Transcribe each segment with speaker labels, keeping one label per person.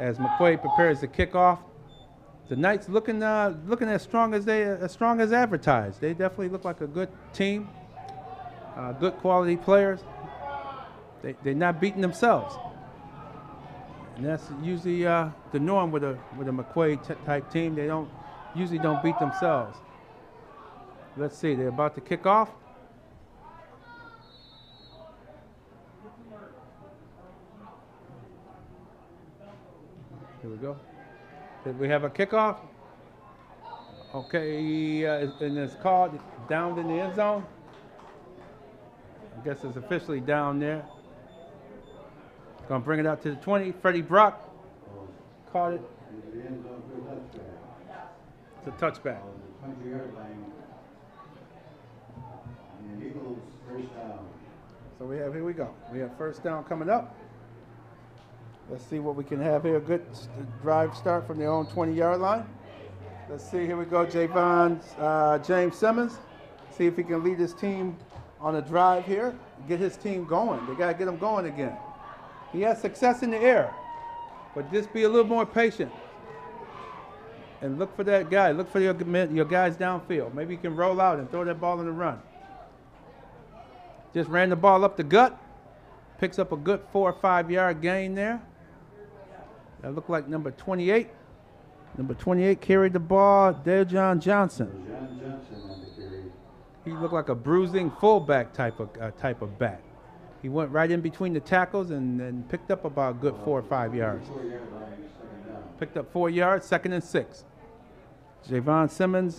Speaker 1: as McQuaid prepares to kick off. The Knights looking as strong as advertised. They definitely look like a good team, good quality players. They're not beating themselves, and that's usually the norm with a McQuaid type team. They usually don't beat themselves. Let's see, they're about to kick off. Here we go. Did we have a kickoff? Okay, and it's called down in the end zone. I guess it's officially down there. Gonna bring it out to the 20. Freddie Brock caught it. It's a touchback. So here we go. We have first down coming up. Let's see what we can have here. Good drive start from their own 20-yard line. Let's see, here we go, James Simmons. See if he can lead his team on a drive here, get his team going. They gotta get him going again. He has success in the air, but just be a little more patient. And look for that guy, look for your guys downfield. Maybe you can roll out and throw that ball in the run. Just ran the ball up the gut, picks up a good 4 or 5 yard gain there. That looked like number 28. Number 28 carried the ball, Dejon Johnson. He looked like a bruising fullback type of back. He went right in between the tackles and picked up about a good 4 or 5 yards. Picked up 4 yards, 2nd and 6.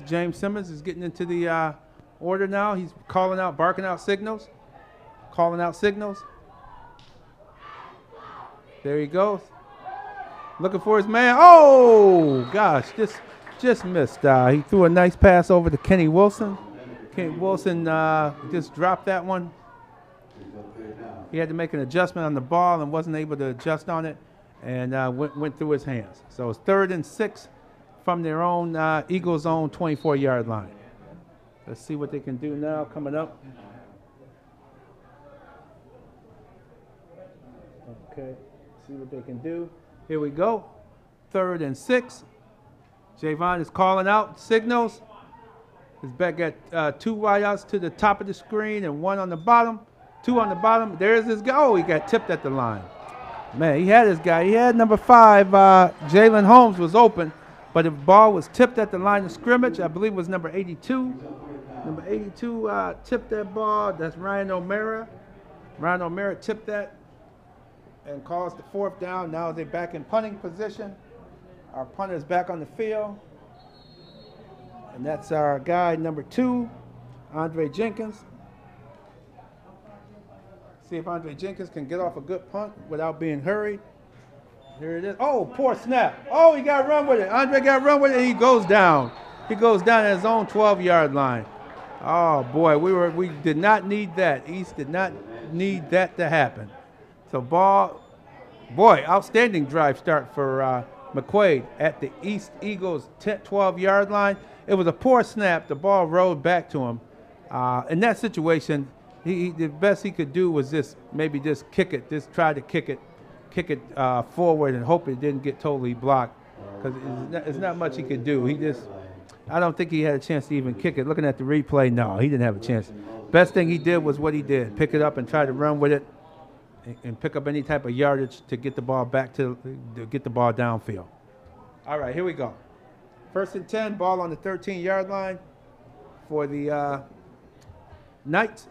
Speaker 1: James Simmons is getting into the order now. He's calling out, barking out signals, calling out signals. There he goes. Looking for his man. Oh, gosh, just missed. He threw a nice pass over to Kenny Wilson. Kenny Wilson just dropped that one. He had to make an adjustment on the ball and wasn't able to adjust on it, and went through his hands. So it's 3rd and 6 from their own Eagles' own 24-yard line. Let's see what they can do now coming up. Okay, see what they can do. Here we go. 3rd and 6. Javon is calling out signals. His back got 2 wideouts to the top of the screen and 1 on the bottom. 2 on the bottom. There's his guy. Oh, he got tipped at the line. Man, he had his guy. He had number 5. Jalen Holmes was open, but the ball was tipped at the line of scrimmage. I believe it was number 82. Number 82 tipped that ball. That's Ryan O'Mara. Ryan O'Mara tipped that and caused the 4th down. Now they're back in punting position. Our punter is back on the field. And that's our guy, number 2, Andre Jenkins. See if Andre Jenkins can get off a good punt without being hurried. Here it is. Oh, poor snap. Oh, he got to run with it. Andre got to run with it, and he goes down. He goes down at his own 12-yard line. Oh, boy, we did not need that. East did not need that to happen. So outstanding drive start for McQuaid at the East Eagles 12-yard line. It was a poor snap. The ball rolled back to him. In that situation, the best he could do was maybe just kick it, just try to kick it forward and hope it didn't get totally blocked, because it's not much he could do. I don't think he had a chance to even kick it. Looking at the replay, no, he didn't have a chance. Best thing he did was what he did, pick it up and try to run with it and pick up any type of yardage to get the ball to get the ball downfield. All right, here we go. 1st and 10, ball on the 13-yard line for the Knights.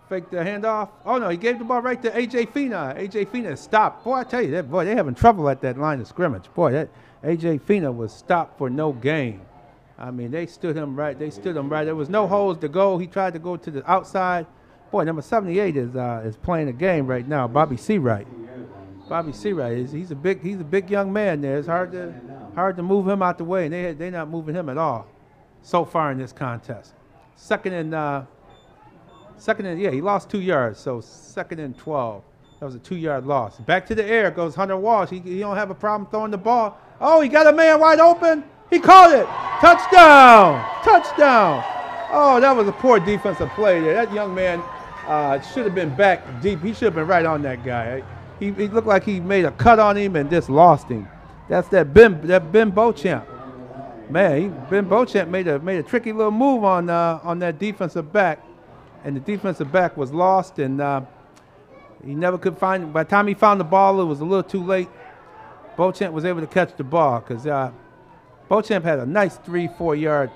Speaker 1: Fake the handoff. Oh, no, he gave the ball right to A.J. Fina. A.J. Fina stopped. Boy, I tell you, they're having trouble at that line of scrimmage. Boy, that A.J. Fina was stopped for no gain. I mean, they stood him right. There was no holes to go. He tried to go to the outside. Boy, number 78 is playing a game right now. Bobby Seawright. He's a big young man there. It's hard to move him out the way, and they're not moving him at all so far in this contest. Second and he lost 2 yards, so 2nd and 12. That was a 2-yard loss. Back to the air goes Hunter Walsh. He don't have a problem throwing the ball. Oh, he got a man wide open. He caught it. Touchdown. Oh, that was a poor defensive play there. That young man should have been back deep. He should have been right on that guy. He looked like he made a cut on him and just lost him. That's that Ben Beauchamp. Man, Ben Beauchamp made a tricky little move on that defensive back, and the defensive back was lost, and he never could find it. By the time he found the ball, it was a little too late. Beauchamp was able to catch the ball because Beauchamp had a nice 3-4 yard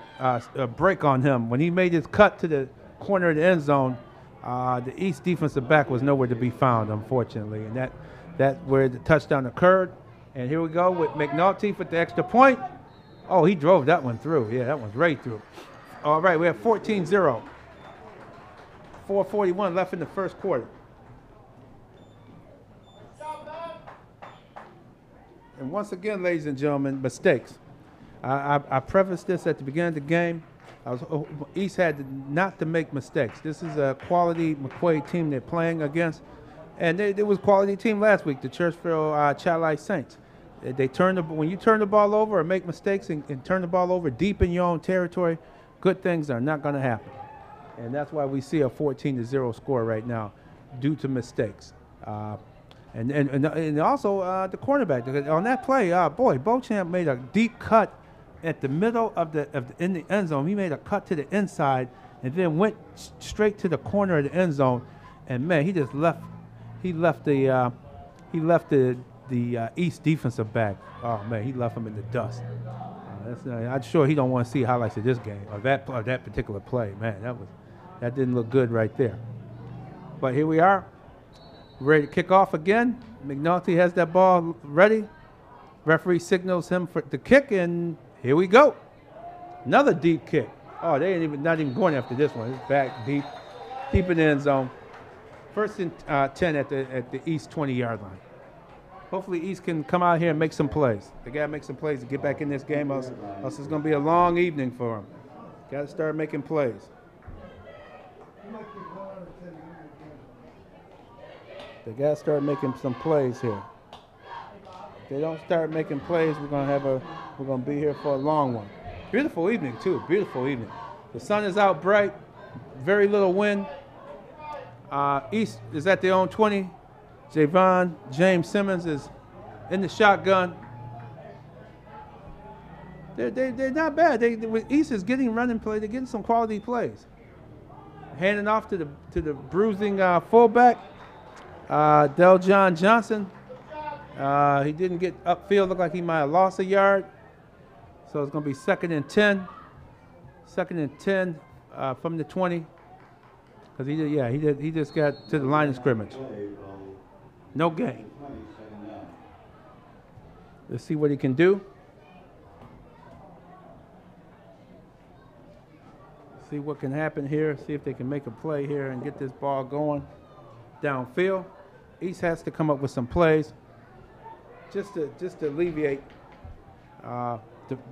Speaker 1: break on him. When he made his cut to the corner of the end zone, the East defensive back was nowhere to be found, unfortunately, and that where the touchdown occurred. And here we go with McNulty for the extra point. Oh, he drove that one through. Yeah, that one's right through. All right, we have 14-0. 4:41 left in the first quarter. And once again, ladies and gentlemen, mistakes. I prefaced this at the beginning of the game. East had not to make mistakes. This is a quality McQuaid team they're playing against. And it was a quality team last week, the Churchville Chalai Saints. When you turn the ball over or make mistakes and turn the ball over deep in your own territory, good things are not going to happen. And that's why we see a 14-0 score right now due to mistakes. And also the cornerback. On that play, Beauchamp made a deep cut at the middle in the end zone. He made a cut to the inside and then went straight to the corner of the end zone. And man, he just left the East defensive back. Oh man, he left him in the dust. I'm sure he don't want to see highlights of this game or that particular play. Man, that didn't look good right there. But here we are, ready to kick off again. McNulty has that ball ready. Referee signals him for the kick, and here we go. Another deep kick. Oh, they ain't not even going after this one. It's back deep in the end zone. First and 10 at the East 20-yard line. Hopefully East can come out here and make some plays. They got to make some plays to get back in this game, else it's going to be a long evening for them. Got to start making plays. They got to start making some plays here. If they don't start making plays, we're going to be here for a long one. Beautiful evening too. Beautiful evening. The sun is out bright. Very little wind. East is at their own 20. James Simmons is in the shotgun. They're not bad. East is getting running play. They're getting some quality plays. Handing off to the bruising fullback, Deljon Johnson. He didn't get upfield. Looked like he might have lost a yard. So it's going to be 2nd and 10. 2nd and 10 from the 20. Because he just got to the line of scrimmage. No gain. Let's see what he can do. See what can happen here. See if they can make a play here and get this ball going downfield. East has to come up with some plays just to alleviate the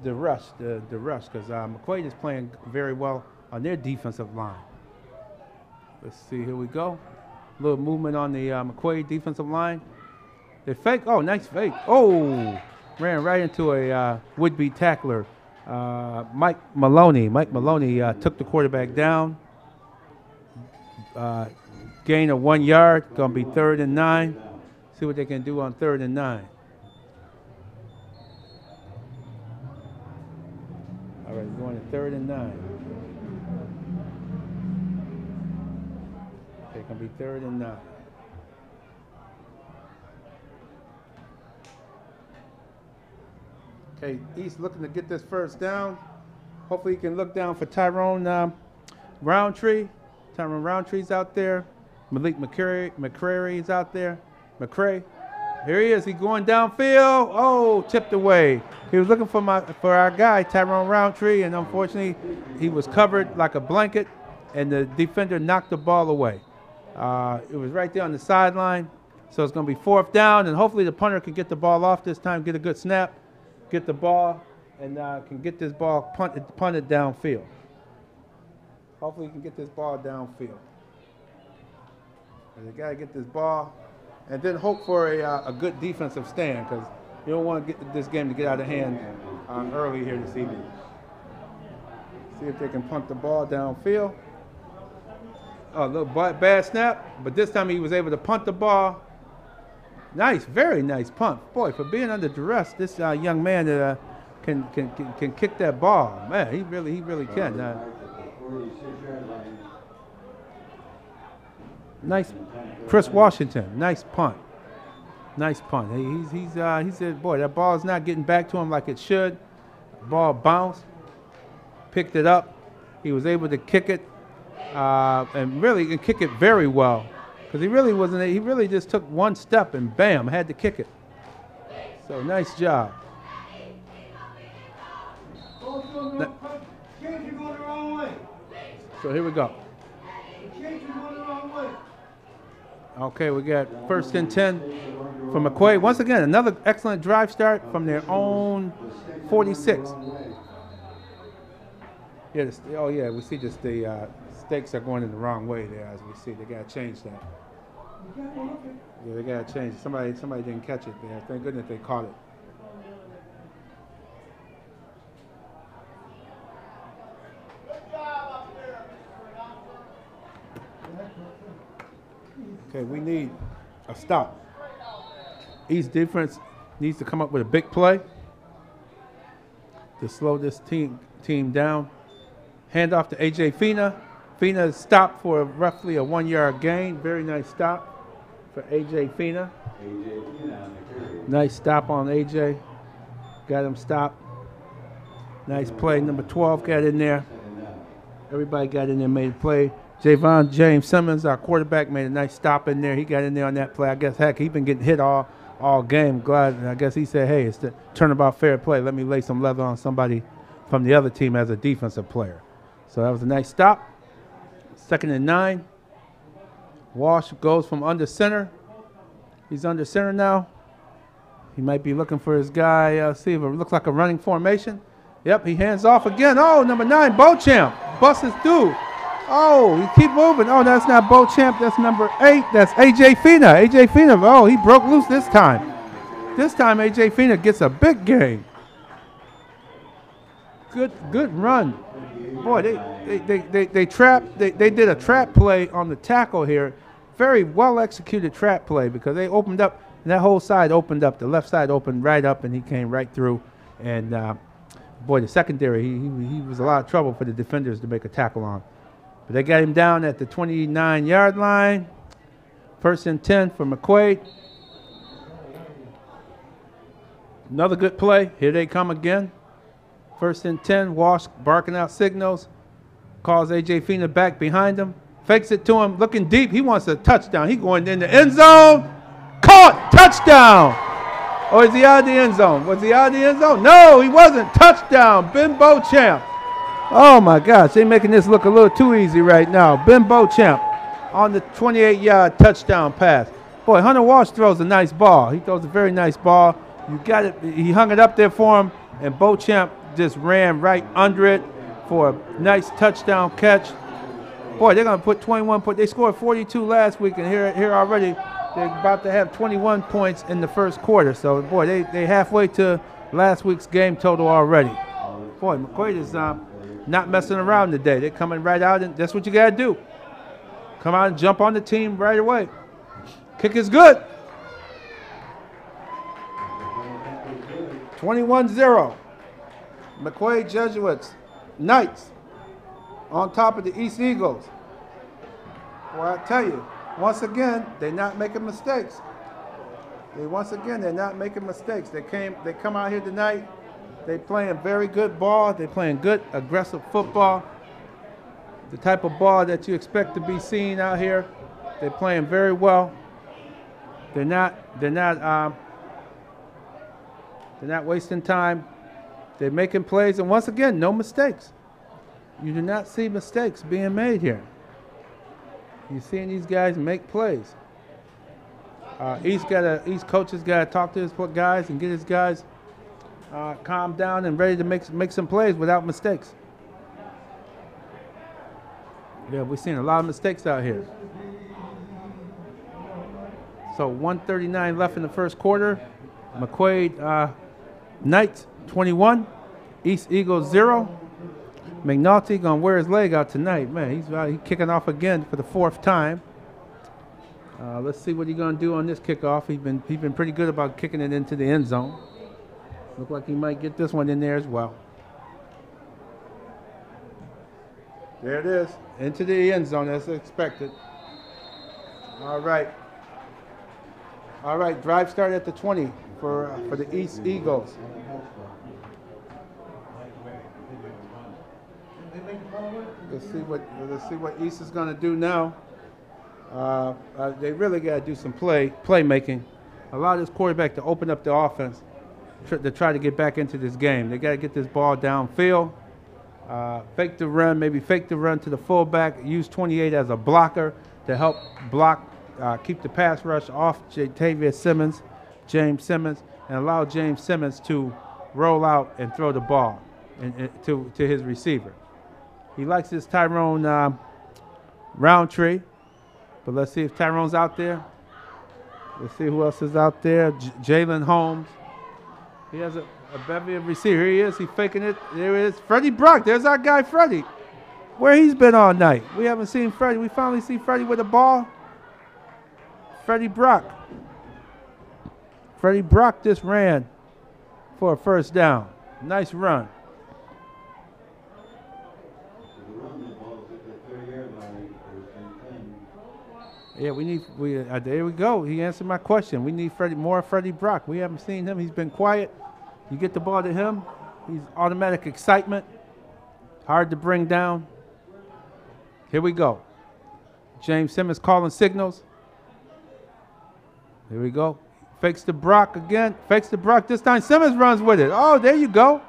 Speaker 1: rush, because McQuaid is playing very well on their defensive line. Let's see, here we go. A little movement on the McQuaid defensive line. They fake. Oh, nice fake. Oh, ran right into a would-be tackler, Mike Maloney. Mike Maloney took the quarterback down. Gain of 1 yard. Going to be 3rd and 9. See what they can do on 3rd and 9. All right, going to 3rd and 9. Okay, going to be 3rd and 9. Okay, East looking to get this first down. Hopefully he can look down for Tyrone Roundtree. Tyrone Roundtree's out there. Malik McCrary is out there. McCray. Here he is. He's going downfield. Oh, tipped away. He was looking for our guy, Tyrone Roundtree, and unfortunately he was covered like a blanket, and the defender knocked the ball away. It was right there on the sideline. So it's going to be 4th down, and hopefully the punter can get the ball off this time, get a good snap, get the ball, and can get this ball punted downfield. Hopefully he can get this ball downfield. And they got to get this ball, and then hope for a good defensive stand, because you don't want to get this game to get out of hand early here this evening. See if they can punt the ball downfield. Oh, a little bad snap, but this time he was able to punt the ball. Nice, very nice punt. Boy, for being under duress, this young man can kick that ball. Man, he really can. Nice, Chris Washington. Nice punt. Nice punt. He said, boy, that ball is not getting back to him like it should. Ball bounced, picked it up. He was able to kick it, and really kick it very well. Because he really wasn't. He really just took one step and bam, had to kick it. So nice job. So here we go. Okay, we got 1st and 10 from McQuaid. Once again, another excellent drive start from their own 46. Yeah. Oh yeah, we see just the stakes are going in the wrong way there. As we see, they gotta change that. Yeah, they gotta change it. Somebody didn't catch it there. Thank goodness they caught it. Okay, we need a stop. East defense needs to come up with a big play to slow this team down. Hand off to A.J. Fina. Fina stopped for roughly a 1-yard gain. Very nice stop for A.J. Fina. Nice stop on A.J. Got him stopped. Nice play. Number 12 got in there. Everybody got in there, made a play. Javon James Simmons, our quarterback, made a nice stop in there. He got in there on that play. I guess, heck, he's been getting hit all game. Glad. I guess he said, hey, it's the turnabout fair play. Let me lay some leather on somebody from the other team as a defensive player. So that was a nice stop. 2nd and 9. Walsh goes from under center. He's under center now. He might be looking for his guy. See if it looks like a running formation. Yep, he hands off again. Oh, number 9, Beauchamp. Busts through. Oh, he keep moving. Oh, that's not Beauchamp. That's number 8. That's A.J. Fina. A.J. Fina. Oh, he broke loose this time. This time, A.J. Fina gets a big gain. Good run. Boy, they trapped. They did a trap play on the tackle here. Very well executed trap play because they opened up. And that whole side opened up. The left side opened right up, and he came right through. And boy, the secondary, he was a lot of trouble for the defenders to make a tackle on. But they got him down at the 29-yard line. 1st and 10 for McQuaid. Another good play. Here they come again. 1st and 10. Walsh barking out signals. Calls A.J. Fina back behind him. Fakes it to him. Looking deep. He wants a touchdown. He going in the end zone. Caught. Touchdown. Or is he out of the end zone? Was he out of the end zone? No, he wasn't. Touchdown. Ben Beauchamp. Oh, my gosh. They're making this look a little too easy right now. Ben Beauchamp on the 28-yard touchdown pass. Boy, Hunter Walsh throws a nice ball. He throws a very nice ball. You got it. He hung it up there for him, and Beauchamp just ran right under it for a nice touchdown catch. Boy, they're going to put 21 points. They scored 42 last week, and here already they're about to have 21 points in the first quarter. So, boy, they halfway to last week's game total already. Boy, McQuaid is not messing around today. They're coming right out, and that's what you got to do. Come out and jump on the team right away. Kick is good. 21-0. McQuaid Jesuits, Knights, on top of the East Eagles. Well, I tell you, once again, they're not making mistakes. They're not making mistakes. They come out here tonight. They're playing very good ball. They're playing good, aggressive football. The type of ball that you expect to be seen out here. They're playing very well. They're not wasting time. They're making plays, and once again, no mistakes. You do not see mistakes being made here. You're seeing these guys make plays. East coaches got to talk to his guys and get his guys calmed down and ready to make some plays without mistakes. Yeah, we're seeing a lot of mistakes out here. So 1:39 left in the first quarter. McQuaid Knights 21, East Eagles 0. McNulty gonna wear his leg out tonight, man. He's kicking off again for the 4th time. Let's see what he's going to do on this kickoff. He's been pretty good about kicking it into the end zone. Look like he might get this one in there as well. There it is, into the end zone as expected. All right. All right, drive start at the 20 for the East Eagles. Let's see what East is going to do now. They really got to do some playmaking. Allow this quarterback to open up the offense to try to get back into this game. They got to get this ball downfield. Fake the run, maybe fake the run to the fullback. Use 28 as a blocker to help block, keep the pass rush off James Simmons, and allow James Simmons to roll out and throw the ball to his receiver. He likes this Tyrone Roundtree, but let's see if Tyrone's out there. Let's see who else is out there. Jalen Holmes. He has a bevy of receivers. Here he is. He's faking it. There it is. Freddie Brock. There's our guy, Freddie. Where he's been all night. We haven't seen Freddie. We finally see Freddie with the ball. Freddie Brock. Freddie Brock just ran for a first down. Nice run. Yeah, there we go. He answered my question. We need more Freddie Brock. We haven't seen him. He's been quiet. You get the ball to him, he's automatic excitement. Hard to bring down. Here we go. James Simmons calling signals. Here we go. Fakes to Brock again. Fakes to Brock. This time Simmons runs with it. Oh, there you go.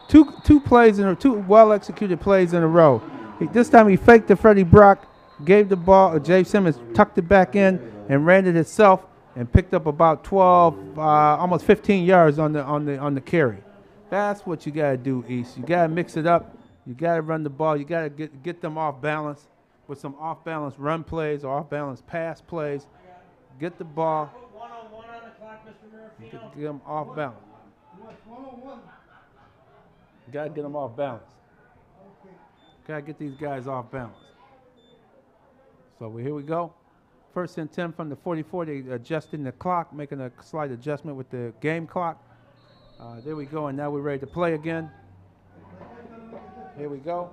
Speaker 1: Two well-executed plays in a row. This time he faked to Freddie Brock. Gave the ball, James Simmons tucked it back in and ran it itself and picked up about 12, almost 15 yards on the carry. That's what you gotta do, East. You gotta mix it up. You gotta run the ball. You gotta get them off balance with some off balance run plays or off balance pass plays. Get the ball.
Speaker 2: One-on-one on the clock, Mr. Murphy.
Speaker 1: Get them off balance. You gotta get them off balance. Gotta get these guys off balance. So here we go. First and 10 from the 44. They adjusting the clock, making a slight adjustment with the game clock. There we go, and now we're ready to play again. Here we go.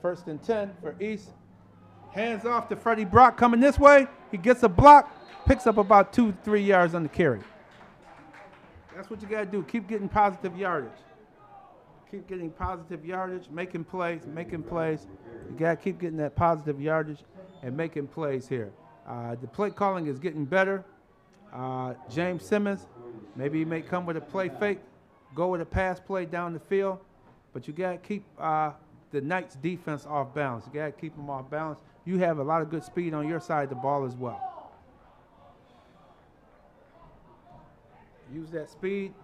Speaker 1: First and 10 for East. Hands off to Freddie Brock coming this way. He gets a block, picks up about 2-3 yards on the carry. That's what you got to do. Keep getting positive yardage. Keep getting positive yardage, making plays. You got to keep getting that positive yardage and making plays here. The play calling is getting better. James Simmons, maybe he may come with a play fake, go with a pass play down the field, but you got to keep the Knights defense off balance. You got to keep them off balance. You have a lot of good speed on your side of the ball as well. Use that speed,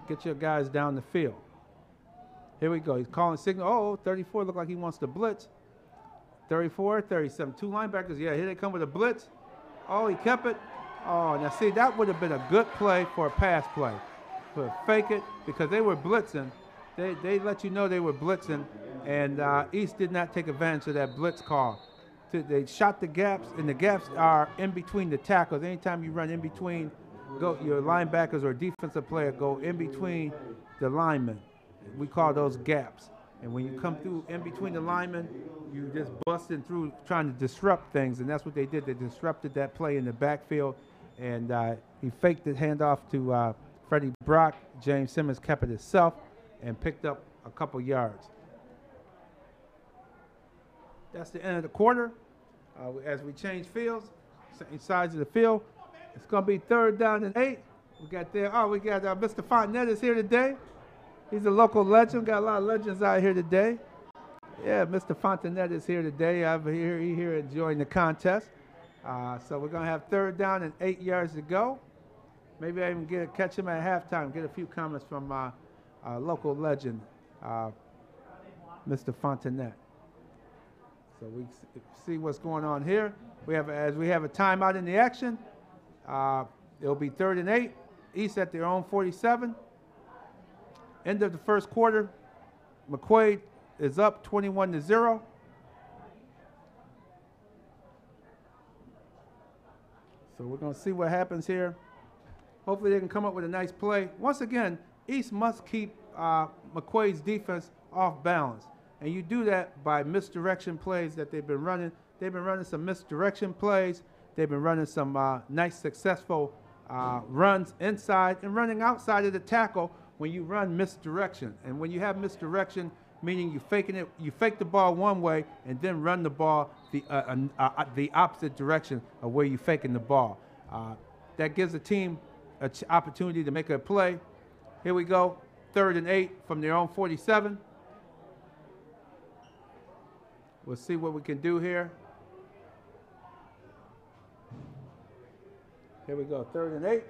Speaker 1: get your guys down the field. Here we go. He's calling signal. Oh, 34 look like he wants to blitz. 34, 37. Two linebackers. Yeah, here they come with a blitz. Oh, he kept it. Oh, now see, that would have been a good play for a pass play. For fake it, because they were blitzing. They let you know they were blitzing, and East did not take advantage of that blitz call. They shot the gaps, and the gaps are in between the tackles. Anytime you run in between, your linebackers or defensive player go in between the linemen. We call those gaps. And when you come through in between the linemen, you just busting through trying to disrupt things, and that's what they did. They disrupted that play in the backfield, and he faked the handoff to Freddie Brock. James Simmons kept it himself and picked up a couple yards. That's the end of the quarter. As we change fields, sides of the field, it's going to be 3rd down and 8. We got Mr. Fontenette is here today. He's a local legend. Got a lot of legends out here today. Yeah, Mr. Fontenette is here today. He's here enjoying the contest. So we're going to have 3rd down and 8 yards to go. Maybe I even catch him at halftime, get a few comments from local legend, Mr. Fontenette. So we see what's going on here. As we have a timeout in the action, it'll be 3rd and 8. East at their own 47. End of the first quarter, McQuaid is up 21-0. So we're going to see what happens here. Hopefully they can come up with a nice play. Once again, East must keep McQuaid's defense off balance. And you do that by misdirection plays that they've been running. They've been running some misdirection plays. They've been running some nice, successful runs inside and running outside of the tackle when you run misdirection. And when you have misdirection, meaning you fake the ball one way and then run the ball the opposite direction of where you're faking the ball. That gives the team an opportunity to make a play. Here we go, 3rd and 8 from their own 47. We'll see what we can do here. Here we go, 3rd and 8.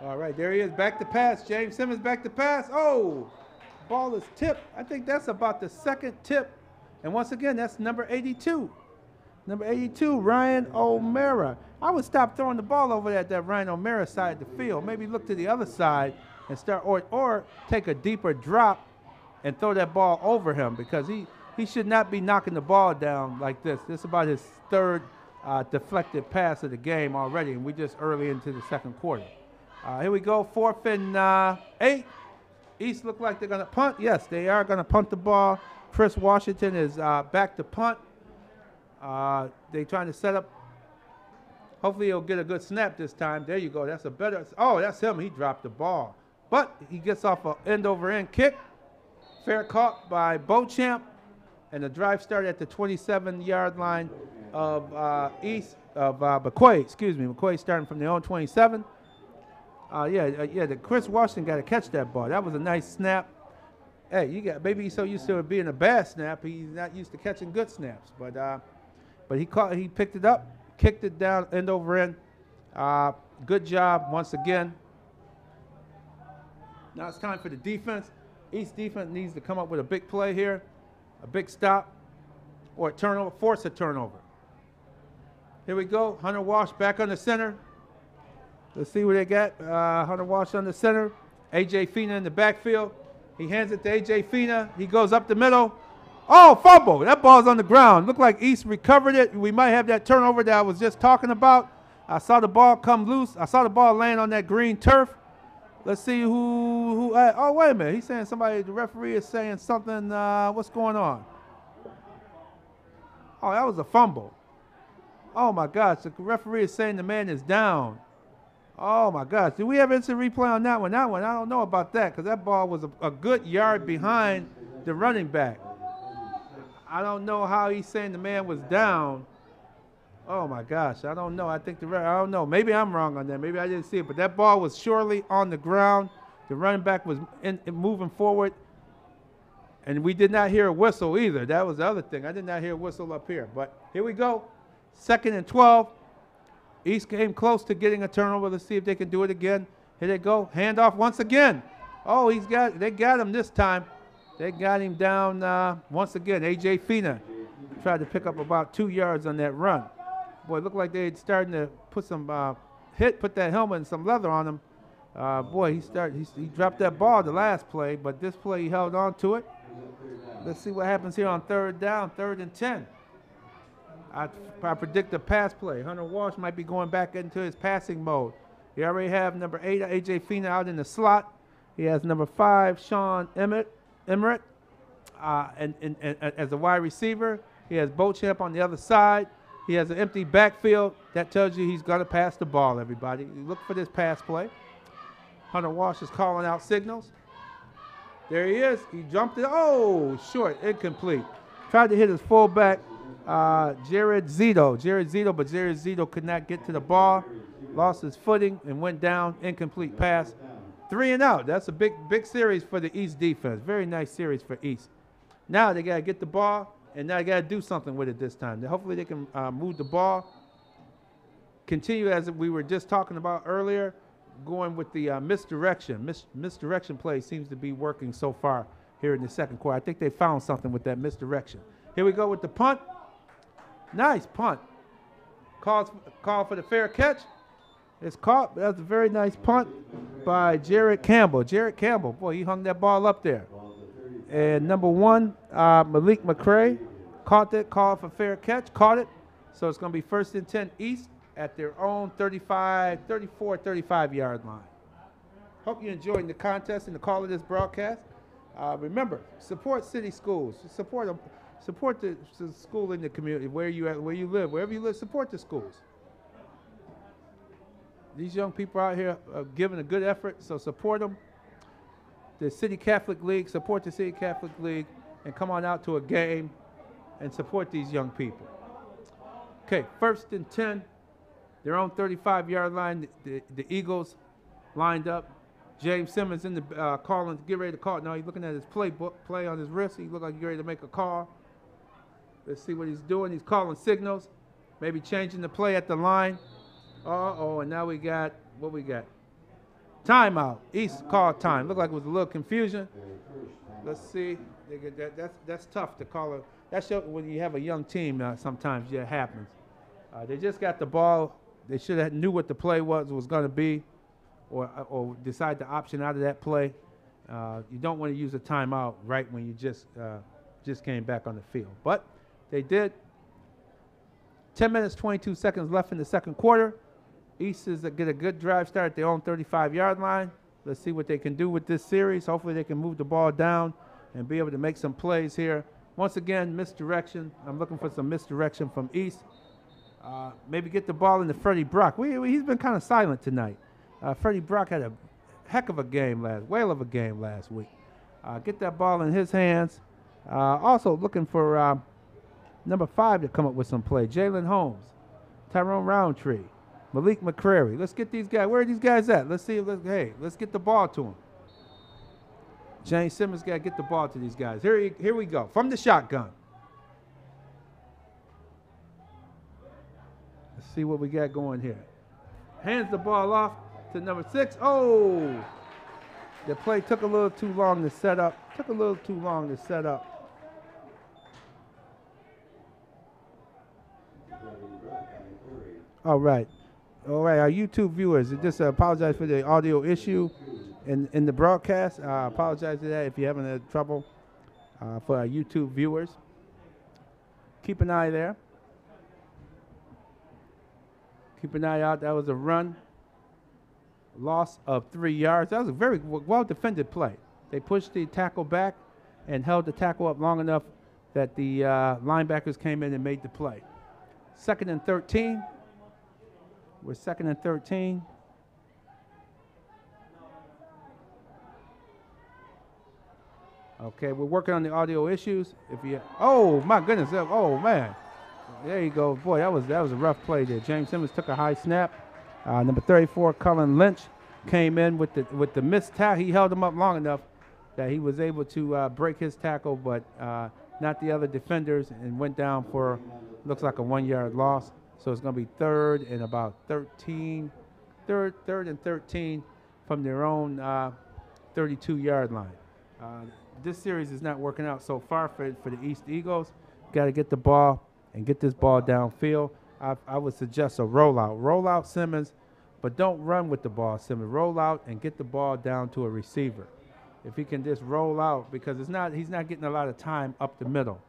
Speaker 1: All right, there he is, back to pass. James Simmons back to pass. Oh, ball is tipped. I think that's about the second tip. And once again, that's number 82. Number 82, Ryan O'Mara. I would stop throwing the ball over there at that Ryan O'Mara side of the field. Maybe look to the other side and start, or take a deeper drop and throw that ball over him, because he should not be knocking the ball down like this. This is about his 3rd deflected pass of the game already, and we just early into the 2nd quarter. Here we go, 4th and 8. East look like they're going to punt. Yes, they are going to punt the ball. Chris Washington is back to punt. They're trying to set up. Hopefully he'll get a good snap this time. There you go. That's a better. Oh, that's him. He dropped the ball. But he gets off an end-over-end kick. Fair caught by Beauchamp. And the drive started at the 27-yard line of McQuaid. Excuse me. McQuaid starting from their own 27. The Chris Washington got to catch that ball. That was a nice snap. Hey, maybe he's so used to it being a bad snap, he's not used to catching good snaps. But he picked it up, kicked it down end over end. Good job once again. Now it's time for the defense. East defense needs to come up with a big play here, a big stop, or a turnover, force a turnover. Here we go. Hunter Walsh back on the center. Let's see what they got. Hunter Walsh on the center. A.J. Fina in the backfield. He hands it to A.J. Fina. He goes up the middle. Oh, fumble. That ball's on the ground. Looked like East recovered it. We might have that turnover that I was just talking about. I saw the ball come loose. I saw the ball land on that green turf. Let's see who oh, wait a minute. He's saying the referee is saying something. What's going on? Oh, that was a fumble. Oh, my gosh. The referee is saying the man is down. Oh, my gosh. Did we have instant replay on that one? I don't know about that, because that ball was a good yard behind the running back. I don't know how he's saying the man was down. Oh, my gosh. I don't know. I don't know. Maybe I'm wrong on that. Maybe I didn't see it. But that ball was surely on the ground. The running back was moving forward. And we did not hear a whistle either. That was the other thing. I did not hear a whistle up here. But here we go. 2nd and 12. East came close to getting a turnover. Let's see if they can do it again. Here they go. Handoff once again. Oh, they got him this time. They got him down once again. A.J. Fina tried to pick up about 2 yards on that run. Boy, it looked like they had starting to put some put that helmet and some leather on him. He dropped that ball the last play, but this play he held on to it. Let's see what happens here on 3rd down, 3rd and 10. I predict a pass play. Hunter Walsh might be going back into his passing mode. He already have number 8, A.J. Fina, out in the slot. He has number 5, Sean Emmett, and as a wide receiver. He has Beauchamp on the other side. He has an empty backfield. That tells you he's going to pass the ball, everybody. Look for this pass play. Hunter Walsh is calling out signals. There he is. He jumped it. Oh, short, incomplete. Tried to hit his fullback, Jared Zito, but Jared Zito could not get to the ball, lost his footing, and went down. Incomplete pass. 3 and out. That's a big series for the East defense. Very nice series for East. Now they got to get the ball, and now they got to do something with it this time. Hopefully they can move the ball. Continue as we were just talking about earlier, going with the misdirection. Misdirection play seems to be working so far here in the 2nd quarter. I think they found something with that misdirection. Here we go with the punt. Nice punt. Call for the fair catch. It's caught. That's a very nice punt by Jared Campbell. Jared Campbell, boy, he hung that ball up there. And number 1, Malik McCray, Caught it, called for fair catch, caught it. So it's going to be 1st and 10 East at their own 35 yard line. Hope you're enjoying the contest and the call of this broadcast. Remember, support city schools. Support them. Support the school in the community where you live, wherever you live. Support the schools. These young people out here are giving a good effort, so support them. The City Catholic League, support the City Catholic League, and come on out to a game and support these young people. Okay, 1st and 10, their own 35-yard line. The Eagles lined up. James Simmons in the calling, get ready to call. Now he's looking at his playbook, play on his wrist. He look like he's ready to make a call. Let's see what he's doing. He's calling signals, maybe changing the play at the line. And now we got, what we got? Timeout. East called time. Looked like it was a little confusion. Let's see. That's tough to call it. That's when you have a young team, sometimes it happens. They just got the ball. They should have knew what the play was going to be, or decide to option out of that play. You don't want to use a timeout right when you just came back on the field. But they did. 10 minutes, 22 seconds left in the second quarter. East is get a good drive start at their own 35-yard line. Let's see what they can do with this series. Hopefully they can move the ball down and be able to make some plays here. Once again, misdirection. I'm looking for some misdirection from East. Maybe get the ball into Freddie Brock. He's been kind of silent tonight. Freddie Brock had a heck of a game whale of a game last week. Get that ball in his hands. Also looking for number 5 to come up with some play. Jalen Holmes, Tyrone Roundtree, Malik McCrary. Let's get these guys. Where are these guys at? Let's see. Let's get the ball to them. James Simmons got to get the ball to these guys. Here we go. From the shotgun. Let's see what we got going here. Hands the ball off to number 6. Oh! The play took a little too long to set up. All right, our YouTube viewers, just apologize for the audio issue in the broadcast. I apologize for that if you're having trouble for our YouTube viewers. Keep an eye there. Keep an eye out. That was a run. Loss of 3 yards. That was a very well-defended play. They pushed the tackle back and held the tackle up long enough that the linebackers came in and made the play. 2nd and 13. We're 2nd and 13. Okay, we're working on the audio issues. Oh my goodness! Oh man, there you go, boy. That was a rough play there. James Simmons took a high snap. Number 34, Cullen Lynch, came in with the missed tackle. He held him up long enough that he was able to break his tackle, but not the other defenders, and went down for looks like a 1-yard loss. So it's going to be 3rd and about 13, 3rd and 13 from their own 32-yard line. This series is not working out so far for the East Eagles. Got to get the ball and get this ball downfield. I would suggest a rollout. Roll out Simmons, but don't run with the ball, Simmons. Roll out and get the ball down to a receiver. If he can just roll out, because he's not getting a lot of time up the middle.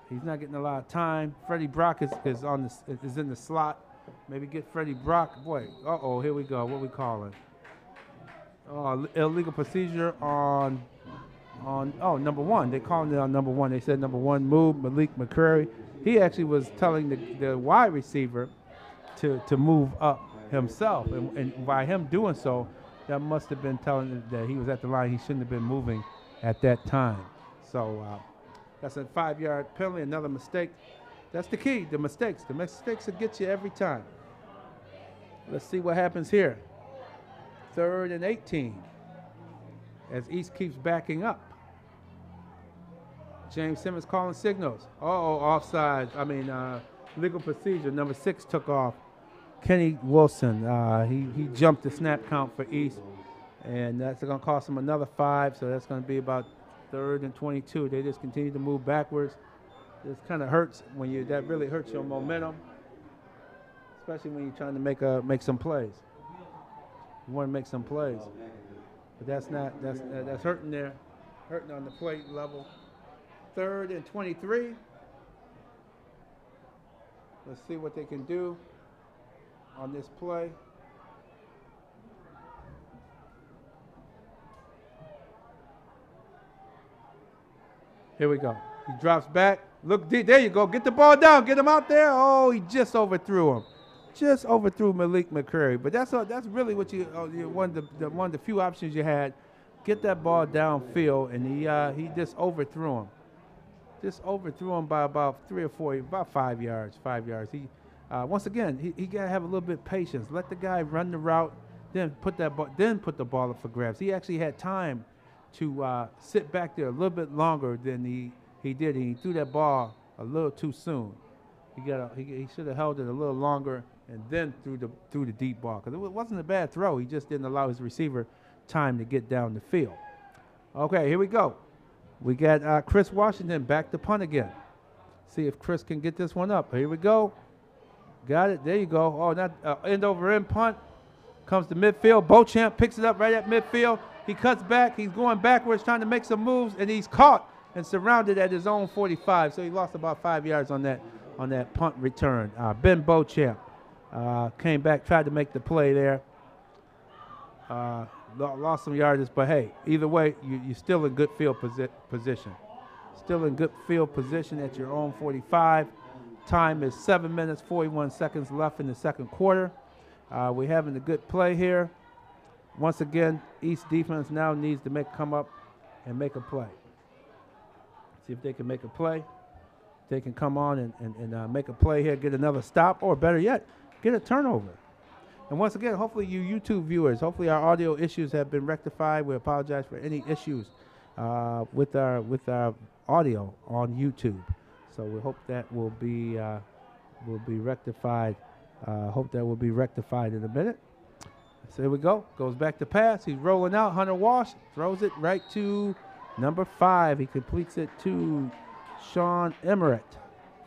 Speaker 1: He's not getting a lot of time. Freddie Brock is in the slot. Maybe get Freddie Brock. Boy, here we go. What we calling? Illegal procedure on number 1. They called it on number 1. They said number 1 move, Malik McCrary. He actually was telling the wide receiver to move up himself, and by him doing so, that must have been telling him that he was at the line. He shouldn't have been moving at that time. So that's a 5-yard penalty, another mistake. That's the key, the mistakes. The mistakes will get you every time. Let's see what happens here. 3rd and 18 as East keeps backing up. James Simmons calling signals. Offside. Legal procedure. Number 6 took off. Kenny Wilson. He jumped the snap count for East, and that's going to cost him another 5. So that's going to be about 3rd and 22. They just continue to move backwards. This kind of hurts that really hurts your momentum, especially when you're trying to make some plays. You want to make some plays, but that's hurting there, hurting on the plate level. 3rd and 23. Let's see what they can do on this play. Here we go. He drops back. Look, there you go. Get the ball down. Get him out there. Oh, he just overthrew him. Just overthrew Malik McCurry. But that's really what one of the few options you had. Get that ball downfield, and he just overthrew him. Just overthrew him by about 3 or 4, about 5 yards. 5 yards. He once again he got to have a little bit of patience. Let the guy run the route, then put the ball up for grabs. He actually had time to sit back there a little bit longer than he did. He threw that ball a little too soon. He should have held it a little longer and then threw the deep ball, because it wasn't a bad throw. He just didn't allow his receiver time to get down the field. Okay, here we go. We got Chris Washington back to punt again. See if Chris can get this one up. Here we go. Got it. There you go. Oh, not end over end punt. Comes to midfield. Beauchamp picks it up right at midfield. He cuts back. He's going backwards, trying to make some moves, and he's caught and surrounded at his own 45. So he lost about 5 yards on that punt return. Ben Beauchamp came back, tried to make the play there. Lost some yardage, but hey, either way, you're still in good field position. Still in good field position at your own 45. Time is 7 minutes, 41 seconds left in the second quarter. We're having a good play here. Once again, East defense now needs to come up and make a play. See if they can make a play. They can come on and make a play here, get another stop, or better yet, get a turnover. And once again, hopefully you YouTube viewers, hopefully our audio issues have been rectified. We apologize for any issues with our audio on YouTube. So we hope that will be rectified. Hope that will be rectified in a minute. So here we go. Goes back to pass. He's rolling out. Hunter Walsh throws it right to number 5. He completes it to Sean Emmert.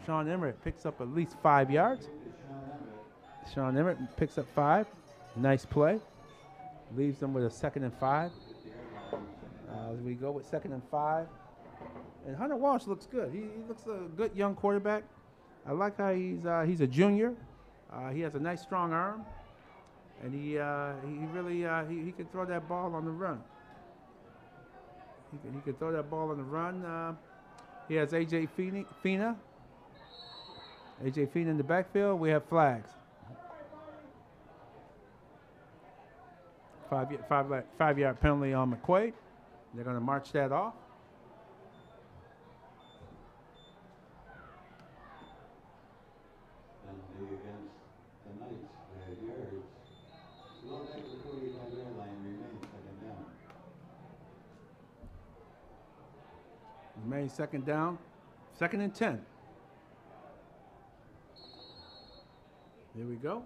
Speaker 1: Sean Emmert picks up at least 5 yards. Sean Emmert picks up 5. Nice play. Leaves them with a 2nd and 5. As we go with 2nd and 5. And Hunter Walsh looks good. He looks a good young quarterback. I like how he's a junior. He has a nice strong arm, and he really can throw that ball on the run. He can throw that ball on the run. He has A.J. Fina. A.J. Fina in the backfield. We have flags. 5-yard penalty on McQuaid. They're going to march that off.
Speaker 3: Against the Knights, 5 yards. Slow back to the 45-yard line,
Speaker 1: remain 2nd down. 2nd and 10. Here we go.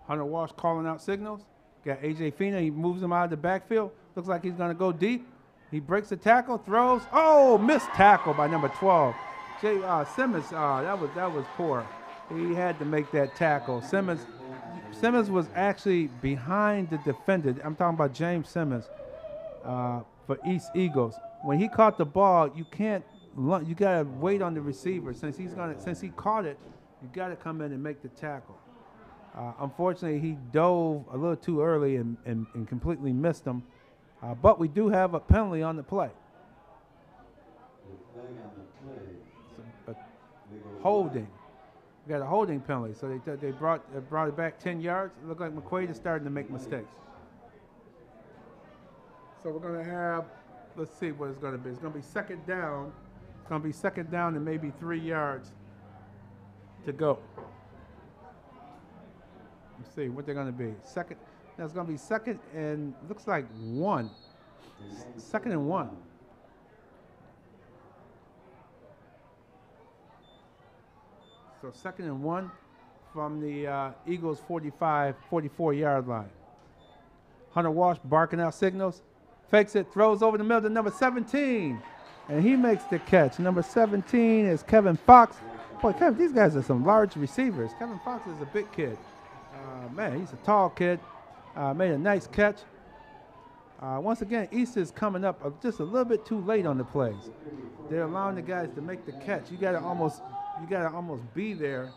Speaker 1: Hunter Walsh calling out signals. Got A.J. Fina. He moves him out of the backfield. Looks like he's going to go deep. He breaks the tackle, throws. Oh, missed tackle by number 12. Simmons, that was poor. He had to make that tackle. Simmons was actually behind the defender. I'm talking about James Simmons for East Eagles. When he caught the ball, you gotta wait on the receiver. Since he caught it, you gotta come in and make the tackle. Unfortunately, he dove a little too early and completely missed him. But we do have a penalty on the play. Holding. We got a holding penalty, so they brought it back 10 yards. It looked like McQuaid is starting to make mistakes. So we're going to have, let's see what it's going to be. It's going to be 2nd down. It's going to be 2nd down and maybe 3 yards to go. Let's see what they're going to be. That's going to be 2nd and looks like 1. 2nd and 1. So 2nd and 1 from the Eagles 44-yard line. Hunter Walsh barking out signals. Fakes it, throws over the middle to number 17. And he makes the catch. Number 17 is Kevin Fox. Boy, these guys are some large receivers. Kevin Fox is a big kid. Man, he's a tall kid. Made a nice catch. Once again, East is coming up just a little bit too late on the plays. They're allowing the guys to make the catch. You gotta almost be there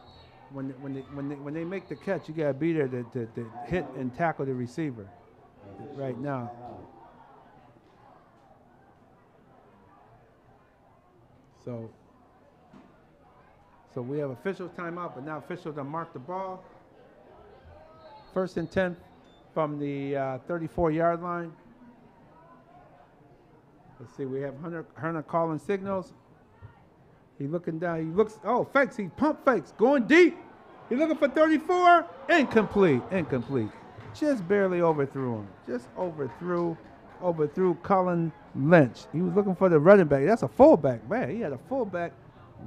Speaker 1: when they make the catch, you gotta be there to hit and tackle the receiver. Right now. So we have official timeout, but now officials have marked the ball. 1st and 10 from the 34-yard line. Let's see, we have Hunter calling signals. He's looking down. He looks, oh, fakes. He pump fakes, going deep. He's looking for 34. Incomplete. Just barely overthrew him. Just overthrew Colin Lynch. He was looking for the running back. That's a fullback. Man, he had a fullback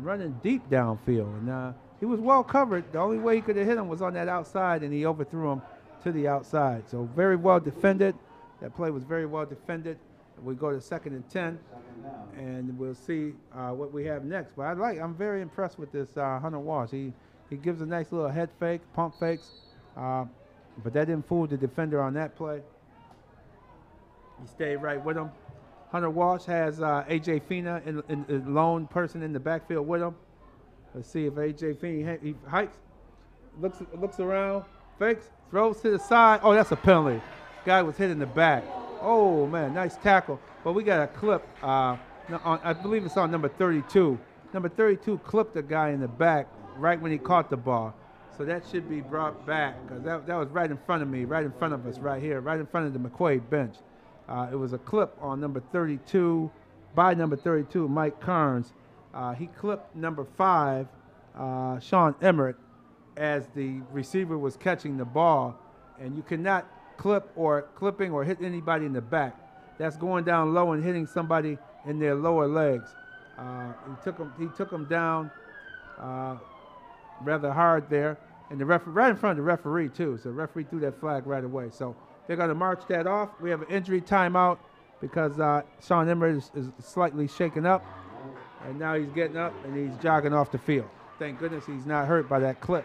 Speaker 1: running deep downfield. And he was well covered. The only way he could have hit him was on that outside, and he overthrew him to the outside. So very well defended. That play was very well defended. We go to 2nd and 10, and we'll see what we have next. But I'm very impressed with this Hunter Walsh. He gives a nice little head fake, pump fakes, but that didn't fool the defender on that play. He stayed right with him. Hunter Walsh has A.J. Fina in lone person in the backfield with him. Let's see if A.J. Fina, he hikes, looks around, fakes, throws to the side. Oh, that's a penalty. Guy was hit in the back. Oh, man, nice tackle. But we got a clip. I believe it's on number 32. Number 32 clipped the guy in the back right when he caught the ball. So that should be brought back because that was right in front of me, right in front of us, right here, right in front of the McQuaid bench. It was a clip on number 32, by number 32, Mike Carnes. He clipped number 5, Sean Emmert, as the receiver was catching the ball. And you cannot clipping or hit anybody in the back. That's going down low and hitting somebody in their lower legs. He took him down rather hard there, and the right in front of the referee too. So the referee threw that flag right away. So they're going to march that off. We have an injury timeout because Sean Emmert is slightly shaken up, and now he's getting up and he's jogging off the field. Thank goodness he's not hurt by that clip.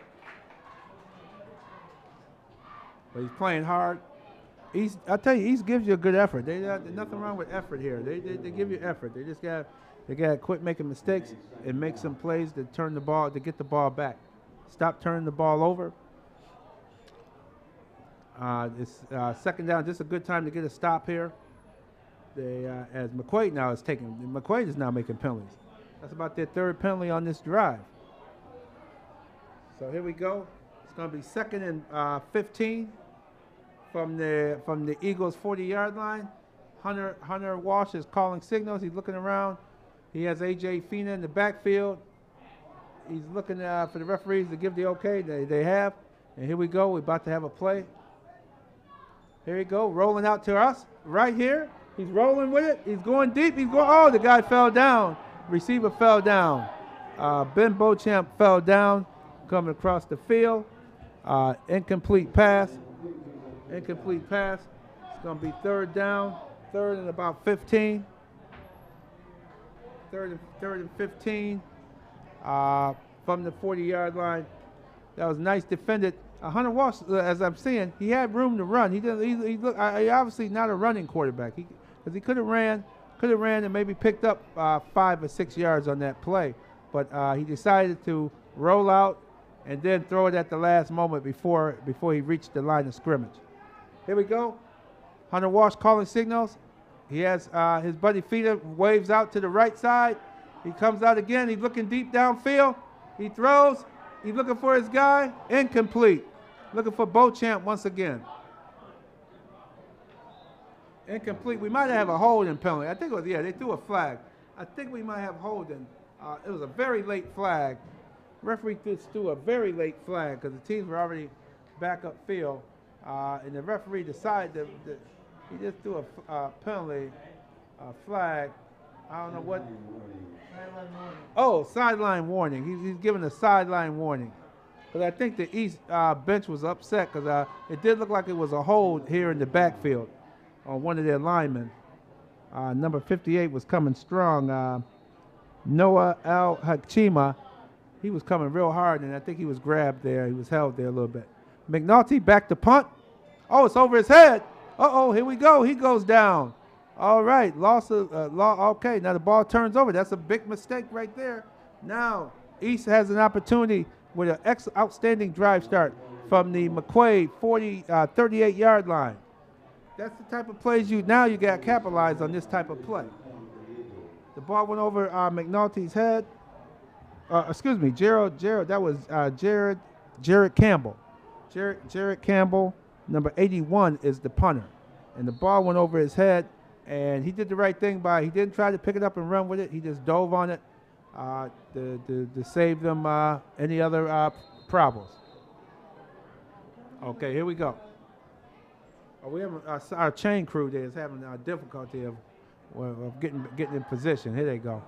Speaker 1: But he's playing hard. I tell you, East gives you a good effort. There's nothing wrong with effort here. They give you effort. They just got to quit making mistakes and make some plays to turn the ball, to get the ball back. Stop turning the ball over. It's 2nd down. Just a good time to get a stop here. As McQuaid now is McQuaid is now making penalties. That's about their 3rd penalty on this drive. So here we go. It's going to be 2nd and 15 from the Eagles' 40-yard line. Hunter Walsh is calling signals. He's looking around. He has A.J. Fina in the backfield. He's looking for the referees to give the okay. They have. And here we go. We're about to have a play. Here we go. Rolling out to us right here. He's rolling with it. He's going deep. Oh, the guy fell down. Receiver fell down. Ben Beauchamp fell down coming across the field. Incomplete pass. It's going to be 3rd down. 3rd and about 15. 3rd and 15 from the 40-yard line. That was nice defended. Hunter Walsh, as I'm seeing, he had room to run. He obviously not a running quarterback. Because he could have ran and maybe picked up 5 or 6 yards on that play. But he decided to roll out and then throw it at the last moment before he reached the line of scrimmage. Here we go. Hunter Walsh calling signals. He has his buddy Fina waves out to the right side. He comes out again. He's looking deep downfield. He throws. He's looking for his guy. Incomplete. Looking for Beauchamp once again. Incomplete. We might have a holding penalty. I think it was, they threw a flag. I think we might have holding. It was a very late flag. Referee threw a very late flag because the teams were already back up field. And the referee decided he just threw a penalty, a flag. I don't know what. Oh, sideline warning. He's giving a sideline warning. Because I think the East bench was upset because it did look like it was a hold here in the backfield on one of their linemen. Number 58 was coming strong. Noah Al-Hakchima, he was coming real hard, and I think he was grabbed there. He was held there a little bit. McNulty back to punt. Oh, it's over his head. Uh-oh, here we go. He goes down. All right, okay, now the ball turns over. That's a big mistake right there. Now, East has an opportunity with an outstanding drive start from the McQuaid 38-yard line. That's the type of plays you got to capitalize on this type of play. The ball went over McNulty's head. Excuse me, Jared. That was Jared Campbell. Jared Campbell, number 81, is the punter. And the ball went over his head, and he did the right thing he didn't try to pick it up and run with it. He just dove on it to save them any other problems. Okay, here we go. We have our chain crew there is having difficulty of getting in position. Here they go.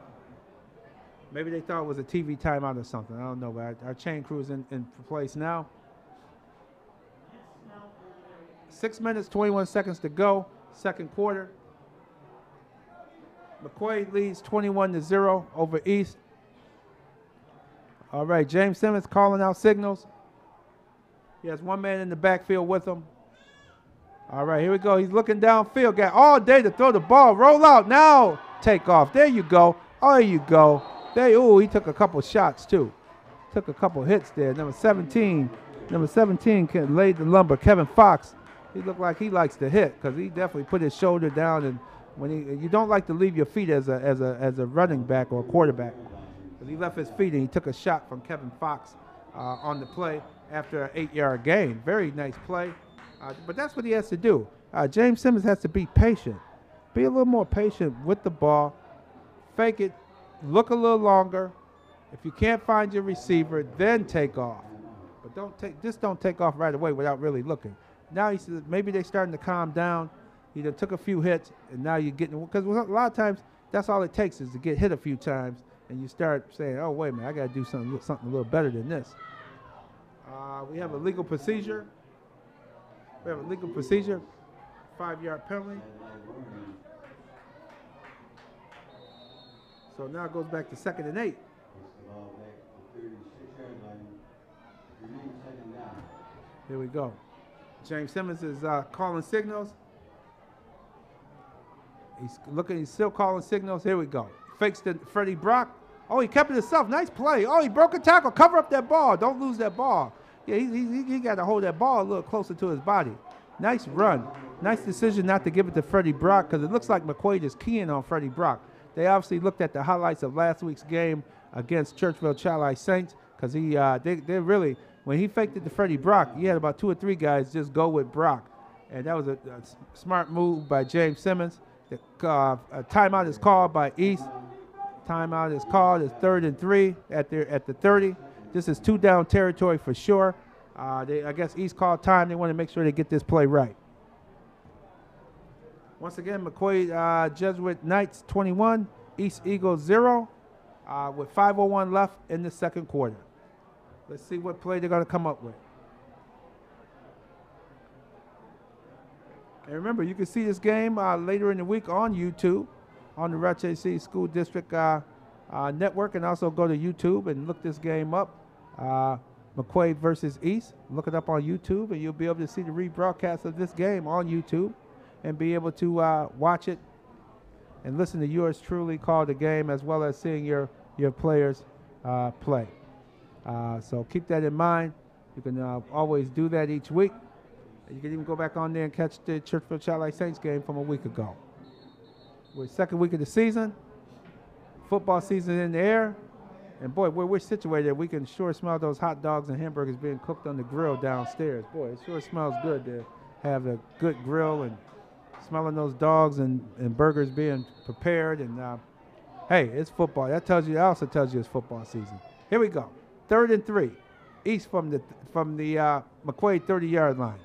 Speaker 1: Maybe they thought it was a TV timeout or something. I don't know, but our chain crew is in place now. 6 minutes, 21 seconds to go, second quarter. McQuaid leads 21-0 over East. All right, James Simmons calling out signals. He has one man in the backfield with him. All right, here we go. He's looking downfield. Got all day to throw the ball. Roll out now. Take off. There you go. Oh, there you go. He took a couple shots too. Took a couple hits there. Number 17 laid the lumber. Kevin Fox. He looked like he likes to hit because he definitely put his shoulder down. And when you don't like to leave your feet as a running back or a quarterback, but he left his feet and he took a shot from Kevin Fox on the play after an 8-yard gain. Very nice play. But that's what he has to do. James Simmons has to be patient. Be a little more patient with the ball. Fake it. Look a little longer. If you can't find your receiver, then take off. But don't take off right away without really looking. Now he says maybe they're starting to calm down. He done took a few hits, and now you're getting, because a lot of times that's all it takes is to get hit a few times, and you start saying, oh, wait a minute, I got to do something a little better than this. We have a legal procedure. 5-yard penalty. So now it goes back to 2nd and 8. Here we go. James Simmons is calling signals. He's still calling signals. Here we go. Fakes to Freddie Brock. Oh, he kept it himself. Nice play. Oh, he broke a tackle. Cover up that ball. Don't lose that ball. Yeah, he got to hold that ball a little closer to his body. Nice run. Nice decision not to give it to Freddie Brock because it looks like McQuaid is keying on Freddie Brock. They obviously looked at the highlights of last week's game against Churchville Chili Saints because they really, when he faked it to Freddie Brock, he had about 2 or 3 guys just go with Brock. And that was a smart move by James Simmons. A timeout is called by East. Timeout is called. It's 3rd and 3 at the 30. This is 2-down territory for sure. I guess East called time. They want to make sure they get this play right. Once again, McQuaid Jesuit Knights 21, East Eagles 0, with 5:01 left in the second quarter. Let's see what play they're going to come up with. And remember, you can see this game later in the week on YouTube, on the Rochester School District network, and also go to YouTube and look this game up. McQuaid versus East. Look it up on YouTube, and you'll be able to see the rebroadcast of this game on YouTube and be able to watch it and listen to yours truly call the game, as well as seeing your players play. So keep that in mind. You can always do that each week. You can even go back on there and catch the Churchville Chili Saints game from a week ago. We're second week of the season. Football season in the air. And boy, where we're situated, we can sure smell those hot dogs and hamburgers being cooked on the grill downstairs. Boy, it sure smells good to have a good grill and smelling those dogs and burgers being prepared. And hey, it's football. That also tells you it's football season. Here we go. 3rd and 3. East from the McQuaid 30-yard line.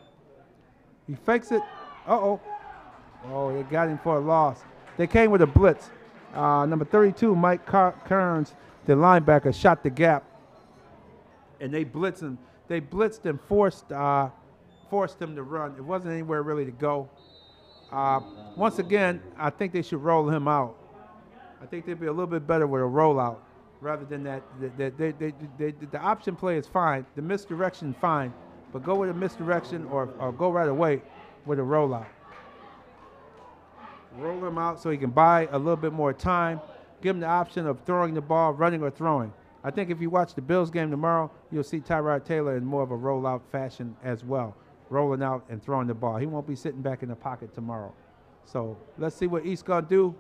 Speaker 1: He fakes it. Uh-oh. Oh, they got him for a loss. They came with a blitz. Number 32, Mike Kearns, the linebacker, shot the gap. And they blitzed him. They blitzed and forced him to run. It wasn't anywhere really to go. Once again, I think they should roll him out. I think they'd be a little bit better with a rollout rather than that. The option play is fine. The misdirection, fine. But go with a misdirection or go right away with a rollout. Roll him out so he can buy a little bit more time. Give him the option of throwing the ball, running or throwing. I think if you watch the Bills game tomorrow, you'll see Tyrod Taylor in more of a rollout fashion as well, rolling out and throwing the ball. He won't be sitting back in the pocket tomorrow. So let's see what East going to do.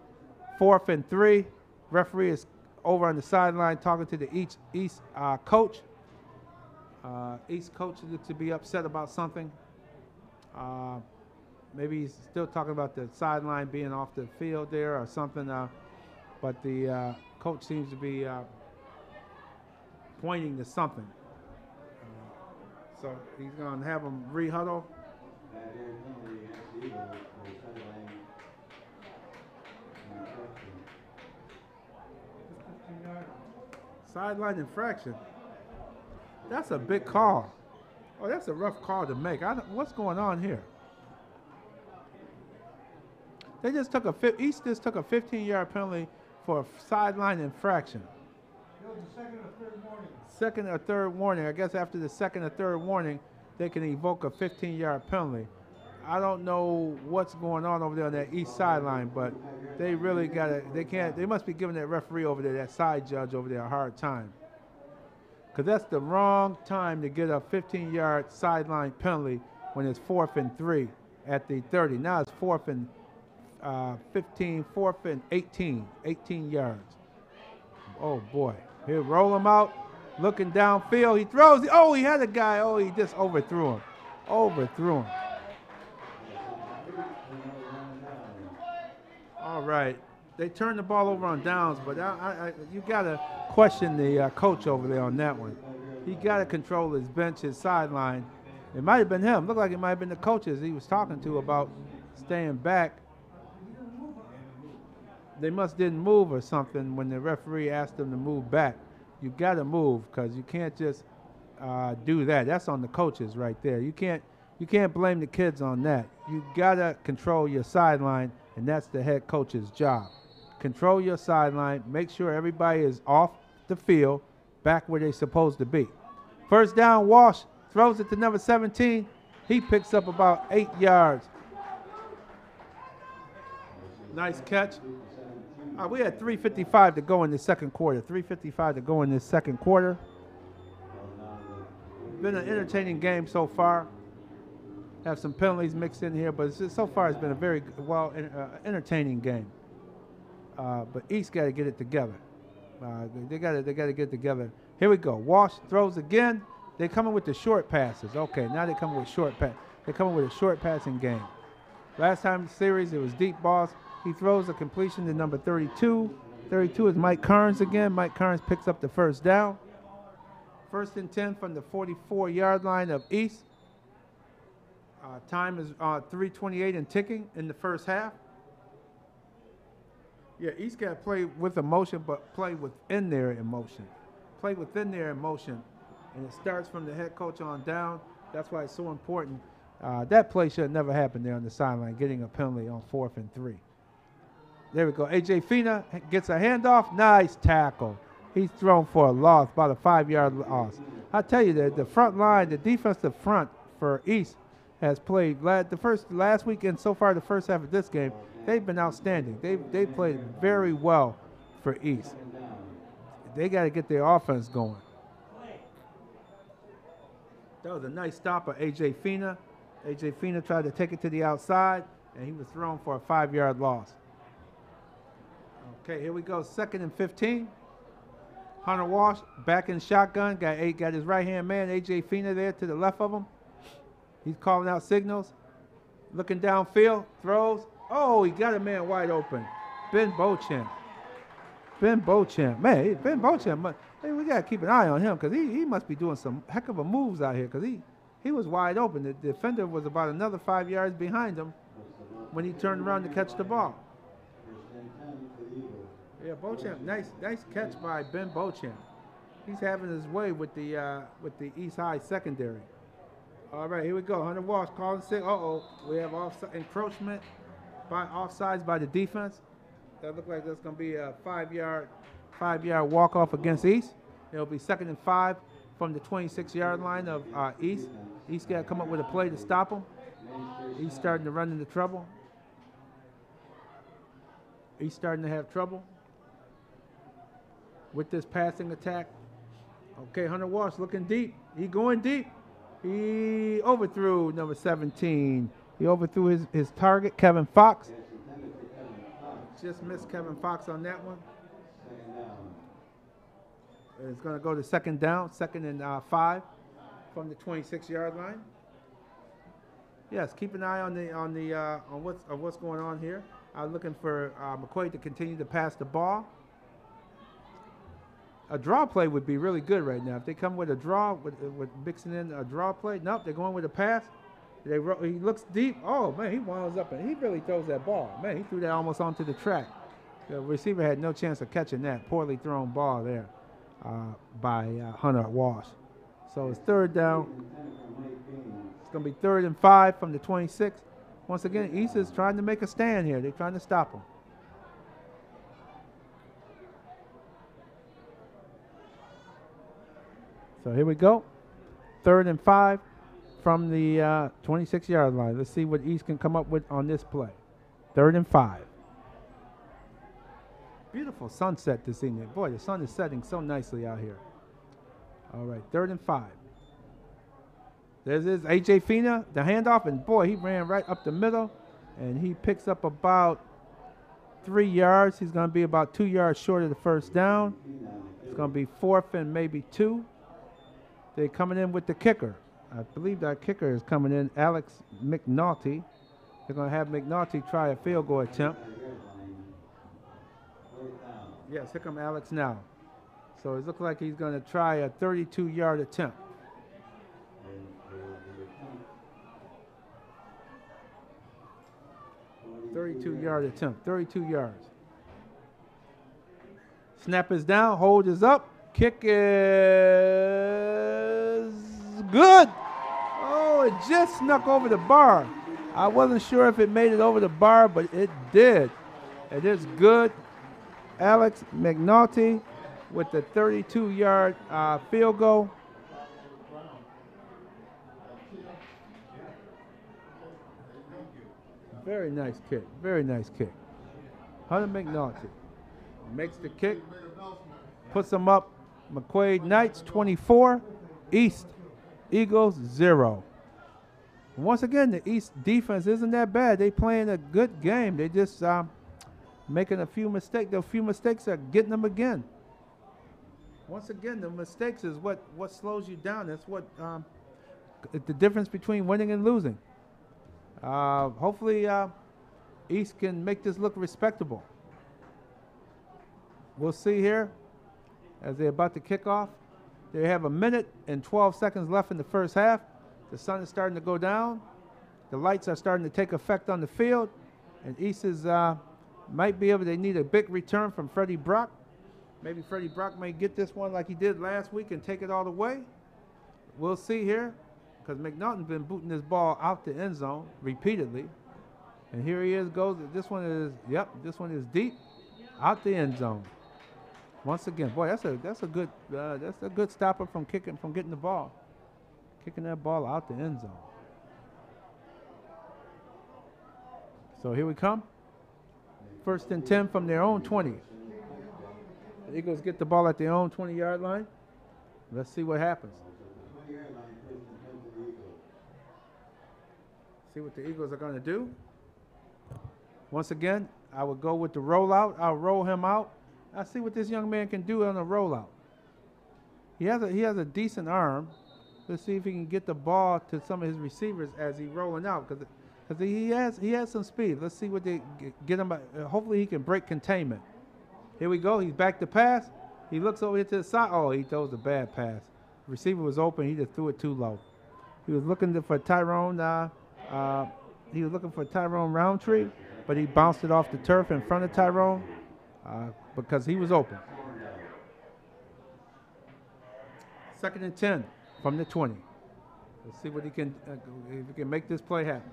Speaker 1: 4th and 3. Referee is over on the sideline talking to the East coach. East coach looks to be upset about something. Maybe he's still talking about the sideline being off the field there or something. But the coach seems to be pointing to something. So he's going to have them re-huddle. Sideline infraction. That's a big call. Oh, that's a rough call to make. What's going on here? They just took East just took a 15-yard penalty for a sideline infraction.
Speaker 2: It was the second or third warning.
Speaker 1: Second or third warning. I guess after the second or third warning, they can evoke a 15-yard penalty. I don't know what's going on over there on that east sideline, but they really got to, they must be giving that referee over there, that side judge over there, a hard time. Because that's the wrong time to get a 15-yard sideline penalty when it's 4th and 3 at the 30. Now it's 4th and 15, 4th and 18 yards. Oh boy, he'll roll him out, looking downfield, he throws, oh, he had a guy, oh, he just overthrew him. All right, they turned the ball over on downs, but you got to question the coach over there on that one. He got to control his bench, his sideline. It might have been him. Looked like it might have been the coaches he was talking to about staying back. They must didn't move or something when the referee asked them to move back. You got to move because you can't just do that. That's on the coaches right there. You can't blame the kids on that. You got to control your sideline, and that's the head coach's job. Control your sideline. Make sure everybody is off the field, back where they're supposed to be. First down, Walsh throws it to number 17. He picks up about 8 yards. Nice catch. We had 3:55 to go in the second quarter. 3:55 to go in this second quarter. Been an entertaining game so far. Have some penalties mixed in here, but so far it's been a very entertaining game. But East got to get it together. They got to get it together. Here we go. Walsh throws again. They're coming with the short passes. Okay, now they're coming with short pass. They're coming with a short passing game. Last time in the series it was deep balls. He throws a completion to number 32. 32 is Mike Kearns again. Mike Kearns picks up the first down. 1st and 10 from the 44-yard line of East. Time is 3:28 and ticking in the first half. Yeah, East got to play with emotion, but play within their emotion. Play within their emotion. And it starts from the head coach on down. That's why it's so important. That play should have never happened there on the sideline, getting a penalty on 4th and 3. There we go. A.J. Fina gets a handoff. Nice tackle. He's thrown for a loss, about a 5-yard loss. I tell you that the front line, the defensive front for East has played last week and so far the first half of this game. They've been outstanding. They played very well for East. They got to get their offense going. That was a nice stop of A.J. Fina. A.J. Fina tried to take it to the outside, and he was thrown for a 5-yard loss. Okay, here we go. 2nd and 15. Hunter Walsh back in shotgun. Got his right-hand man, A.J. Fina, there to the left of him. He's calling out signals. Looking downfield. Throws. Oh, he got a man wide open. Ben Beauchamp. Man, Ben Beauchamp. Hey, we got to keep an eye on him because he must be doing some heck of a moves out here because he was wide open. The defender was about another 5 yards behind him when he turned around to catch the ball. Yeah, Beauchamp, nice catch by Ben Beauchamp. He's having his way with the East High secondary. All right, here we go. Hunter Walsh calling sick. We have encroachment offsides by the defense. That looks like that's going to be a 5-yard walk-off against East. It'll be 2nd and 5 from the 26-yard line of East. East got to come up with a play to stop them. East starting to run into trouble. East starting to have trouble with this passing attack. Okay, Hunter Walsh looking deep. He going deep. He overthrew number 17. He overthrew his target, Kevin Fox.
Speaker 3: It's intended for Kevin Fox.
Speaker 1: Just missed Kevin Fox on that one.
Speaker 3: Second down.
Speaker 1: It's going to go to second down, 2nd and 5 from the 26-yard line. Yes, keep an eye on what's going on here. I'm looking for McQuaid to continue to pass the ball. A draw play would be really good right now. If they come with a draw, with mixing in a draw play, nope, they're going with a pass. He looks deep. Oh, man, he winds up, and he really throws that ball. Man, he threw that almost onto the track. The receiver had no chance of catching that poorly thrown ball there by Hunter Walsh. So it's third down. It's going to be 3rd and 5 from the 26. Once again, East is trying to make a stand here. They're trying to stop him. So here we go. 3rd and 5 from the 26-yard line. Let's see what East can come up with on this play. 3rd and 5. Beautiful sunset this evening. Boy, the sun is setting so nicely out here. All right, 3rd and 5. There's A.J. Fina, the handoff, and boy, he ran right up the middle, and he picks up about 3 yards. He's going to be about 2 yards short of the first down. It's going to be 4th and maybe 2. They're coming in with the kicker. I believe that kicker is coming in, Alex McNulty. They're going to have McNulty try a field goal attempt. Yes, here comes Alex now. So it looks like he's going to try a 32-yard attempt. 32-yard attempt, 32 yards. Snap is down, hold is up. Kick is good. Oh, it just snuck over the bar. I wasn't sure if it made it over the bar, but it did. It is good. Alex McNulty with the 32-yard field goal. Very nice kick. Very nice kick. Hunter McNulty makes the kick, puts them up. McQuaid Knights 24, East Eagles 0. Once again, the East defense isn't that bad. They playing a good game. They just making a few mistakes. The few mistakes are getting them again. Once again, the mistakes is what slows you down. That's what the difference between winning and losing. Hopefully, East can make this look respectable. We'll see here as they're about to kick off. They have 1 minute and 12 seconds left in the first half. The sun is starting to go down. The lights are starting to take effect on the field. And East is might be able, they need a big return from Freddie Brock. Maybe Freddie Brock may get this one like he did last week and take it all the way. We'll see here, because McNulty's been booting this ball out the end zone repeatedly. And here he is, goes. This one is, yep, this one is deep, out the end zone. Once again, boy, that's a good stopper from getting the ball, kicking that ball out the end zone. So here we come. 1st and 10 from their own 20. The Eagles get the ball at their own 20-yard line. Let's see what happens. See what the Eagles are going to do. Once again, I would go with the rollout. I'll roll him out. I'll see what this young man can do on a rollout. He has a decent arm. Let's see if he can get the ball to some of his receivers as he's rolling out, because he has some speed. Let's see what they get him. Hopefully he can break containment. Here we go. He's back to pass. He looks over here to the side. Oh, he throws a bad pass. The receiver was open. He just threw it too low. He was looking for Tyrone. He was looking for Tyrone Roundtree, but he bounced it off the turf in front of Tyrone because he was open. 2nd and 10 from the 20. Let's see what he can if he can make this play happen.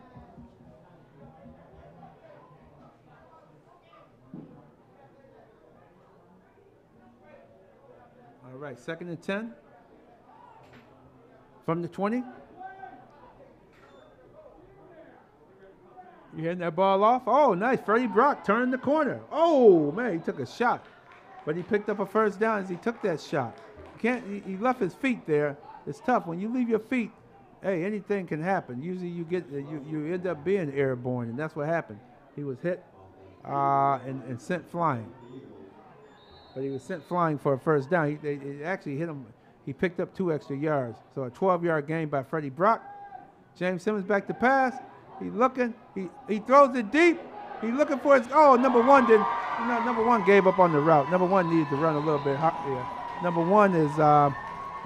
Speaker 1: All right, 2nd and 10 from the 20. You hitting that ball off? Oh, nice. Freddie Brock turned the corner. Oh, man, he took a shot. But he picked up a first down as he took that shot. can't. He left his feet there. It's tough when you leave your feet. Hey, anything can happen. Usually you get you end up being airborne, and that's what happened. He was hit and sent flying. But he was sent flying for a first down. They actually hit him. He picked up 2 extra yards. So a 12-yard gain by Freddie Brock. James Simmons back to pass. He looking. He throws it deep. He looking for his. Oh, number 1 didn't. Number 1 gave up on the route. Number 1 needed to run a little bit hot here. Number 1 is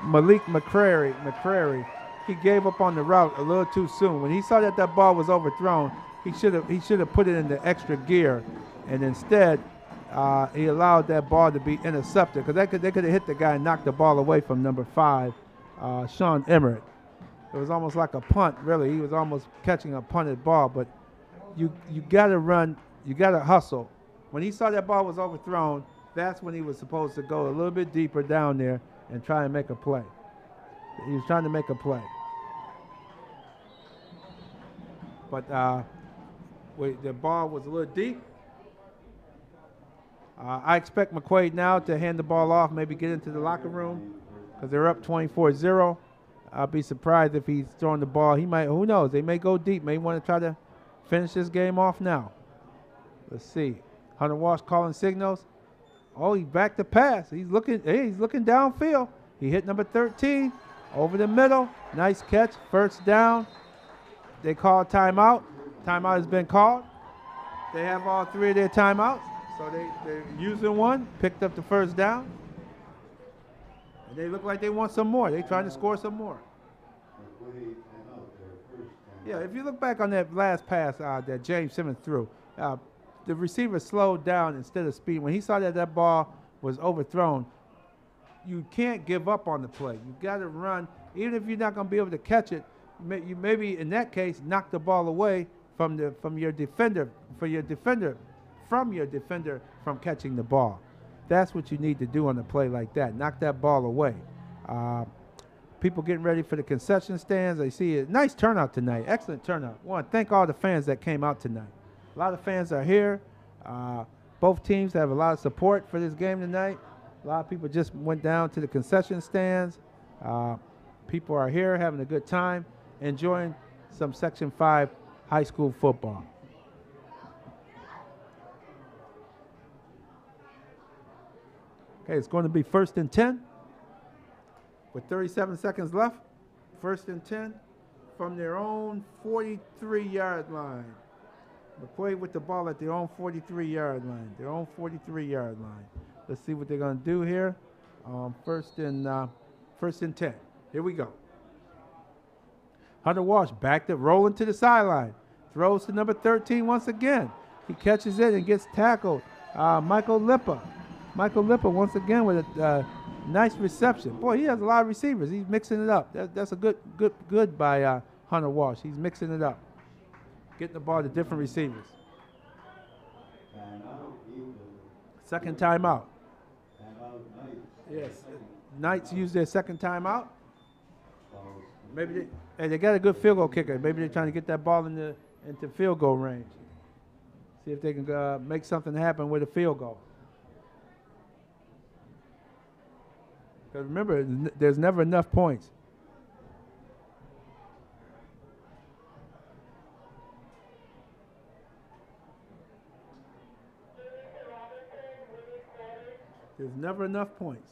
Speaker 1: Malik McCrary. He gave up on the route a little too soon. When he saw that ball was overthrown, he should have put it in the extra gear, and instead he allowed that ball to be intercepted because they could have hit the guy and knocked the ball away from number 5, Sean Emmert. It was almost like a punt, really. He was almost catching a punted ball, but you got to run, you got to hustle. When he saw that ball was overthrown, that's when he was supposed to go a little bit deeper down there and try and make a play. He was trying to make a play. But the ball was a little deep. I expect McQuaid now to hand the ball off, maybe get into the locker room because they're up 24-0. I'll be surprised if he's throwing the ball. He might, who knows? They may go deep. May want to try to finish this game off now. Let's see. Hunter Walsh calling signals. Oh, he's back to pass. He's looking downfield. He hit number 13 over the middle. Nice catch. First down. They call timeout. Timeout has been called. They have all 3 of their timeouts. So they're using one. Picked up the first down. And they look like they want some more. They're trying to score some more. Yeah, if you look back on that last pass that James Simmons threw, the receiver slowed down instead of speed. When he saw that ball was overthrown, you can't give up on the play. You got to run. Even if you're not going to be able to catch it, you maybe in that case knock the ball away from your defender from catching the ball. That's what you need to do on a play like that. Knock that ball away. People getting ready for the concession stands. I see a nice turnout tonight. Excellent turnout. I want to thank all the fans that came out tonight. A lot of fans are here. Both teams have a lot of support for this game tonight. A lot of people just went down to the concession stands. People are here having a good time, enjoying some Section 5 high school football. Okay, it's going to be 1st and 10 with 37 seconds left. 1st and 10 from their own 43-yard line. McQuaid with the ball at their own 43-yard line. Let's see what they're going to do here. First and 10. Here we go. Hunter Walsh backed it, rolling to the sideline. Throws to number 13 once again. He catches it and gets tackled. Michael Lippa once again with a nice reception. Boy, he has a lot of receivers. He's mixing it up. That's a good by Hunter Walsh. He's mixing it up, getting the ball to different receivers. Second timeout. Yes, Knights use their second timeout. Maybe they got a good field goal kicker. Maybe they're trying to get that ball into field goal range. See if they can make something happen with a field goal. Because remember, there's never enough points. There's never enough points.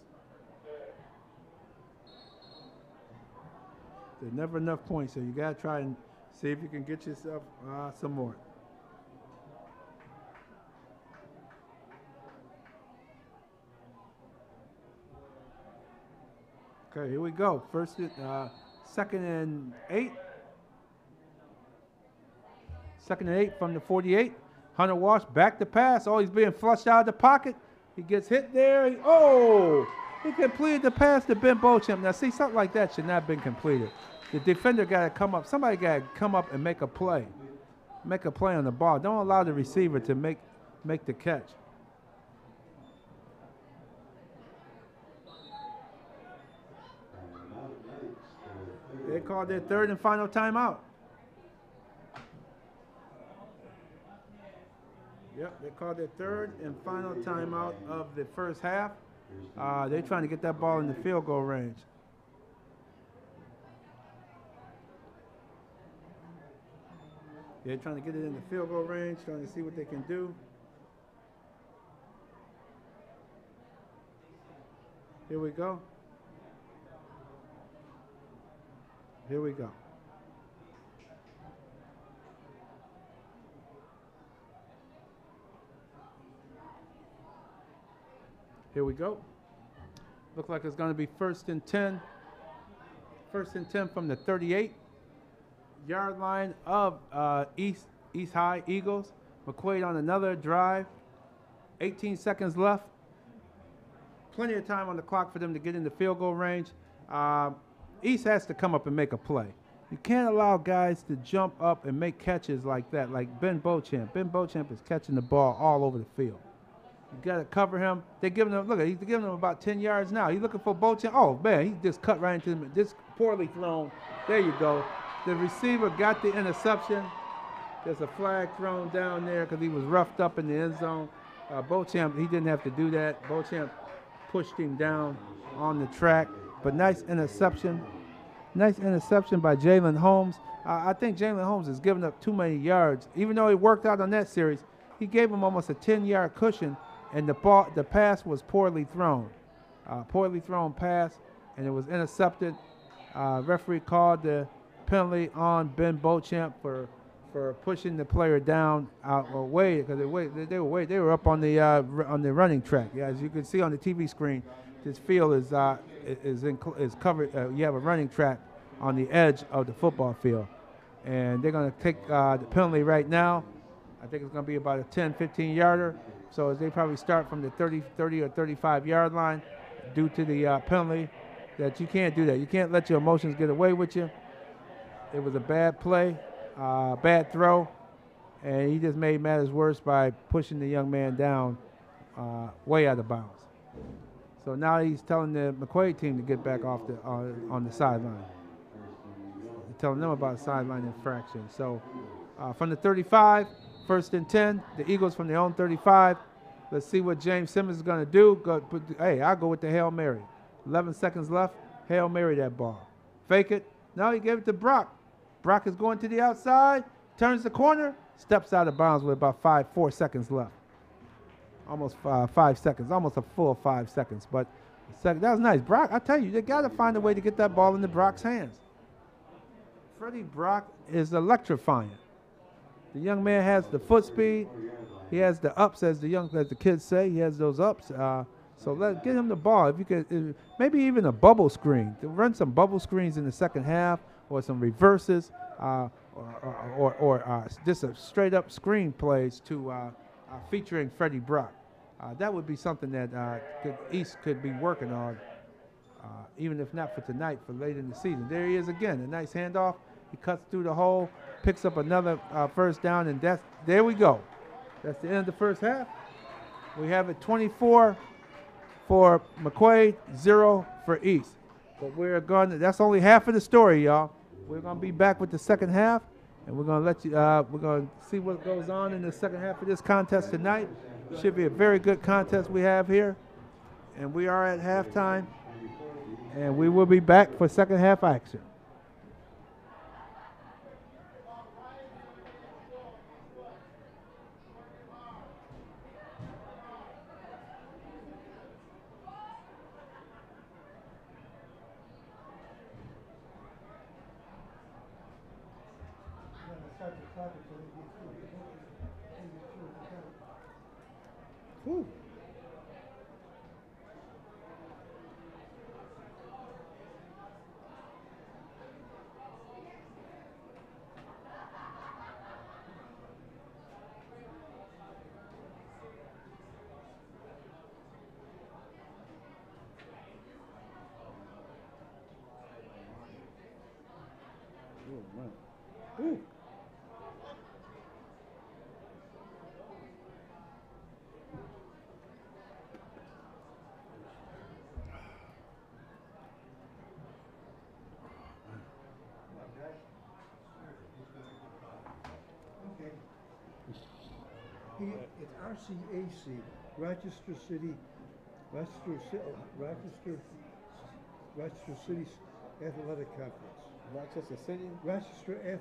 Speaker 1: There's never enough points, so you got to try and see if you can get yourself some more. Okay, here we go. Second and 8. Second and 8 from the 48. Hunter Walsh back to pass. Oh, he's being flushed out of the pocket. He gets hit there. He completed the pass to Ben Beauchamp. Now, see, something like that should not have been completed. The defender got to come up. Somebody got to come up and make a play. Make a play on the ball. Don't allow the receiver to make the catch. They called their 3rd and final timeout. Yep, they called their 3rd and final timeout of the first half. They're trying to get that ball in the field goal range. They're trying to get it in the field goal range, trying to see what they can do. Here we go. Here we go. Here we go. Look like it's going to be 1st and 10. 1st and 10 from the 38-yard line of East High Eagles. McQuaid on another drive. 18 seconds left. Plenty of time on the clock for them to get in the field goal range. East has to come up and make a play. You can't allow guys to jump up and make catches like that, like Ben Beauchamp. Ben Beauchamp is catching the ball all over the field. You got to cover him. They're giving him, look, he's giving him about 10 yards now. He's looking for Beauchamp. Oh, man, he just cut right into him. This poorly thrown. There you go. The receiver got the interception. There's a flag thrown down there because he was roughed up in the end zone. Beauchamp, he didn't have to do that. Beauchamp pushed him down on the track. But nice interception. Nice interception by Jalen Holmes. I think Jalen Holmes is giving up too many yards. Even though he worked out on that series, he gave him almost a 10-yard cushion, and the pass was poorly thrown. Poorly thrown pass, and it was intercepted. Referee called the penalty on Ben Beauchamp for pushing the player down away because they were up on the running track. Yeah, as you can see on the TV screen, this field is covered. You have a running track on the edge of the football field, and they're going to take the penalty right now. I think it's going to be about a 10, 15-yarder. So as they probably start from the 30 or 35-yard line due to the penalty, that you can't do that. You can't let your emotions get away with you. It was a bad play, bad throw, and he just made matters worse by pushing the young man down way out of bounds. So now he's telling the McQuaid team to get back off on the sideline. Telling them about sideline infraction. So from the 35, 1st and 10, the Eagles from their own 35. Let's see what James Simmons is going to do. Hey, I'll go with the Hail Mary. 11 seconds left. Hail Mary that ball. Fake it. No, he gave it to Brock. Brock is going to the outside, turns the corner, steps out of bounds with about 4 seconds left. Almost 5 seconds, almost a full 5 seconds. But that was nice. Brock, I tell you, they got to find a way to get that ball into Brock's hands. Freddie Brock is electrifying. The young man has the foot speed. He has the ups, as the kids say. He has those ups. So get him the ball. If you could, maybe even a bubble screen. To run some bubble screens in the second half, or some reverses, or just a straight up screen plays to featuring Freddie Brock. That would be something that East could be working on, even if not for tonight, for late in the season. There he is again. A nice handoff. He cuts through the hole, picks up another first down, and there we go. That's the end of the first half. We have it 24 for McQuaid, 0 for East. But that's only half of the story, y'all. We're going to be back with the second half, and we're going to see what goes on in the second half of this contest tonight. Should be a very good contest we have here. And we are at halftime, and we will be back for second half action. Whew. Ooh.
Speaker 2: It's RCAC, Rochester City Rochester City's Athletic Conference.
Speaker 1: Rochester City?
Speaker 2: Rochester's.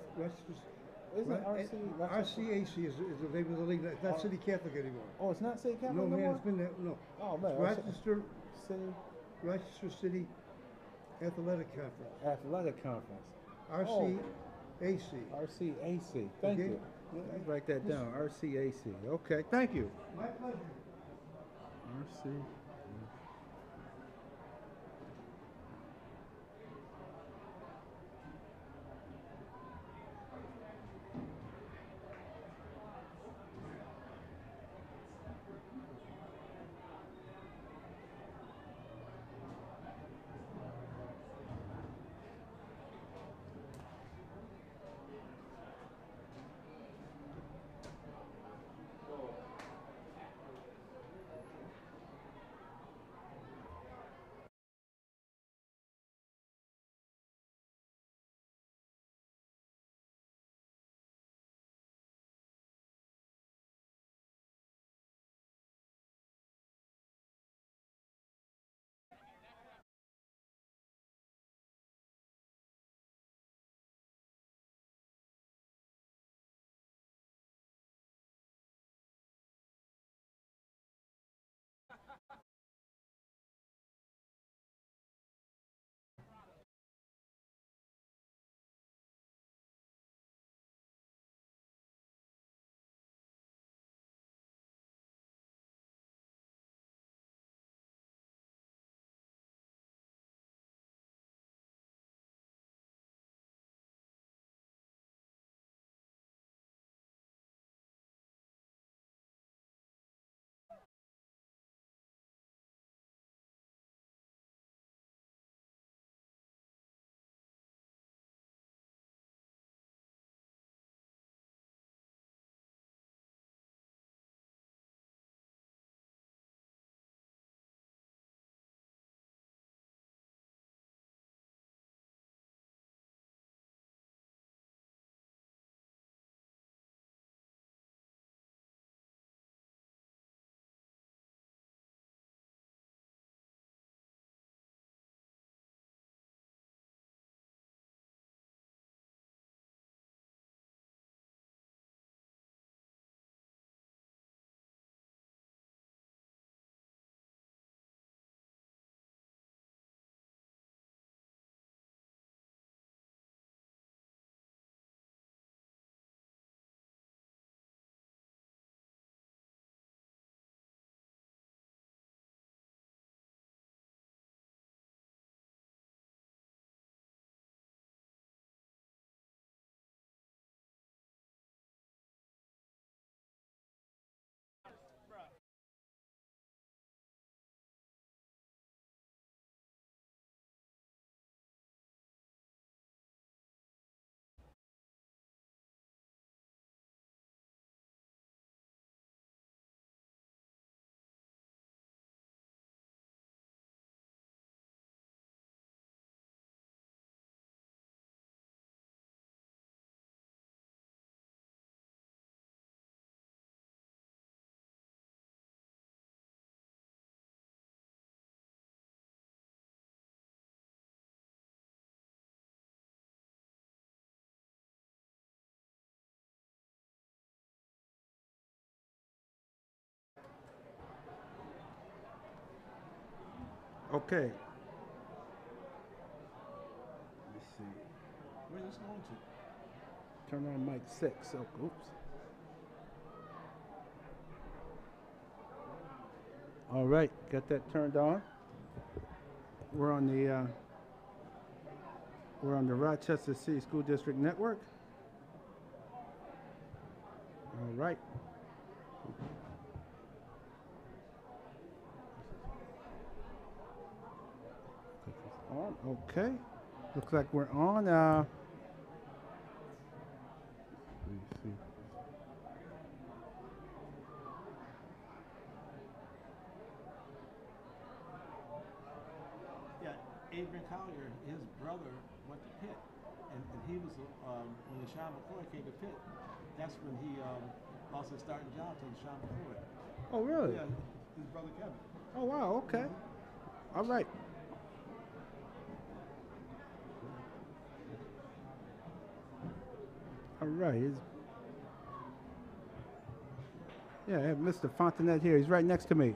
Speaker 1: Isn't RC Rochester?
Speaker 2: RCAC is the name of the league. It's not City Catholic anymore.
Speaker 1: Oh, it's not City Catholic
Speaker 2: No,
Speaker 1: no
Speaker 2: man,
Speaker 1: more?
Speaker 2: it's been that. No.
Speaker 1: Oh, man.
Speaker 2: It's
Speaker 1: City
Speaker 2: Rochester City Athletic Conference.
Speaker 1: Athletic Conference.
Speaker 2: RCAC.
Speaker 1: RCAC. Thank
Speaker 2: Okay.
Speaker 1: you. Let's write that down. RCAC. Okay. Thank you.
Speaker 2: My pleasure.
Speaker 1: RC. Okay. Let's see.
Speaker 4: Where is this going to?
Speaker 1: Turn on mic 6. Oh, oops. All right, got that turned on. We're on the Rochester City School District Network. All right. On. Okay. Looks like we're on. Let me see.
Speaker 4: Yeah, Adrian Collier, his brother went to Pitt, and he was when LaShawn McCoy came to Pitt. That's when he lost his starting job to LaShawn McCoy.
Speaker 1: Oh, really?
Speaker 4: Yeah, his brother Kevin.
Speaker 1: Oh, wow, okay. All right. All right. Yeah, I have Mr. Fontanet here. He's right next to me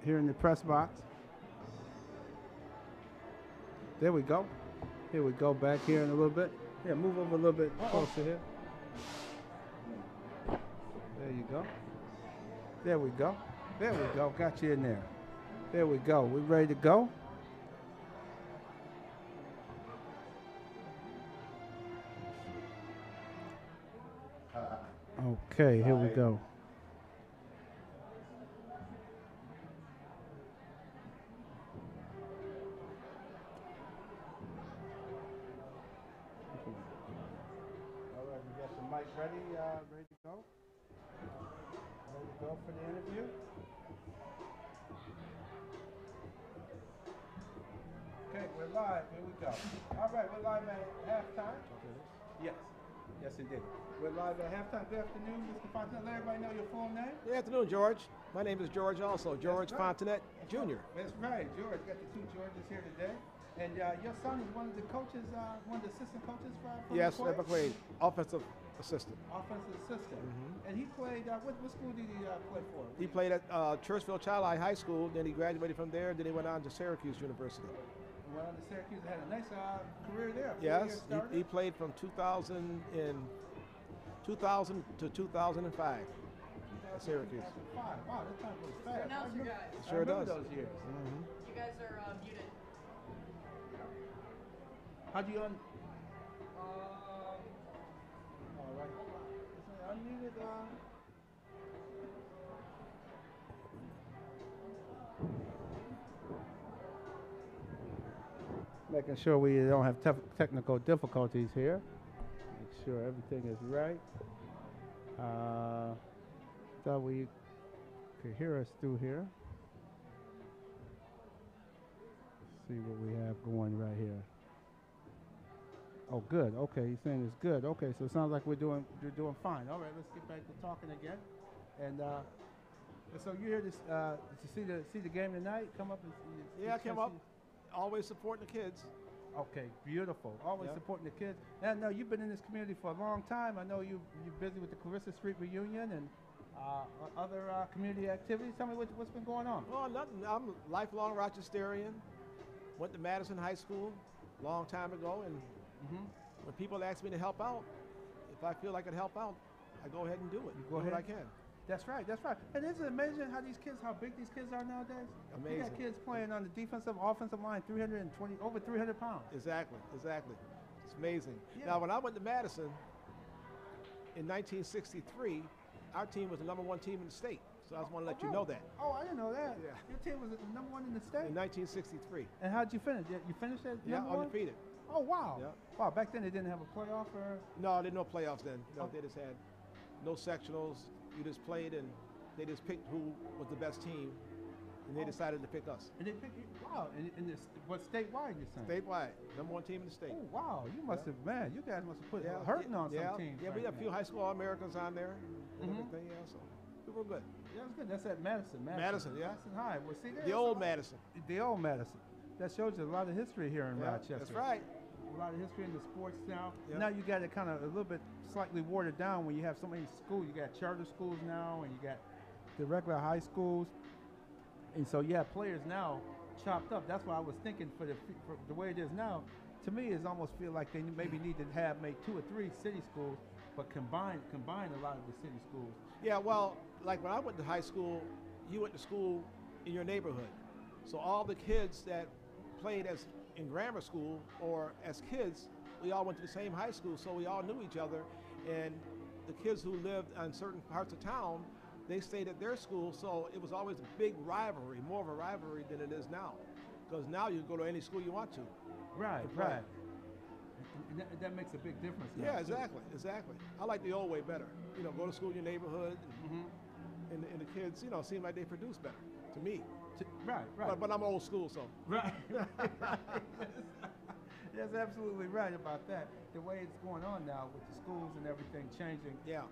Speaker 1: here in the press box. There we go. Here we go back here in a little bit. Yeah, move over a little bit closer here. There you go. There we go. There we go. Got you in there. There we go. We ready to go? Okay, here we go. All right, we got the mic ready, ready to go. Ready to go for the interview. Okay, we're live. Here we go. All right, we're live at halftime. Yes, yes, indeed. We're live at halftime. Good afternoon, Mr. Fontanet. Let everybody know your full name.
Speaker 5: Good afternoon, George. My name is George also, George
Speaker 1: right.
Speaker 5: Fontanet Jr.
Speaker 1: That's right, George. Got the two Georges here today. And your son is one of the coaches, one of the assistant coaches for
Speaker 5: Yes,
Speaker 1: McCoy?
Speaker 5: McQuaid, offensive assistant.
Speaker 1: Offensive assistant. And he played, what school did he play for?
Speaker 5: He played at Churchville Child High School, then he graduated from there, then he went on to Syracuse University.
Speaker 1: Went on to Syracuse and had a nice career there. 4
Speaker 5: Yes,
Speaker 1: years started.
Speaker 5: he played from 2000 to 2005 at Syracuse.
Speaker 1: 2005. Wow, that time goes fast.
Speaker 6: Announce you guys.
Speaker 1: I
Speaker 5: Sure
Speaker 1: remember
Speaker 5: does.
Speaker 1: those years.
Speaker 6: You guys are muted.
Speaker 1: How do you all right. Unmuted, Making sure we don't have technical difficulties here. Make sure everything is right. Thought we could hear us through here. See what we have going right here. Oh, good. Okay, he's saying it's good. Okay, so it sounds like you're doing fine. All right, let's get back to talking again. And so you're here to see the game tonight? Come up and see.
Speaker 5: Yeah, I came up, always supporting the kids.
Speaker 1: Okay, beautiful. Always
Speaker 5: Yep.
Speaker 1: supporting the kids. And I know you've been in this community for a long time. I know you're busy with the Clarissa Street reunion and other community activities. Tell me what's been going on.
Speaker 5: Well, nothing. I'm a lifelong Rochesterian. Went to Madison High School a long time ago, and when people ask me to help out, if I feel I can help out, I go ahead and do it.
Speaker 1: You go
Speaker 5: do what I
Speaker 1: ahead?
Speaker 5: can.
Speaker 1: That's right, that's right. And isn't it amazing how big these kids are nowadays? You got
Speaker 5: Amazing.
Speaker 1: kids playing on the defensive, offensive line, over 300 pounds.
Speaker 5: Exactly. It's amazing.
Speaker 1: Yeah.
Speaker 5: Now, when I went to Madison in 1963, our team was the #1 team in the state. So I just want to let you know that.
Speaker 1: Oh, I didn't know that.
Speaker 5: Yeah.
Speaker 1: Your team was the #1 in the state?
Speaker 5: In 1963.
Speaker 1: And how'd you finish? You finished at
Speaker 5: Yeah,
Speaker 1: #1?
Speaker 5: undefeated.
Speaker 1: Oh, wow.
Speaker 5: Yeah.
Speaker 1: Wow, back then they didn't have a playoff or?
Speaker 5: No, there didn't no playoffs then. No,
Speaker 1: Oh.
Speaker 5: they just had no sectionals. You just played, and they just picked who was the best team, and they decided to pick us.
Speaker 1: And they picked you? Wow. And this, what statewide you're saying?
Speaker 5: Statewide, #1 team in the state.
Speaker 1: Oh, wow. You must have, man, you guys must have put
Speaker 5: Yeah,
Speaker 1: hurting on
Speaker 5: yeah,
Speaker 1: some teams.
Speaker 5: Yeah, we
Speaker 1: back
Speaker 5: had a
Speaker 1: then.
Speaker 5: few high school All-Americans on there and
Speaker 1: Mhm.
Speaker 5: everything, yeah, so we were good.
Speaker 1: Yeah, that's good. That's at Madison.
Speaker 5: Madison, yeah.
Speaker 1: Madison High. Well, see,
Speaker 5: The
Speaker 1: there's
Speaker 5: old
Speaker 1: a-
Speaker 5: Madison.
Speaker 1: The old Madison. That shows you a lot of history here in
Speaker 5: Yeah,
Speaker 1: Rochester.
Speaker 5: that's right.
Speaker 1: A lot of history in the sports now.
Speaker 5: Yeah.
Speaker 1: Now you got it kind of a little bit slightly watered down when you have so many schools. You got charter schools now, and you got the regular high schools, and so you have players now chopped up. That's why I was thinking for the way it is now. To me, it almost feel like they maybe need to have maybe 2 or 3 city schools, but combine a lot of the city schools.
Speaker 5: Yeah, well, like when I went to high school, you went to school in your neighborhood. So all the kids that played as in grammar school or as kids, we all went to the same high school, so we all knew each other. And the kids who lived in certain parts of town, they stayed at their school, so it was always a big rivalry, more of a rivalry than it is now. Because now you go to any school you want to.
Speaker 1: Right,
Speaker 5: to play.
Speaker 1: right. And that makes a big difference. Now,
Speaker 5: Yeah,
Speaker 1: too.
Speaker 5: exactly. I like the old way better. You know, go to school in your neighborhood,
Speaker 1: Mhm.
Speaker 5: and the kids, you know, seem like they produce better to me.
Speaker 1: Right, right.
Speaker 5: But I'm old school, so.
Speaker 1: Right. That's absolutely right about that. The way it's going on now with the schools and everything changing.
Speaker 5: Yeah.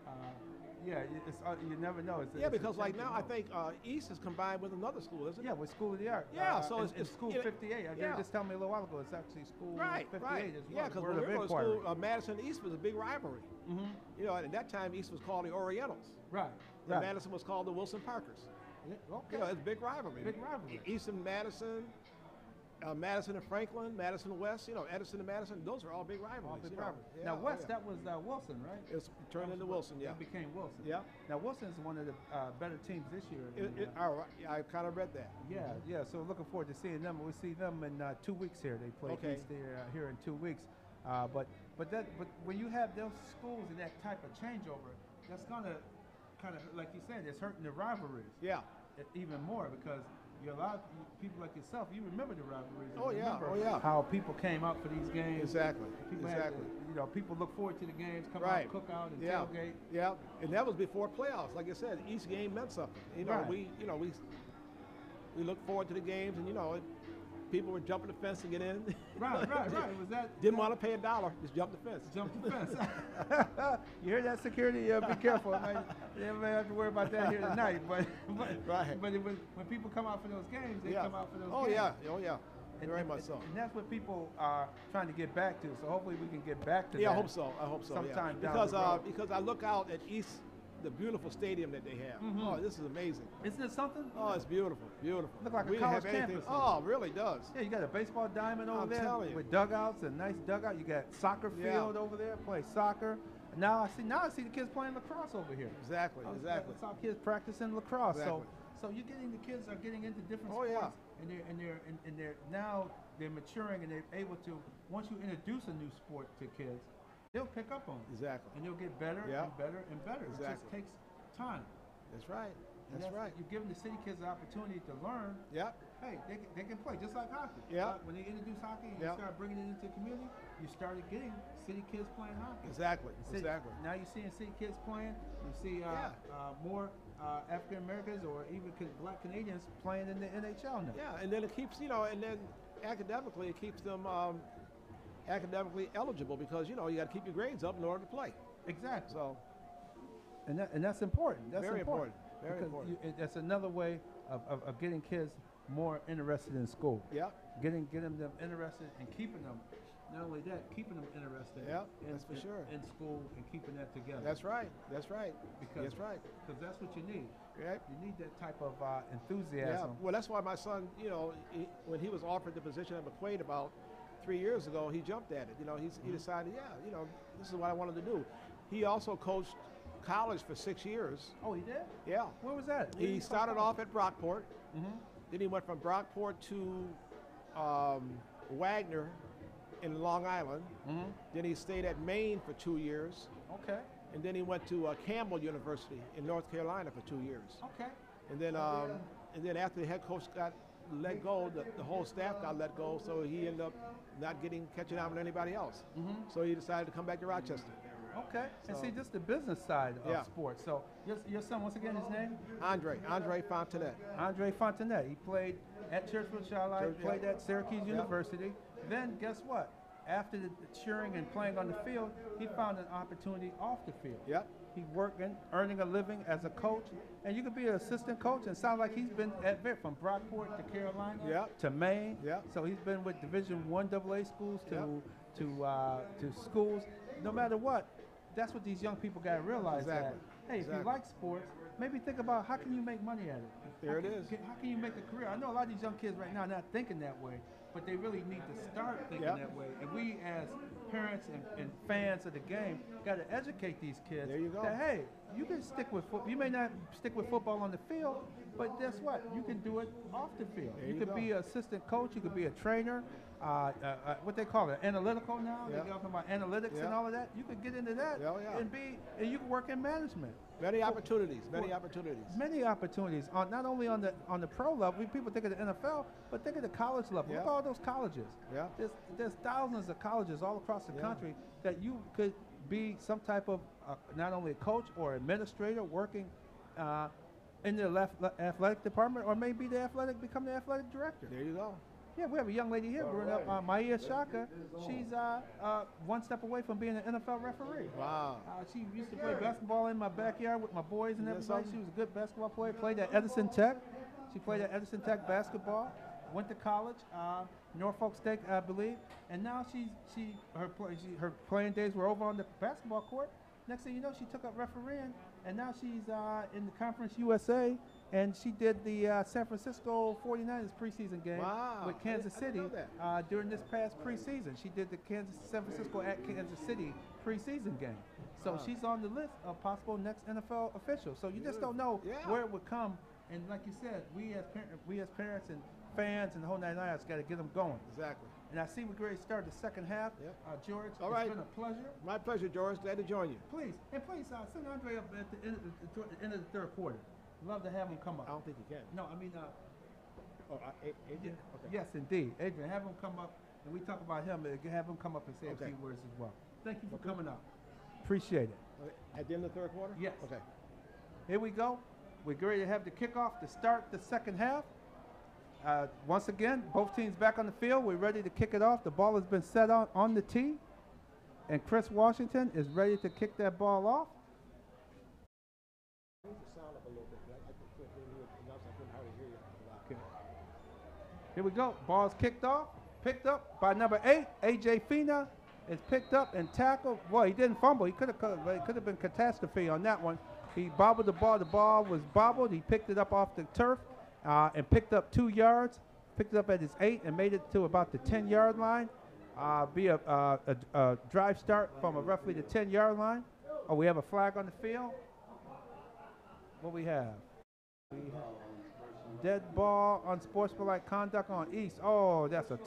Speaker 1: Yeah, it's you never know.
Speaker 5: Yeah,
Speaker 1: it's a
Speaker 5: because like
Speaker 1: changing
Speaker 5: now I
Speaker 1: mode.
Speaker 5: think East is combined with another school, isn't it?
Speaker 1: Yeah, with School of the Art.
Speaker 5: Yeah, so it's
Speaker 1: School
Speaker 5: you know,
Speaker 1: 58. They
Speaker 5: yeah.
Speaker 1: just tell me a little while ago. It's actually School
Speaker 5: Right,
Speaker 1: 58
Speaker 5: right.
Speaker 1: as well.
Speaker 5: Yeah, because
Speaker 1: Word
Speaker 5: when
Speaker 1: of
Speaker 5: we were in
Speaker 1: inquiry.
Speaker 5: school, Madison and East was a big rivalry.
Speaker 1: Mm-hmm.
Speaker 5: You know, and at that time East was called the Orientals.
Speaker 1: Right.
Speaker 5: And
Speaker 1: Right.
Speaker 5: Madison was called the Wilson Parkers.
Speaker 1: Yeah, okay.
Speaker 5: You know, it's a big rivalry.
Speaker 1: Big rivalry.
Speaker 5: East and Madison, Madison and Franklin, Madison and West, you know, Edison and Madison, those are all big rivalries.
Speaker 1: All big
Speaker 5: you know.
Speaker 1: rivalry.
Speaker 5: Yeah,
Speaker 1: Now
Speaker 5: oh,
Speaker 1: West,
Speaker 5: yeah.
Speaker 1: that was Wilson, right?
Speaker 5: It's turned into Wilson, yeah.
Speaker 1: It became Wilson.
Speaker 5: Yeah.
Speaker 1: Now Wilson's one of the better teams this year.
Speaker 5: I kind of read that.
Speaker 1: Yeah. So looking forward to seeing them. We see them in 2 weeks here. They play
Speaker 5: Okay.
Speaker 1: East here in 2 weeks. But when you have those schools and that type of changeover, that's gonna kind of, like you said, it's hurting the rivalries
Speaker 5: Yeah.
Speaker 1: even more because a lot of people like yourself, you remember the rivalries. and
Speaker 5: Oh, yeah.
Speaker 1: remember
Speaker 5: Oh, yeah.
Speaker 1: How people came out for these games.
Speaker 5: Exactly.
Speaker 1: People
Speaker 5: Exactly.
Speaker 1: people look forward to the games, come
Speaker 5: Right.
Speaker 1: out, cook out, and
Speaker 5: Yeah.
Speaker 1: tailgate.
Speaker 5: Yeah. And that was before playoffs. Like I said, each game meant something. You know,
Speaker 1: Right.
Speaker 5: we look forward to the games, and you know, people were jumping the fence to get in.
Speaker 1: Right. Was that
Speaker 5: Didn't want to pay $1, just jump the fence.
Speaker 1: jump the fence? You hear that, security? Be careful. You may have to worry about that here tonight. But
Speaker 5: Right.
Speaker 1: when people come out for those games, they
Speaker 5: Yeah.
Speaker 1: come out for those
Speaker 5: Oh
Speaker 1: games.
Speaker 5: yeah. Oh yeah.
Speaker 1: And,
Speaker 5: Very
Speaker 1: and-
Speaker 5: much so.
Speaker 1: And that's what people are trying to get back to. So hopefully we can get back to
Speaker 5: Yeah,
Speaker 1: that.
Speaker 5: I hope so.
Speaker 1: Sometime
Speaker 5: yeah.
Speaker 1: down
Speaker 5: Because
Speaker 1: the road.
Speaker 5: because I look out at East, the beautiful stadium that they have.
Speaker 1: Mhm.
Speaker 5: Oh, this is amazing.
Speaker 1: Isn't it something?
Speaker 5: Oh, it's beautiful, beautiful.
Speaker 1: Look like a
Speaker 5: we didn't have
Speaker 1: college
Speaker 5: anything.
Speaker 1: campus.
Speaker 5: Oh, it really does.
Speaker 1: Yeah, you got a baseball diamond over
Speaker 5: I'm
Speaker 1: there
Speaker 5: telling you.
Speaker 1: with dugouts, a nice dugout. You got soccer
Speaker 5: Yeah.
Speaker 1: field over there, play soccer. Now I see the kids playing lacrosse over here.
Speaker 5: Exactly. Exactly.
Speaker 1: I saw kids practicing lacrosse.
Speaker 5: Exactly.
Speaker 1: So you're getting the kids are getting into different
Speaker 5: Oh,
Speaker 1: sports,
Speaker 5: yeah.
Speaker 1: and they're now they're maturing and they're able to. Once you introduce a new sport to kids, they'll pick up on it,
Speaker 5: Exactly.
Speaker 1: and they'll get better
Speaker 5: Yeah.
Speaker 1: and better and better. It just
Speaker 5: Exactly.
Speaker 1: takes time.
Speaker 5: That's right.
Speaker 1: And
Speaker 5: That's right.
Speaker 1: You're giving the city kids the opportunity to learn.
Speaker 5: Yeah.
Speaker 1: Hey, they can play just like hockey.
Speaker 5: Yeah.
Speaker 1: When they introduce hockey and
Speaker 5: Yeah.
Speaker 1: you start bringing it into the community, you started getting city kids playing hockey.
Speaker 5: Exactly.
Speaker 1: City-
Speaker 5: Exactly.
Speaker 1: Now you're seeing city kids playing. You see more African Americans or even Black Canadians playing in the NHL now.
Speaker 5: Yeah, and then it keeps, you know, and then academically it keeps them academically eligible because you know you got to keep your grades up in order to play.
Speaker 1: Exactly.
Speaker 5: So
Speaker 1: And that's important. That's
Speaker 5: Very
Speaker 1: important.
Speaker 5: Very
Speaker 1: because
Speaker 5: important.
Speaker 1: That's another way of getting kids more interested in school.
Speaker 5: yeah,
Speaker 1: Getting them interested and keeping them. Not only that, keeping them interested.
Speaker 5: Yeah, that's for sure.
Speaker 1: In school and keeping that together.
Speaker 5: that's right. That's right.
Speaker 1: Because
Speaker 5: That's right.
Speaker 1: Because that's what you need.
Speaker 5: Right.
Speaker 1: You need that type of
Speaker 5: Yeah.
Speaker 1: enthusiasm.
Speaker 5: Well, that's why my son, you know, when he was offered the position at McQuaid about 3 years ago, he jumped at it. You know, he decided, yeah, you know, this is what I wanted to do. He also coached college for 6 years.
Speaker 1: Oh, he did?
Speaker 5: Yeah.
Speaker 1: Where was that?
Speaker 5: He started off at Brockport.
Speaker 1: Mm-hmm.
Speaker 5: Then he went from Brockport to Wagner in Long Island.
Speaker 1: Mm-hmm.
Speaker 5: Then he stayed at Maine for 2 years.
Speaker 1: Okay.
Speaker 5: And then he went to Campbell University in North Carolina for 2 years.
Speaker 1: Okay.
Speaker 5: And then after the head coach got let go, the whole staff got let go, so he ended up not catching on with anybody else.
Speaker 1: Mm-hmm.
Speaker 5: So he decided to come back to Rochester.
Speaker 1: Okay. And
Speaker 5: So-
Speaker 1: see, this is the business side of
Speaker 5: Yeah.
Speaker 1: sports. So your son, once again, his name?
Speaker 5: Andre Fontanet.
Speaker 1: Andre Fontanet. He played at Churchville Charlotte,
Speaker 5: Church,
Speaker 1: played
Speaker 5: yeah.
Speaker 1: at Syracuse
Speaker 5: Yeah.
Speaker 1: University. Then guess what? After the cheering and playing on the field, he found an opportunity off the field.
Speaker 5: Yep.
Speaker 1: He working, earning a living as a coach, and you could be an assistant coach. And it sounds like he's been at from Brockport to Carolina
Speaker 5: Yep.
Speaker 1: to Maine.
Speaker 5: Yep.
Speaker 1: So he's been with Division I AA schools to
Speaker 5: Yep.
Speaker 1: to schools. No matter what, that's what these young people got to realize.
Speaker 5: Exactly.
Speaker 1: That, hey, if you
Speaker 5: Exactly.
Speaker 1: like sports, maybe think about how can you make money at it.
Speaker 5: There it is.
Speaker 1: How can you make a career? I know a lot of these young kids right now are not thinking that way, but they really need to start thinking
Speaker 5: Yep.
Speaker 1: that way. And we as parents and fans of the game got to educate these kids
Speaker 5: There you go.
Speaker 1: that, hey, you can stick with football. You may not stick with football on the field, but guess what? You can do it off the field.
Speaker 5: There
Speaker 1: You
Speaker 5: you
Speaker 1: could
Speaker 5: go.
Speaker 1: be an assistant coach. You could be a trainer. What they call it, analytical now.
Speaker 5: Yep.
Speaker 1: They're talking about analytics
Speaker 5: Yep.
Speaker 1: and all of that. You could get into that
Speaker 5: Yeah, yeah.
Speaker 1: and you can work in management.
Speaker 5: Many opportunities. Many
Speaker 1: for-
Speaker 5: opportunities.
Speaker 1: Many opportunities on not only on the pro level. People think of the NFL, but think of the college level.
Speaker 5: Yeah.
Speaker 1: Look at all those colleges.
Speaker 5: Yeah.
Speaker 1: There's thousands of colleges all across the
Speaker 5: Yeah.
Speaker 1: country that you could be some type of not only a coach or administrator working in the athletic department, or maybe become the athletic director.
Speaker 5: There you go.
Speaker 1: Yeah, we have a young lady here growing up, Maya Shaka. She's one step away from being an NFL referee.
Speaker 5: Wow.
Speaker 1: She used to play basketball in my backyard with my boys and
Speaker 5: Isn't that
Speaker 1: everybody.
Speaker 5: something?
Speaker 1: She was a good basketball player. Played at Edison Tech. She played at Edison Tech basketball. Went to college, Norfolk State, I believe. And now her playing days were over on the basketball court. Next thing you know, she took up refereeing, and now she's in the Conference USA, and she did the San Francisco 49ers preseason game
Speaker 5: Wow.
Speaker 1: with Kansas
Speaker 5: I didn't
Speaker 1: City
Speaker 5: know that.
Speaker 1: during this past preseason. She did the San Francisco at Kansas City preseason game. So
Speaker 5: Wow.
Speaker 1: she's on the list of possible next NFL officials. So you just don't know
Speaker 5: Yeah.
Speaker 1: where it would come. And like you said, we as parents and fans and the whole nine yards got to get them going.
Speaker 5: Exactly.
Speaker 1: And I see we're ready to start the second half.
Speaker 5: Yep.
Speaker 1: George,
Speaker 5: All
Speaker 1: it's
Speaker 5: right.
Speaker 1: been a pleasure.
Speaker 5: My pleasure, George. Glad to join you.
Speaker 1: Please, send Andre up at the end of the third quarter. Love to have him come
Speaker 5: I
Speaker 1: up.
Speaker 5: don't think you can.
Speaker 1: No, I mean,
Speaker 5: Oh, Adrian? Okay.
Speaker 1: yes, indeed. Adrian, have him come up, and we talk about him, and have him come up and say
Speaker 5: Okay.
Speaker 1: a few words as well. Thank you for
Speaker 5: Okay.
Speaker 1: coming up. Appreciate it.
Speaker 5: Okay. At the end of the third quarter?
Speaker 1: Yes.
Speaker 5: Okay.
Speaker 1: Here we go. We're ready to have the kickoff to start the second half. Once again, both teams back on the field. We're ready to kick it off. The ball has been set on the tee, and Chris Washington is ready to kick that ball off.
Speaker 5: Raise the sound up a little bit. I couldn't hear you. I couldn't hardly hear you.
Speaker 1: Okay. Here we go. Ball's kicked off, picked up by number 8, A.J. Fina. Is picked up and tackled. Well, he didn't fumble. It could have been catastrophe on that one. He bobbled the ball. The ball was bobbled. He picked it up off the turf and picked up 2 yards. Picked it up at his 8 and made it to about the 10-yard line. Be a drive start from roughly the 10-yard line. Oh, we have a flag on the field. What we have? Dead ball, unsportsmanlike conduct on East. Oh, that's a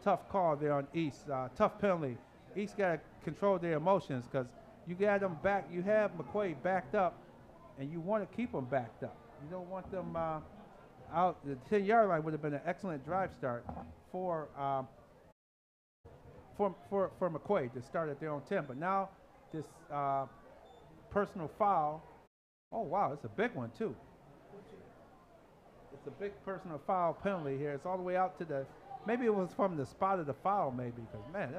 Speaker 1: tough call there on East. Tough penalty. East got to control their emotions because you got them back. You have McQuaid backed up, and you want to keep them backed up. You don't want them out. The 10-yard line would have been an excellent drive start for McQuaid to start at their own 10. But now this personal foul. Oh wow, it's a big one too. It's a big personal foul penalty here. It's all the way out to the. Maybe it was from the spot of the foul, maybe, because man,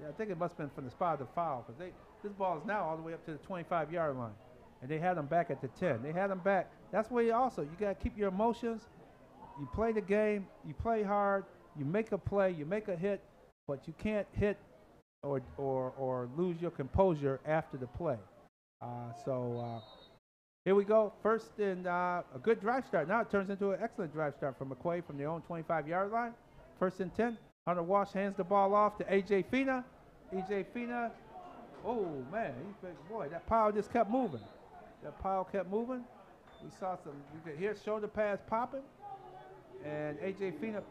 Speaker 1: I think it must have been from the spot of the foul, because this ball is now all the way up to the 25-yard line, and they had them back at the 10. They had them back. That's where you got to keep your emotions. You play the game, you play hard, you make a play, you make a hit, but you can't hit or lose your composure after the play. Here we go. First and a good drive start. Now it turns into an excellent drive start from McQuaid from their own 25-yard line. First and 10. Hunter Walsh hands the ball off to A.J. Fina. A.J. Fina. Oh, man. Boy, that pile just kept moving. We saw you could hear shoulder pads popping. And A.J. Fina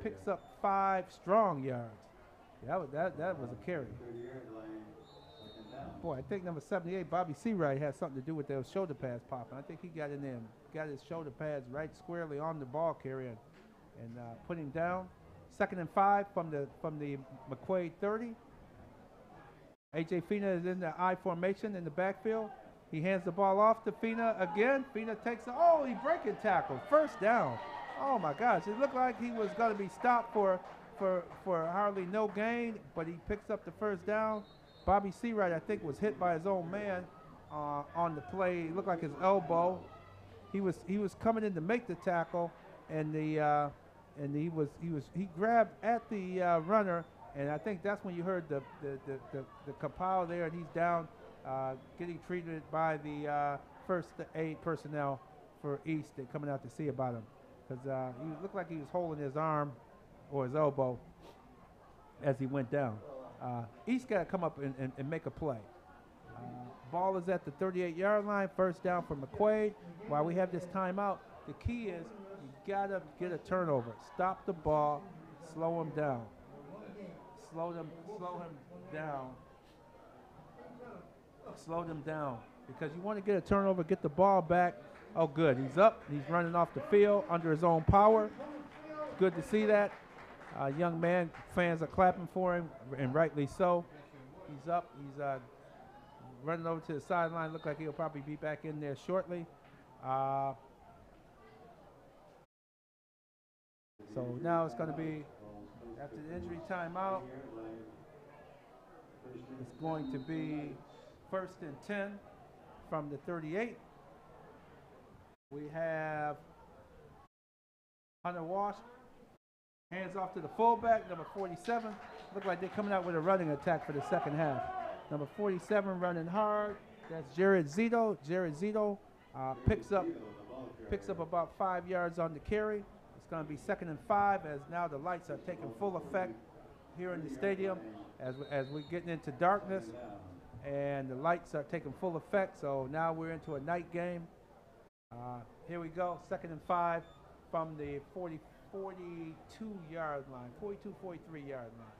Speaker 1: picks up 5 strong yards. That was a carry.
Speaker 3: 30-yard line, second down.
Speaker 1: Boy, I think number 78, Bobby Seawright, had something to do with those shoulder pads popping. I think he got in there and got his shoulder pads right squarely on the ball carrier and put him down. 2nd and 5 from the McQuaid 30. A.J. Fina is in the I formation in the backfield. He hands the ball off to Fina again. Fina takes it. Oh, he breaking tackle. First down. Oh, my gosh. It looked like he was going to be stopped for hardly no gain, but he picks up the first down. Bobby Seawright, I think, was hit by his own man on the play. It looked like his elbow. He was coming in to make the tackle, and he grabbed at the runner, and I think that's when you heard the compile there, and he's down, getting treated by the first aid personnel for East. They're coming out to see about him because he looked like he was holding his arm or his elbow as he went down. East got to come up and make a play. Ball is at the 38-yard line. First down for McQuaid. While we have this timeout, the key is you got to get a turnover. Stop the ball. Slow him down. Slow him down. Slow them down because you want to get a turnover, get the ball back. Oh, good. He's up. He's running off the field under his own power. Good to see that. Young man, fans are clapping for him, and rightly so. He's up. He's running over to the sideline. Look like he'll probably be back in there shortly. So now it's going to be, after the injury timeout, it's going to be 1st and 10 from the 38. We have Hunter Walsh. Hands off to the fullback, number 47. Look like they're coming out with a running attack for the second half. Number 47 running hard. That's Jared Zito. Jared Zito picks up about 5 yards on the carry. It's going to be 2nd and 5 as now the lights are taking full effect here in the stadium as we're getting into darkness and the lights are taking full effect. So now we're into a night game. Here we go, 2nd and 5 from the 42-yard line, 42, 43-yard line.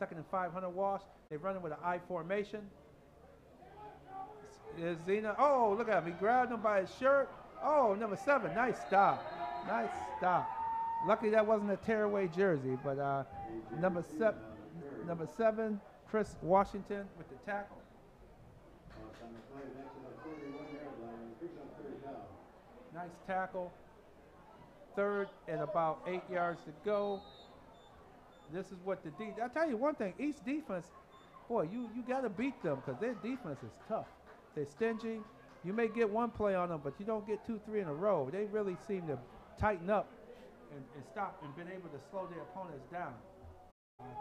Speaker 1: 2nd and 5, Hunter Walsh. They're running with an I formation. Is Zena? Oh, look at him. He grabbed him by his shirt. Oh, number 7. Nice stop. Nice stop. Luckily that wasn't a tearaway jersey, but number 7, Chris Washington with the tackle. Nice tackle. 3rd and about 8 yards to go. This is what the I'll tell you one thing. East defense, boy, you got to beat them because their defense is tough. They're stingy. You may get one play on them, but you don't get 2, 3 in a row. They really seem to tighten up and stop and been able to slow their opponents down.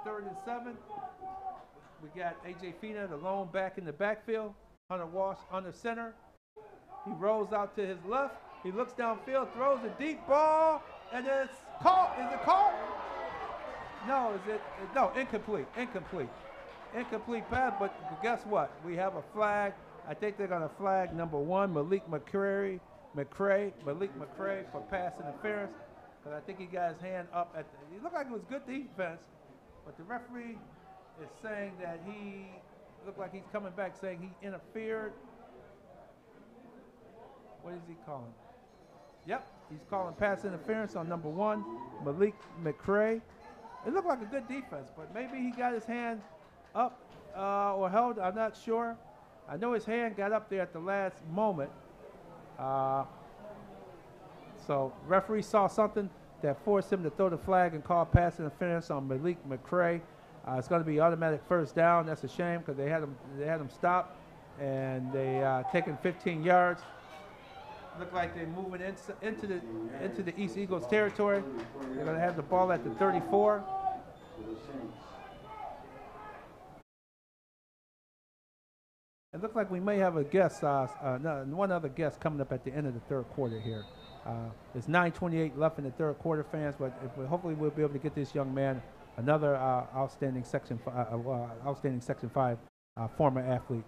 Speaker 1: 3rd and 7. We got A.J. Fina, the lone back in the backfield. Hunter Walsh under center. He rolls out to his left. He looks downfield, throws a deep ball, and it's caught. Is it caught? No, is it? No, incomplete. Incomplete pass, but guess what? We have a flag. I think they're going to flag number 1, Malik McCray for pass interference. Because I think he got his hand up at the, it looked like it was good defense, but the referee is saying that he looked like he's coming back saying he interfered. What is he calling? Yep, he's calling pass interference on number 1, Malik McCray. It looked like a good defense, but maybe he got his hand up or held. I'm not sure. I know his hand got up there at the last moment. So referee saw something that forced him to throw the flag and call pass interference on Malik McCray. It's going to be automatic first down. That's a shame because they had him stop, and they taking 15 yards. Look like they're moving into the East Eagles territory. They're going to have the ball at the 34. It looks like we may have a guest, one other guest coming up at the end of the 3rd quarter here. There's 9:28 left in the 3rd quarter, fans, but hopefully we'll be able to get this young man another outstanding Section 5 former athlete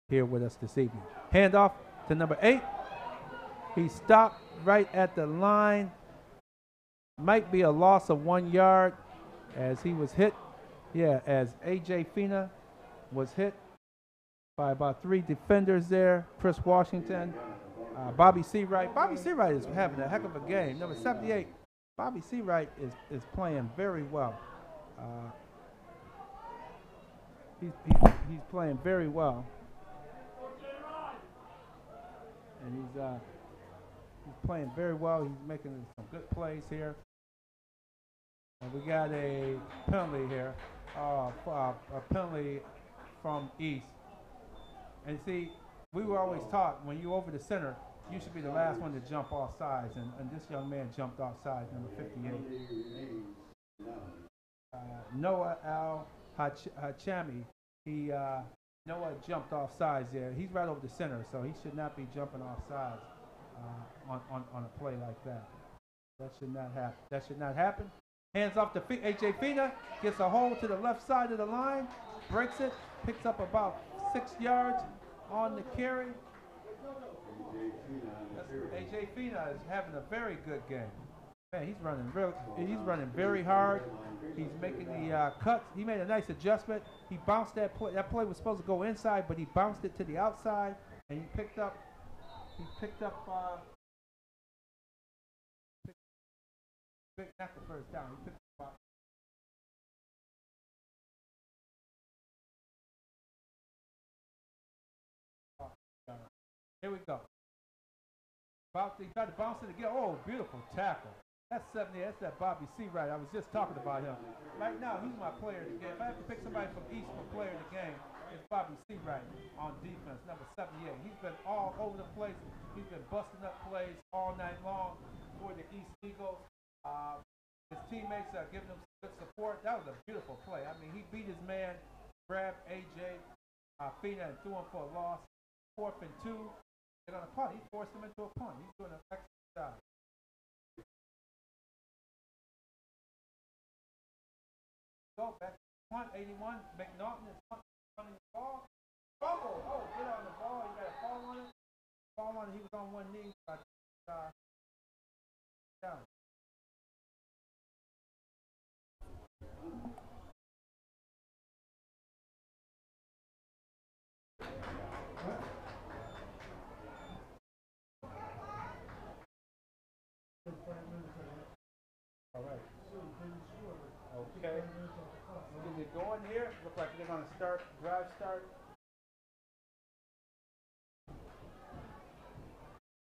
Speaker 1: here with us this evening. Handoff to number 8. He stopped right at the line. Might be a loss of 1 yard as he was hit. Yeah, as A.J. Fina was hit by about 3 defenders there. Chris Washington, Bobby Seawright. Bobby Seawright is having a heck of a game. Number 78, Bobby Seawright is playing very well. He's playing very well. And he's playing very well. He's making some good plays here. And we got a penalty here, a penalty from East. And see, we were always taught when you're over the center, you should be the last one to jump off sides. And this young man jumped off sides, number 58. Noah Al-Hachami. Noah jumped off sides there. He's right over the center, so he should not be jumping off sides on a play like that. That should not happen. That should not happen. Hands off to A.J. Fina. Gets a hold to the left side of the line. Breaks it. Picks up about 6 yards on the carry. A.J. Fina is having a very good game. Man, he's running very hard. He's making the cuts. He made a nice adjustment. He bounced that play. That play was supposed to go inside, but he bounced it to the outside, and he picked up not the first down. He picked up here we go. He tried to bounce it again. Oh, beautiful tackle. That's 70. That's that Bobby Seawright. I was just talking about him. Right now, he's my player of the game. If I have to pick somebody from East for player of the game, it's Bobby Seawright on defense, number 78. He's been all over the place. He's been busting up plays all night long for the East Eagles. His teammates are giving him good support. That was a beautiful play. I mean, he beat his man, grabbed A.J. Fina and threw him for a loss. 4th and 2. They're going to punt. He forced him into a punt. He's doing an excellent job. Go back to 81. McNaughton is punting the ball. Fumble. Oh, get on the ball. You got to fall on it. Fall on it. He was on one knee. Down. All right. Okay. Is it going here? Look like they're going to start, drive start.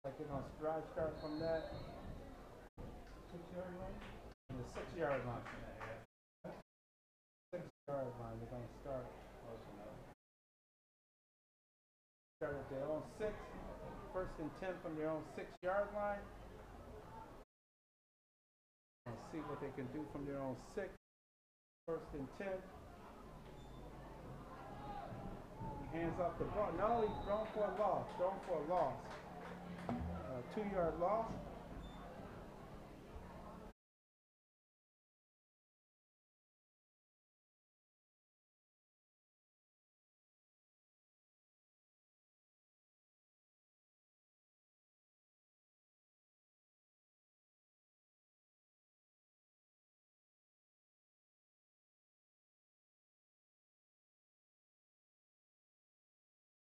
Speaker 1: Like they're going to drive start from that 6-yard line? From the 6-yard line. 6-yard line. They're going to start. Start at their own 6. 1st and 10 from their own 6-yard line. And see what they can do from their own 6. 1st and 10. He hands off the ball. Not only thrown for a loss, 2-yard loss.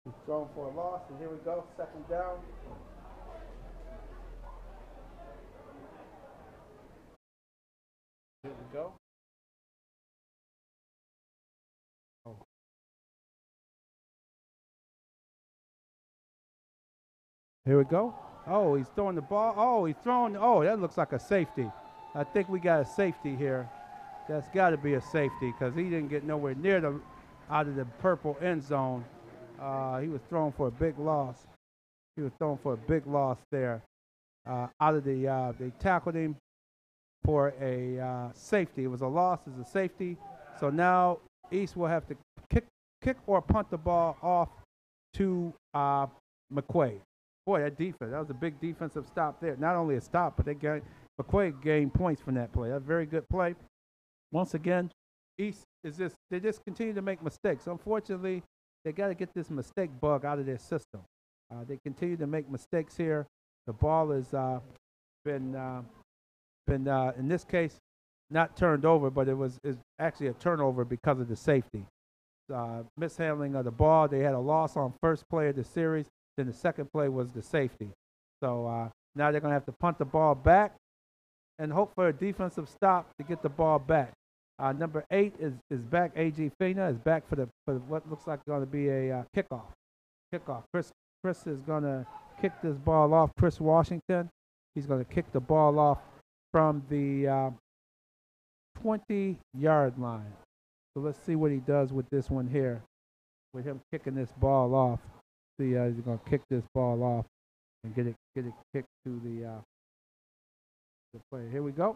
Speaker 1: He's thrown for a loss, and here we go, 2nd down. Here we go. Oh. Here we go. Oh, he's throwing the ball. Oh, he's throwing. Oh, that looks like a safety. I think we got a safety here. That's got to be a safety because he didn't get nowhere near the out of the purple end zone. He was thrown for a big loss. He was thrown for a big loss there. Out of the, they tackled him for a safety. It was a loss as a safety. So now East will have to kick or punt the ball off to McQuaid. Boy, that defense, that was a big defensive stop there. Not only a stop, but McQuaid gained points from that play. A very good play. Once again, East they just continue to make mistakes. Unfortunately, they got to get this mistake bug out of their system. They continue to make mistakes here. The ball has been in this case not turned over, but it's actually a turnover because of the safety. Mishandling of the ball. They had a loss on first play of the series. Then the second play was the safety. So now they're going to have to punt the ball back and hope for a defensive stop to get the ball back. Number 8 is back. A.J. Fina is back for what looks like going to be a kickoff. Chris is going to kick this ball off. Chris Washington. He's going to kick the ball off from the 20-yard line. So let's see what he does with this one here. With him kicking this ball off. See, he's going to kick this ball off and get it kicked to the player. Here we go.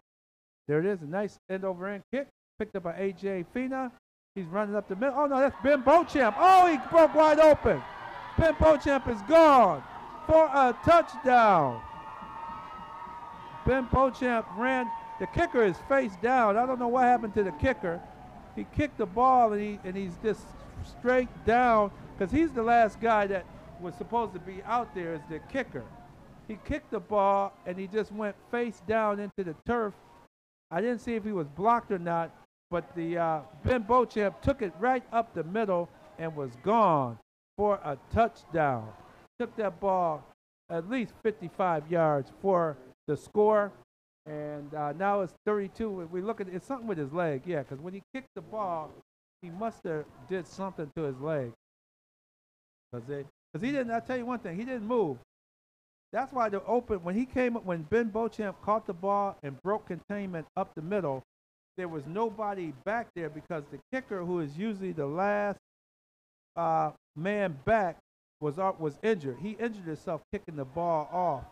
Speaker 1: There it is. A nice end-over-end kick. Picked up by A.J. Fina. He's running up the middle. Oh, no, that's Ben Beauchamp. Oh, he broke wide open. Ben Beauchamp is gone for a touchdown. Ben Beauchamp ran. The kicker is face down. I don't know what happened to the kicker. He kicked the ball, and he's just straight down because he's the last guy that was supposed to be out there as the kicker. He kicked the ball, and he just went face down into the turf. I didn't see if he was blocked or not, but the Ben Beauchamp took it right up the middle and was gone for a touchdown. Took that ball at least 55 yards for the score, and now it's 32. If we look at it, it's something with his leg, yeah, because when he kicked the ball, he must have did something to his leg. Because he didn't, I'll tell you one thing, he didn't move. That's why the open when he came up when Ben Beauchamp caught the ball and broke containment up the middle, there was nobody back there because the kicker, who is usually the last man back, was injured. He injured himself kicking the ball off,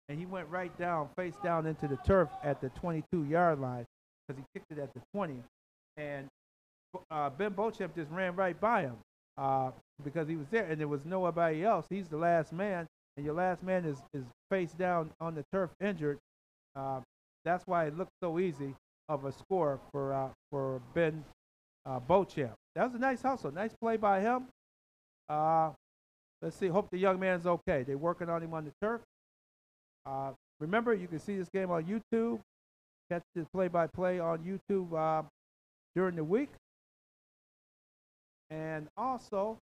Speaker 1: and he went right down, face down into the turf at the 22-yard line because he kicked it at the 20, and Ben Beauchamp just ran right by him because he was there, and there was nobody else. He's the last man, and your last man is face down on the turf injured. That's why it looked so easy of a score for Ben Beauchamp. That was a nice hustle, nice play by him. Let's see. Hope the young man's okay. They're working on him on the turf. Remember, you can see this game on YouTube. Catch this play-by-play on YouTube during the week. And also,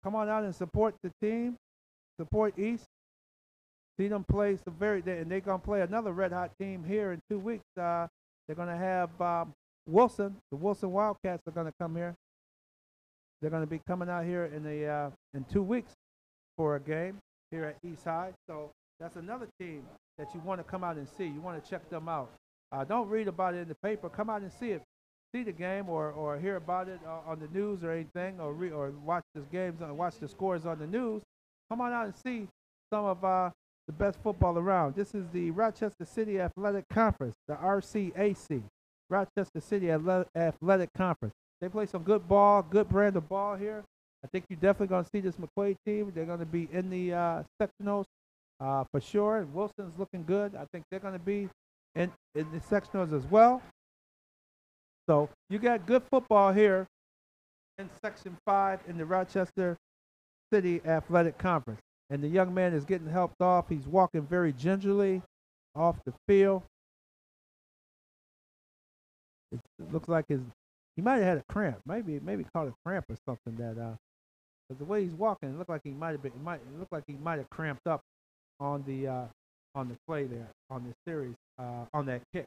Speaker 1: come on out and support the team. Support East. See them play some and they're going to play another red-hot team here in 2 weeks. They're going to have Wilson. The Wilson Wildcats are going to come here. They're going to be coming out here in 2 weeks for a game here at East High. So that's another team that you want to come out and see. You want to check them out. Don't read about it in the paper. Come out and see it. See the game or hear about it on the news or anything, or watch the games, watch the scores on the news. Come on out and see some of the best football around. This is the Rochester City Athletic Conference, the RCAC, Rochester City Athletic Conference. They play some good ball, good brand of ball here. I think you're definitely going to see this McQuaid team. They're going to be in the sectionals for sure. And Wilson's looking good. I think they're going to be in the sectionals as well. So you got good football here in Section 5 in the Rochester City Athletic Conference. And the young man is getting helped off. He's walking very gingerly off the field. It looks like he might have had a cramp. Maybe caught a cramp or something because the way he's walking, it looked like he might have cramped up on the play there, on the series, on that kick.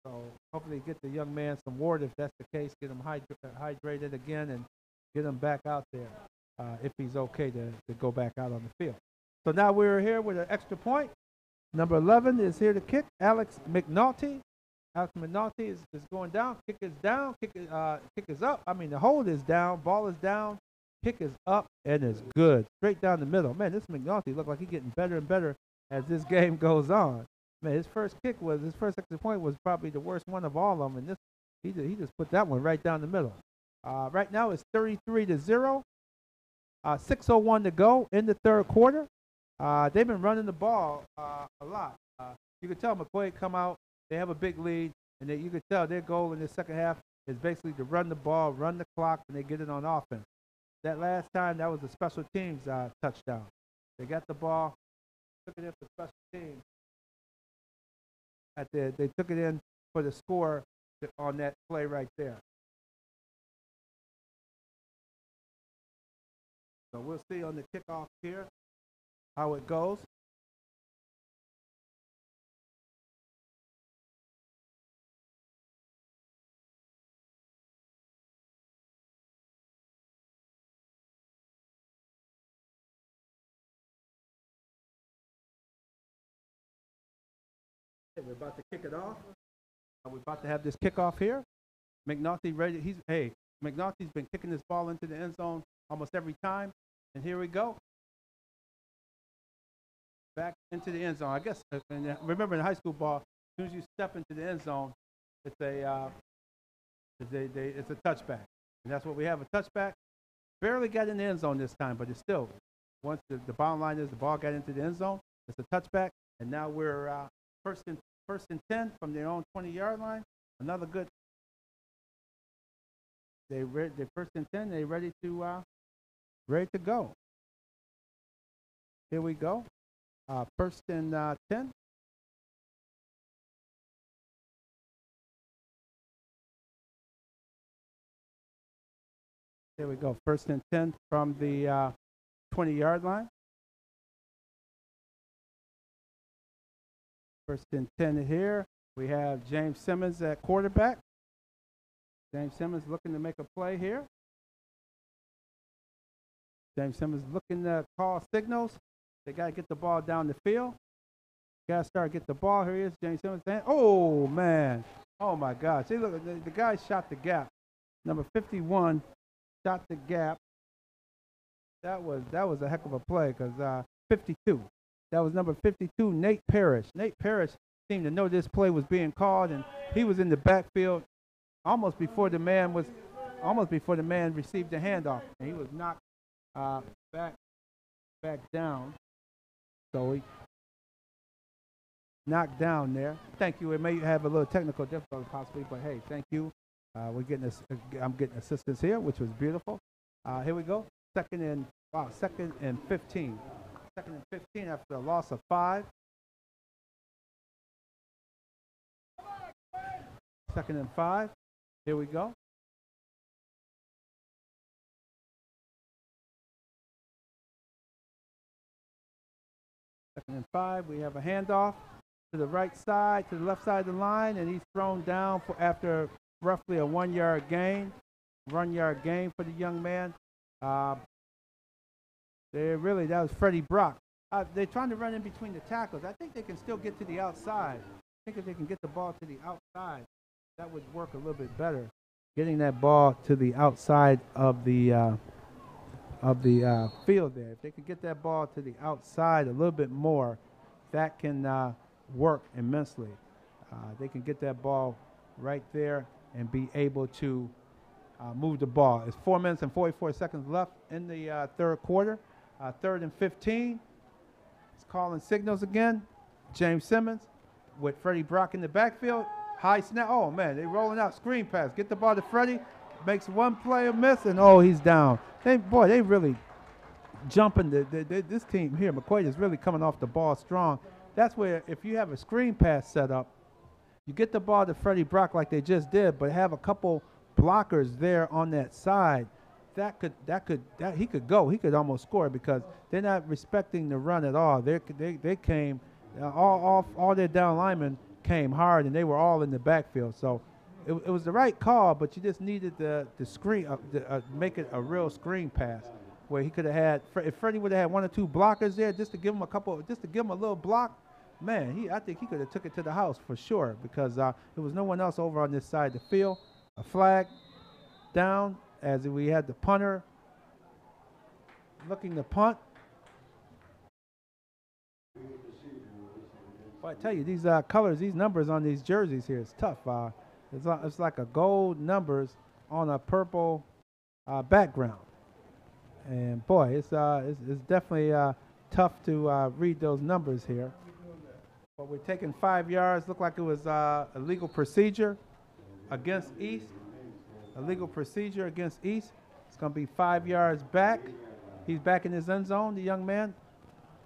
Speaker 1: So hopefully get the young man some water if that's the case, get him hydrated again and get him back out there if he's okay to go back out on the field. So now we're here with an extra point. Number 11 is here to kick, Alex McNulty. Alex McNulty is going down. Kick is down. Kick is up. I mean, the hold is down. Ball is down. Kick is up and is good. Straight down the middle. Man, this McNulty looked like he's getting better and better as this game goes on. Man, his first extra point was probably the worst one of all of them, and he just put that one right down the middle. Right now it's 33-0. 6:01 to go in the third quarter. They've been running the ball a lot. You can tell McQuaid come out. They have a big lead, and you can tell their goal in the second half is basically to run the ball, run the clock, and they get it on offense. That last time, that was the special teams touchdown. They got the ball, took it in for special teams. They took it in for the score on that play right there. So we'll see on the kickoff here how it goes. We're about to kick it off. We're about to have this kickoff here. McNulty ready. McNulty's been kicking this ball into the end zone almost every time. And here we go. Back into the end zone. I guess, and remember in high school ball, as soon as you step into the end zone, it's a touchback. And that's what we have, a touchback. Barely got in the end zone this time, but it's still, once the bottom line is the ball got into the end zone, it's a touchback. And now we're first and 10 from their own 20-yard line. Another good. They're first and 10. They're ready to go. Here we go. First and 10. Here we go. First and 10 from the 20-yard line. First and 10 here. We have James Simmons at quarterback. James Simmons looking to make a play here. James Simmons looking to call signals. They got to get the ball down the field. Got to start get the ball. Here he is, James Simmons. Oh, man. Oh, my God. See, look, the guy shot the gap. Number 51 shot the gap. That was a heck of a play because 52. That was number 52, Nate Parrish. Nate Parrish seemed to know this play was being called, and he was in the backfield almost before the man received the handoff, and he was knocked back down. So he knocked down there. Thank you. It may have a little technical difficulty possibly, but hey, thank you. I'm getting assistance here, which was beautiful. Here we go. Second and 15. Second and 15 after a loss of 5. Second and 5. Here we go. Second and 5. We have a handoff to the right side, to the left side of the line, and he's thrown down after roughly a 1-yard gain. 1-yard gain for the young man. That was Freddie Brock. They're trying to run in between the tackles. I think they can still get to the outside. I think if they can get the ball to the outside, that would work a little bit better. Getting that ball to the outside of the field there. If they could get that ball to the outside a little bit more, that can work immensely. They can get that ball right there and be able to move the ball. It's 4 minutes and 44 seconds left in the third quarter. Third and 15. It's calling signals again. James Simmons with Freddie Brock in the backfield. High snap. Oh, man, they're rolling out. Screen pass. Get the ball to Freddie. Makes one player miss, and he's down. They really jumping. This team here, McQuaid, is really coming off the ball strong. That's where if you have a screen pass set up, you get the ball to Freddie Brock like they just did, but have a couple blockers there on that side. He could go. He could almost score because they're not respecting the run at all. They came all their down linemen came hard, and they were all in the backfield. So it was the right call, but you just needed the screen make it a real screen pass where he could have had. If Freddie would have had 1 or 2 blockers there, just to give him a little block, man, I think he could have took it to the house for sure because there was no one else over on this side of the field. A flag down as we had the punter looking to punt. Well, I tell you, these colors, these numbers on these jerseys here, it's tough. It's like a gold numbers on a purple background. And boy, it's definitely tough to read those numbers here. But we're taking 5 yards. Looked like it was a legal procedure against East. A legal procedure against East. It's going to be 5 yards back. He's back in his end zone, the young man.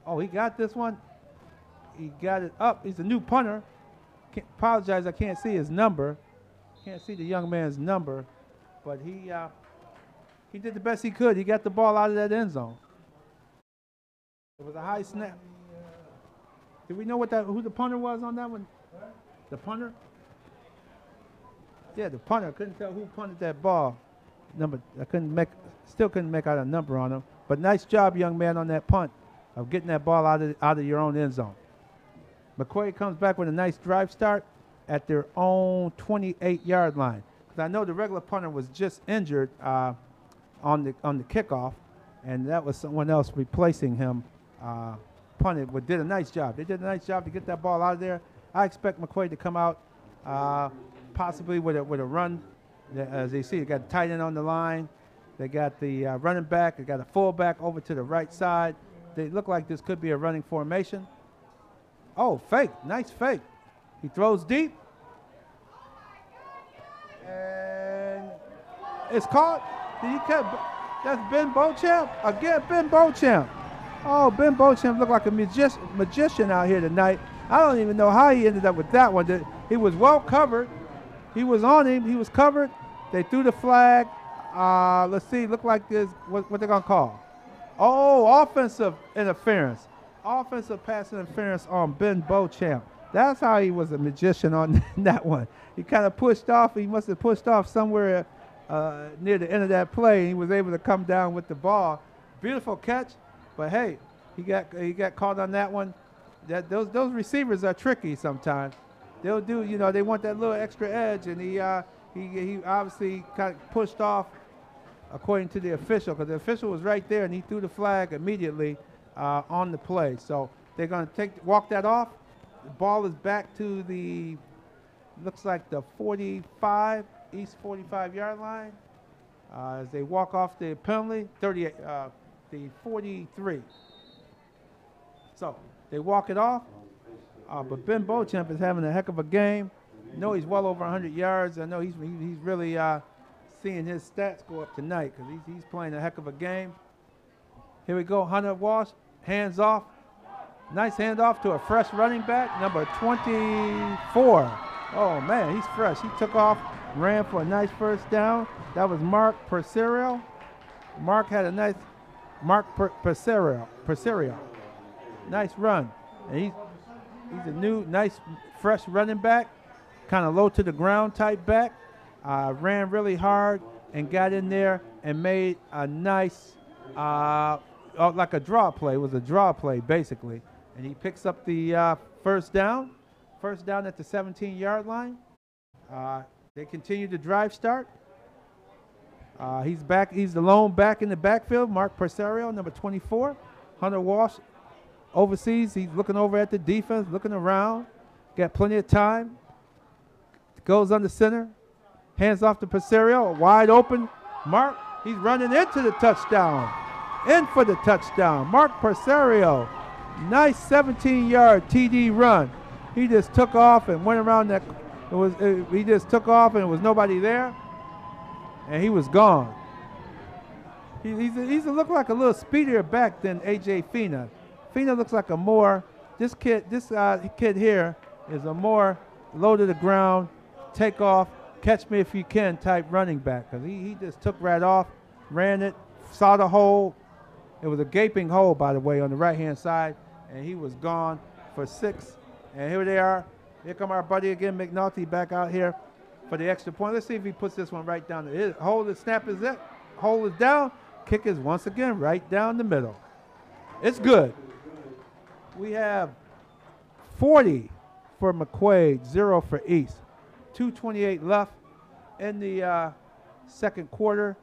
Speaker 1: Oh, he got this one. He got it up. He's a new punter. Apologize, I can't see his number. Can't see the young man's number. But he did the best he could. He got the ball out of that end zone. It was a high snap. Did we know who the punter was on that one? The punter? Yeah, the punter. Couldn't tell who punted that ball. Still couldn't make out a number on him. But nice job, young man, on that punt of getting that ball out of your own end zone. McQuaid comes back with a nice drive start at their own 28-yard line. Because I know the regular punter was just injured on the kickoff, and that was someone else replacing him. Punted, but did a nice job. They did a nice job to get that ball out of there. I expect McQuaid to come out possibly with a run. As they see, they got a tight end on the line. They got the running back. They got a fullback over to the right side. They look like this could be a running formation. Oh, fake. Nice fake. He throws deep. And it's caught. Did he cut? That's Ben Beauchamp. Again, Ben Beauchamp. Oh, Ben Beauchamp looked like a magician out here tonight. I don't even know how he ended up with that one. He was well covered. He was on him. He was covered. They threw the flag. Let's see. Look like this. What they're going to call? Oh, offensive interference. Offensive pass interference on Ben Beauchamp. That's how he was a magician on that one. He kind of pushed off. He must have pushed off somewhere near the end of that play. He was able to come down with the ball. Beautiful catch. But, hey, He got caught on that one. Those receivers are tricky sometimes. They'll do, they want that little extra edge, and he obviously kind of pushed off according to the official, because the official was right there and he threw the flag immediately on the play. So they're going to walk that off. The ball is back to the, looks like the 45, East 45-yard line. As they walk off the penalty, the 43. So they walk it off. But Ben Beauchamp is having a heck of a game. I know he's well over 100 yards. I know he's really seeing his stats go up tonight because he's playing a heck of a game. Here we go, Hunter Walsh, hands off. Nice handoff to a fresh running back, number 24. Oh, man, he's fresh. He took off, ran for a nice first down. That was Mark Perserio. Mark Perserio. Nice run. And he's a new, nice, fresh running back, kind of low to the ground type back. Ran really hard and got in there and made a nice, like a draw play. It was a draw play, basically. And he picks up the first down at the 17-yard line. They continue the drive start. He's back. He's the lone back in the backfield, Mark Perserio, number 24. Hunter Walsh overseas. He's looking over at the defense, looking around. Got plenty of time. Goes under center. Hands off to Perserio. Wide open. Mark, he's running into the touchdown. In for the touchdown. Mark Perserio. Nice 17-yard TD run. He just took off and went around that. He just took off and there was nobody there. And he was gone. He's look like a little speedier back than A.J. Fina. Fina looks like a more, this kid here is a more low to the ground, take off, catch me if you can type running back. Because he just took right off, ran it, saw the hole. It was a gaping hole, by the way, on the right-hand side. And he was gone for 6. And here they are. Here come our buddy again, McNulty, back out here for the extra point. Let's see if he puts this one right down. Hold the snap is it. Hold is down. Kick is once again right down the middle. It's good. We have 40 for McQuaid, 0 for East. 2:28 left in the second quarter.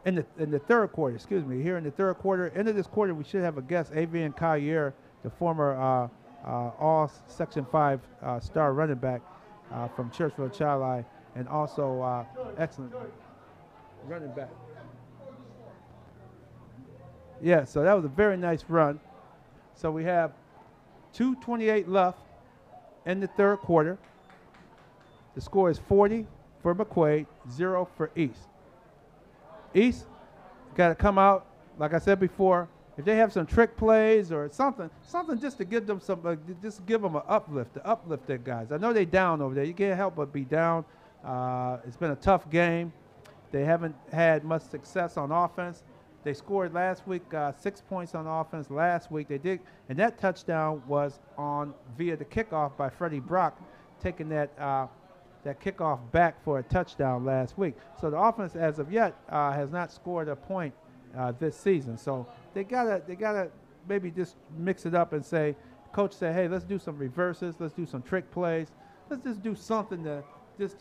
Speaker 1: In the third quarter, excuse me. Here in the third quarter, end of this quarter, we should have a guest, Avian Collier, the former All Section 5 star running back from Churchville Chili, and also excellent running back. Yeah, so that was a very nice run. So we have 2:28 left in the third quarter. The score is 40 for McQuaid, 0 for East. East got to come out, like I said before, if they have some trick plays or something just to give them just give them an uplift, to uplift their guys. I know they down over there. You can't help but be down. It's been a tough game. They haven't had much success on offense. They scored last week 6 points on offense last week. They did, and that touchdown was via the kickoff by Freddie Brock, taking that kickoff back for a touchdown last week. So the offense, as of yet, has not scored a point this season. So they gotta maybe just mix it up and say, coach said, hey, let's do some reverses, let's do some trick plays, let's just do something to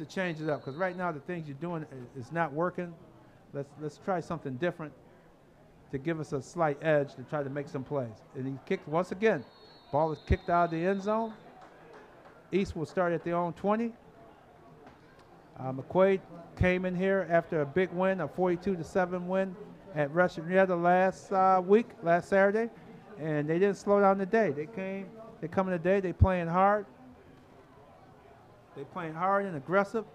Speaker 1: change it up. Because right now the things you're doing is not working. Let's try something different to give us a slight edge to try to make some plays. And he kicked once again. Ball is kicked out of the end zone. East will start at their own 20. McQuaid came in here after a big win, a 42-7 win at Russian Rieta last Saturday, and they didn't slow down today. They come in today, they playing hard. They playing hard and aggressive.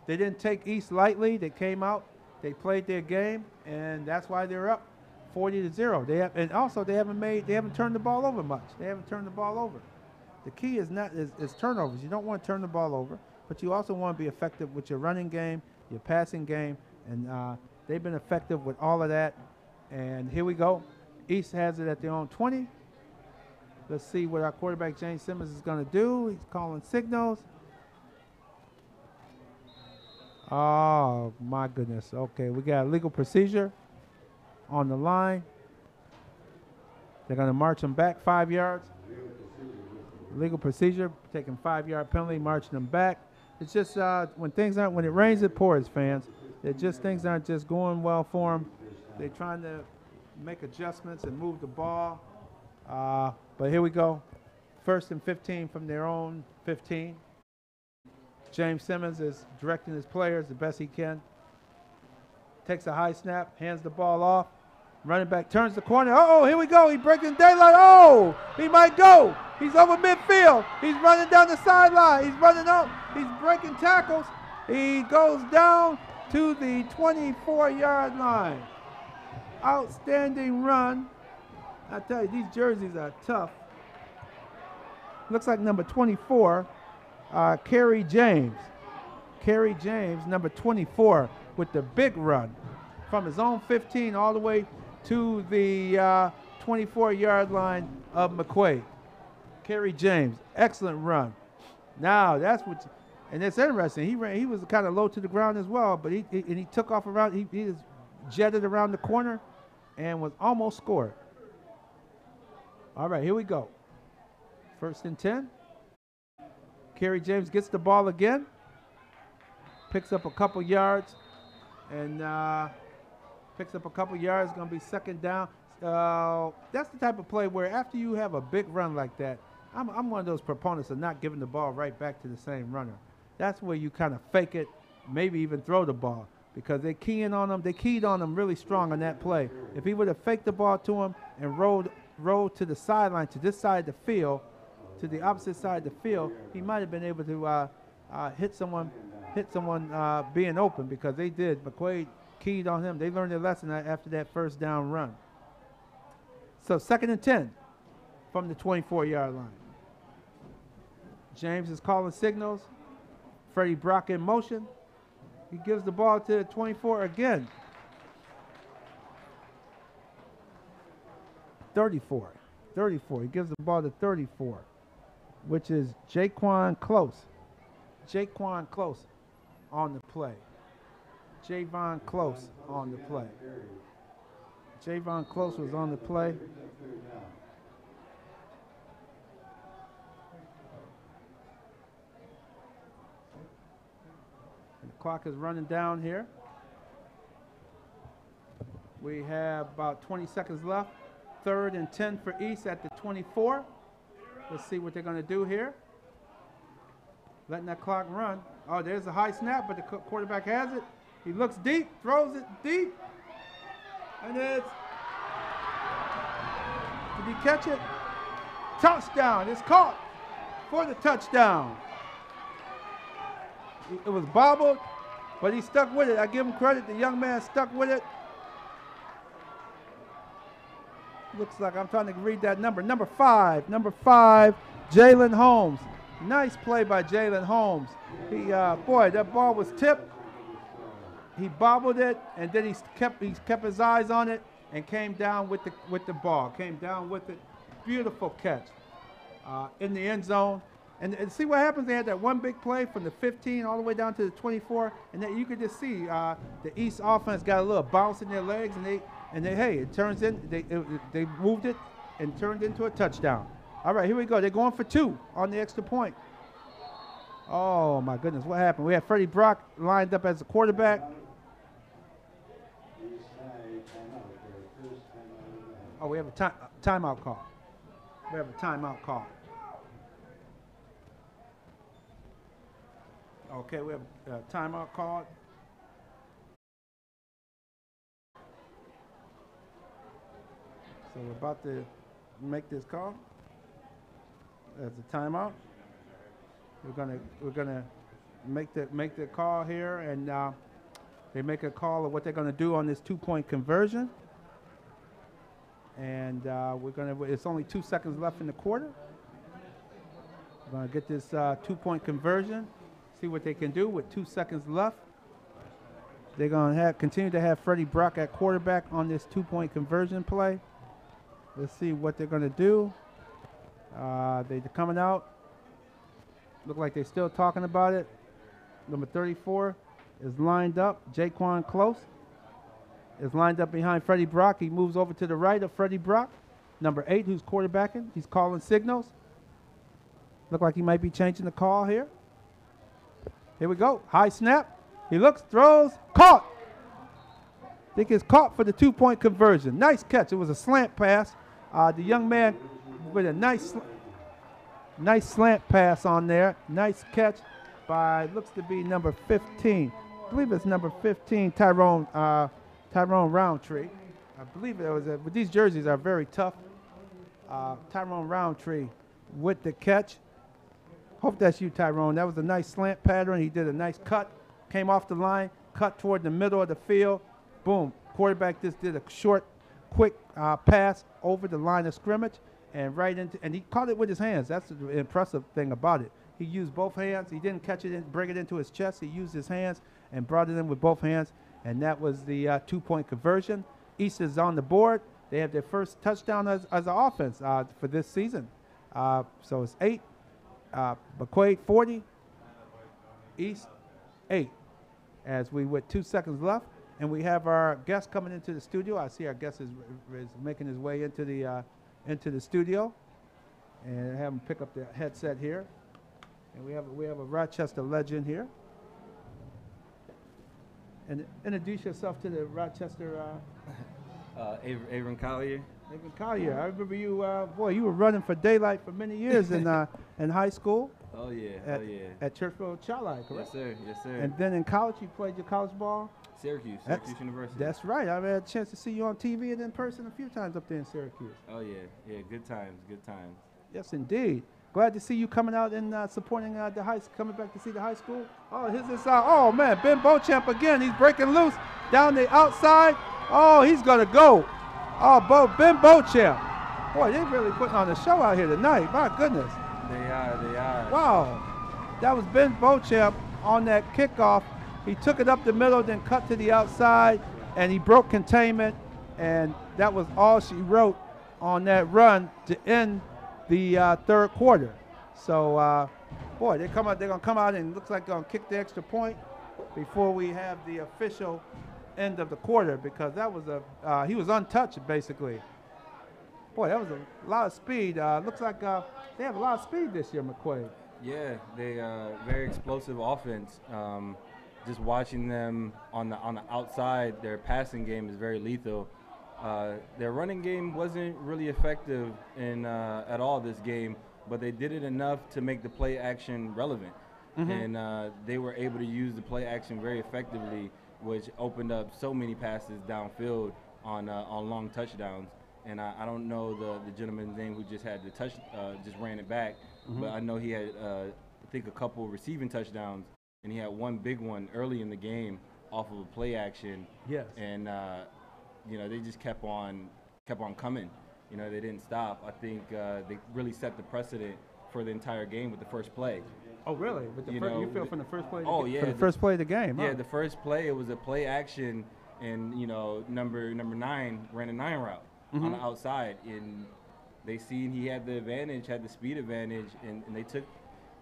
Speaker 1: They didn't take East lightly. They came out, they played their game, and that's why they're up 40-0. They haven't turned the ball over much. They haven't turned the ball over. The key is turnovers. You don't want to turn the ball over, but you also want to be effective with your running game, your passing game, and they've been effective with all of that. And here we go. East has it at their own 20. Let's see what our quarterback, James Simmons, is going to do. He's calling signals. Oh, my goodness. Okay, we got a legal procedure on the line. They're going to march them back 5 yards. Legal procedure, taking 5-yard penalty, marching them back. It's just when it rains, it pours, fans. Things aren't just going well for them. They're trying to make adjustments and move the ball. But here we go. 1st and 15 from their own 15. James Simmons is directing his players the best he can. Takes a high snap, hands the ball off. Running back turns the corner. Oh, here we go. He's breaking daylight. Oh, he might go. He's over midfield. He's running down the sideline. He's running up. He's breaking tackles. He goes down to the 24-yard line. Outstanding run. I tell you, these jerseys are tough. Looks like number 24, Kerry James. Kerry James, number 24, with the big run from his own 15 all the way to the 24-yard line of McQuaid. Kerry James, excellent run. Now that's what, and it's interesting. He was kind of low to the ground as well, but he took off around. He just jetted around the corner, and was almost scored. All right, here we go. 1st and 10. Kerry James gets the ball again, picks up a couple yards, and picks up a couple yards. Going to be 2nd down. That's the type of play where after you have a big run like that, I'm one of those proponents of not giving the ball right back to the same runner. That's where you kind of fake it, maybe even throw the ball, because they keyed on him really strong on that play. If he would have faked the ball to him and rolled to the sideline, to this side of the field, to the opposite side of the field, he might have been able to hit someone being open, because they did. McQuaid keyed on him. They learned their lesson after that 1st down run. So 2nd and 10 from the 24-yard line. James is calling signals. Freddie Brock in motion. He gives the ball to the 24 again. 34. He gives the ball to 34, which is Jaquan Close. Jaquan Close on the play. Javon Close on the play. Javon Close was on the play. And the clock is running down here. We have about 20 seconds left. 3rd and 10 for East at the 24. Let's see what they're going to do here. Letting that clock run. Oh, there's a high snap, but the quarterback has it. He looks deep, throws it deep, and it's, did he catch it? Touchdown. It's caught for the touchdown. It was bobbled, but he stuck with it. I give him credit. The young man stuck with it. Looks like I'm trying to read that number. Number 5, Jalen Holmes. Nice play by Jalen Holmes. Boy, that ball was tipped. He bobbled it, and then he kept his eyes on it and came down with the ball. Came down with it. Beautiful catch in the end zone. And see what happens? They had that one big play from the 15 all the way down to the 24, and then you could just see the East offense got a little bounce in their legs, and it turns in. They moved it and turned into a touchdown. All right, here we go. They're going for 2 on the extra point. Oh my goodness, what happened? We had Freddie Brock lined up as a quarterback. Oh, we have a timeout call. We have a timeout call. Okay, we have a timeout call. So we're about to make this call as a timeout. We're gonna make the call here, and they make a call of what they're gonna do on this 2-point conversion. And it's only 2 seconds left in the quarter. We're gonna get this 2-point conversion. See what they can do with 2 seconds left. They're gonna continue to have Freddie Brock at quarterback on this 2-point conversion play. Let's see what they're gonna do. They're coming out. Look like they're still talking about it. Number 34 is lined up. Jaquan Close is lined up behind Freddie Brock. He moves over to the right of Freddie Brock. number 8, who's quarterbacking. He's calling signals. Look like he might be changing the call here. Here we go. High snap. He looks, throws, caught. I think it's caught for the 2-point conversion. Nice catch. It was a slant pass. The young man with a nice slant pass on there. Nice catch by, looks to be number 15. I believe it's number 15, Tyrone Roundtree. I believe it was, but these jerseys are very tough. Tyrone Roundtree with the catch. Hope that's you, Tyrone. That was a nice slant pattern. He did a nice cut, came off the line, cut toward the middle of the field. Boom. Quarterback just did a short, quick pass over the line of scrimmage and right into, and he caught it with his hands. That's the impressive thing about it. He used both hands. He didn't catch it and bring it into his chest. He used his hands and brought it in with both hands, and that was the 2-point conversion. East is on the board. They have their first touchdown as an offense for this season. So it's 8. McQuaid 40, East 8. As we with 2 seconds left, and we have our guest coming into the studio. I see our guest is making his way into the studio, and have him pick up the headset here. And we have a Rochester legend here. And introduce yourself to the Rochester.
Speaker 7: Avon Collier.
Speaker 1: Avon Collier. I remember you, boy, you were running for daylight for many years in high school.
Speaker 7: Oh yeah,
Speaker 1: At Churchville Chili, correct?
Speaker 7: Yes sir, yes sir.
Speaker 1: And then in college, you played your college ball?
Speaker 7: Syracuse University.
Speaker 1: That's right. I've had a chance to see you on TV and in person a few times up there in Syracuse.
Speaker 7: Oh yeah, good times, good times.
Speaker 1: Yes, indeed. Glad to see you coming out and supporting the coming back to see the high school. Oh, here's this, oh man, Ben Beauchamp again. He's breaking loose down the outside. Oh, he's gonna go. Oh, Ben Beauchamp. Boy, they really putting on a show out here tonight. My goodness.
Speaker 7: They are.
Speaker 1: Wow. That was Ben Beauchamp on that kickoff. He took it up the middle, then cut to the outside, and he broke containment, and that was all she wrote on that run to end the third quarter. So, boy, they're going to come out and looks like going to kick the extra point before we have the official end of the quarter, because that was he was untouched, basically. Boy, that was a lot of speed. Looks like they have a lot of speed this year, McQuaid.
Speaker 7: Yeah, they very explosive offense. Just watching them on the outside, their passing game is very lethal. Their running game wasn't really effective at all this game, but they did it enough to make the play action relevant. Mm-hmm. And they were able to use the play action very effectively, which opened up so many passes downfield on long touchdowns. And I don't know the gentleman's name who just had the just ran it back, mm-hmm. but I know he had I think a couple receiving touchdowns, and he had one big one early in the game off of a play action.
Speaker 1: Yes.
Speaker 7: And they just kept on coming. They didn't stop. I think they really set the precedent for the entire game with the first play.
Speaker 1: Oh, really? With you feel from the first play?
Speaker 7: Yeah.
Speaker 1: First play of the game.
Speaker 7: Yeah,
Speaker 1: huh?
Speaker 7: the first play, it was a play action, and number 9 ran a 9 route mm-hmm. on the outside, and they seen he had the advantage, had the speed advantage, and they took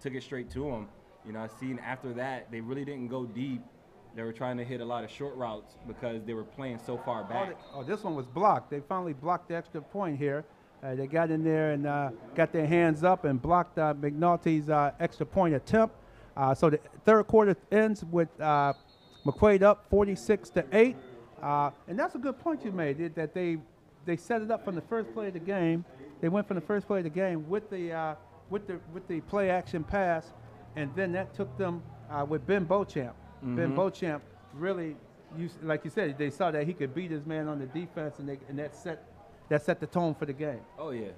Speaker 7: it straight to him. I seen after that they really didn't go deep. They were trying to hit a lot of short routes because they were playing so far back.
Speaker 1: This one was blocked. They finally blocked the extra point here. They got in there and got their hands up and blocked McNulty's extra point attempt. So the third quarter ends with McQuaid up 46-8. And that's a good point you made, that they set it up from the first play of the game. They went from the first play of the game with the play action pass, and then that took them with Ben Beauchamp. Mm-hmm. Ben Beauchamp really, like you said, they saw that he could beat his man on the defense, and that set the tone for the game.
Speaker 7: Oh yeah.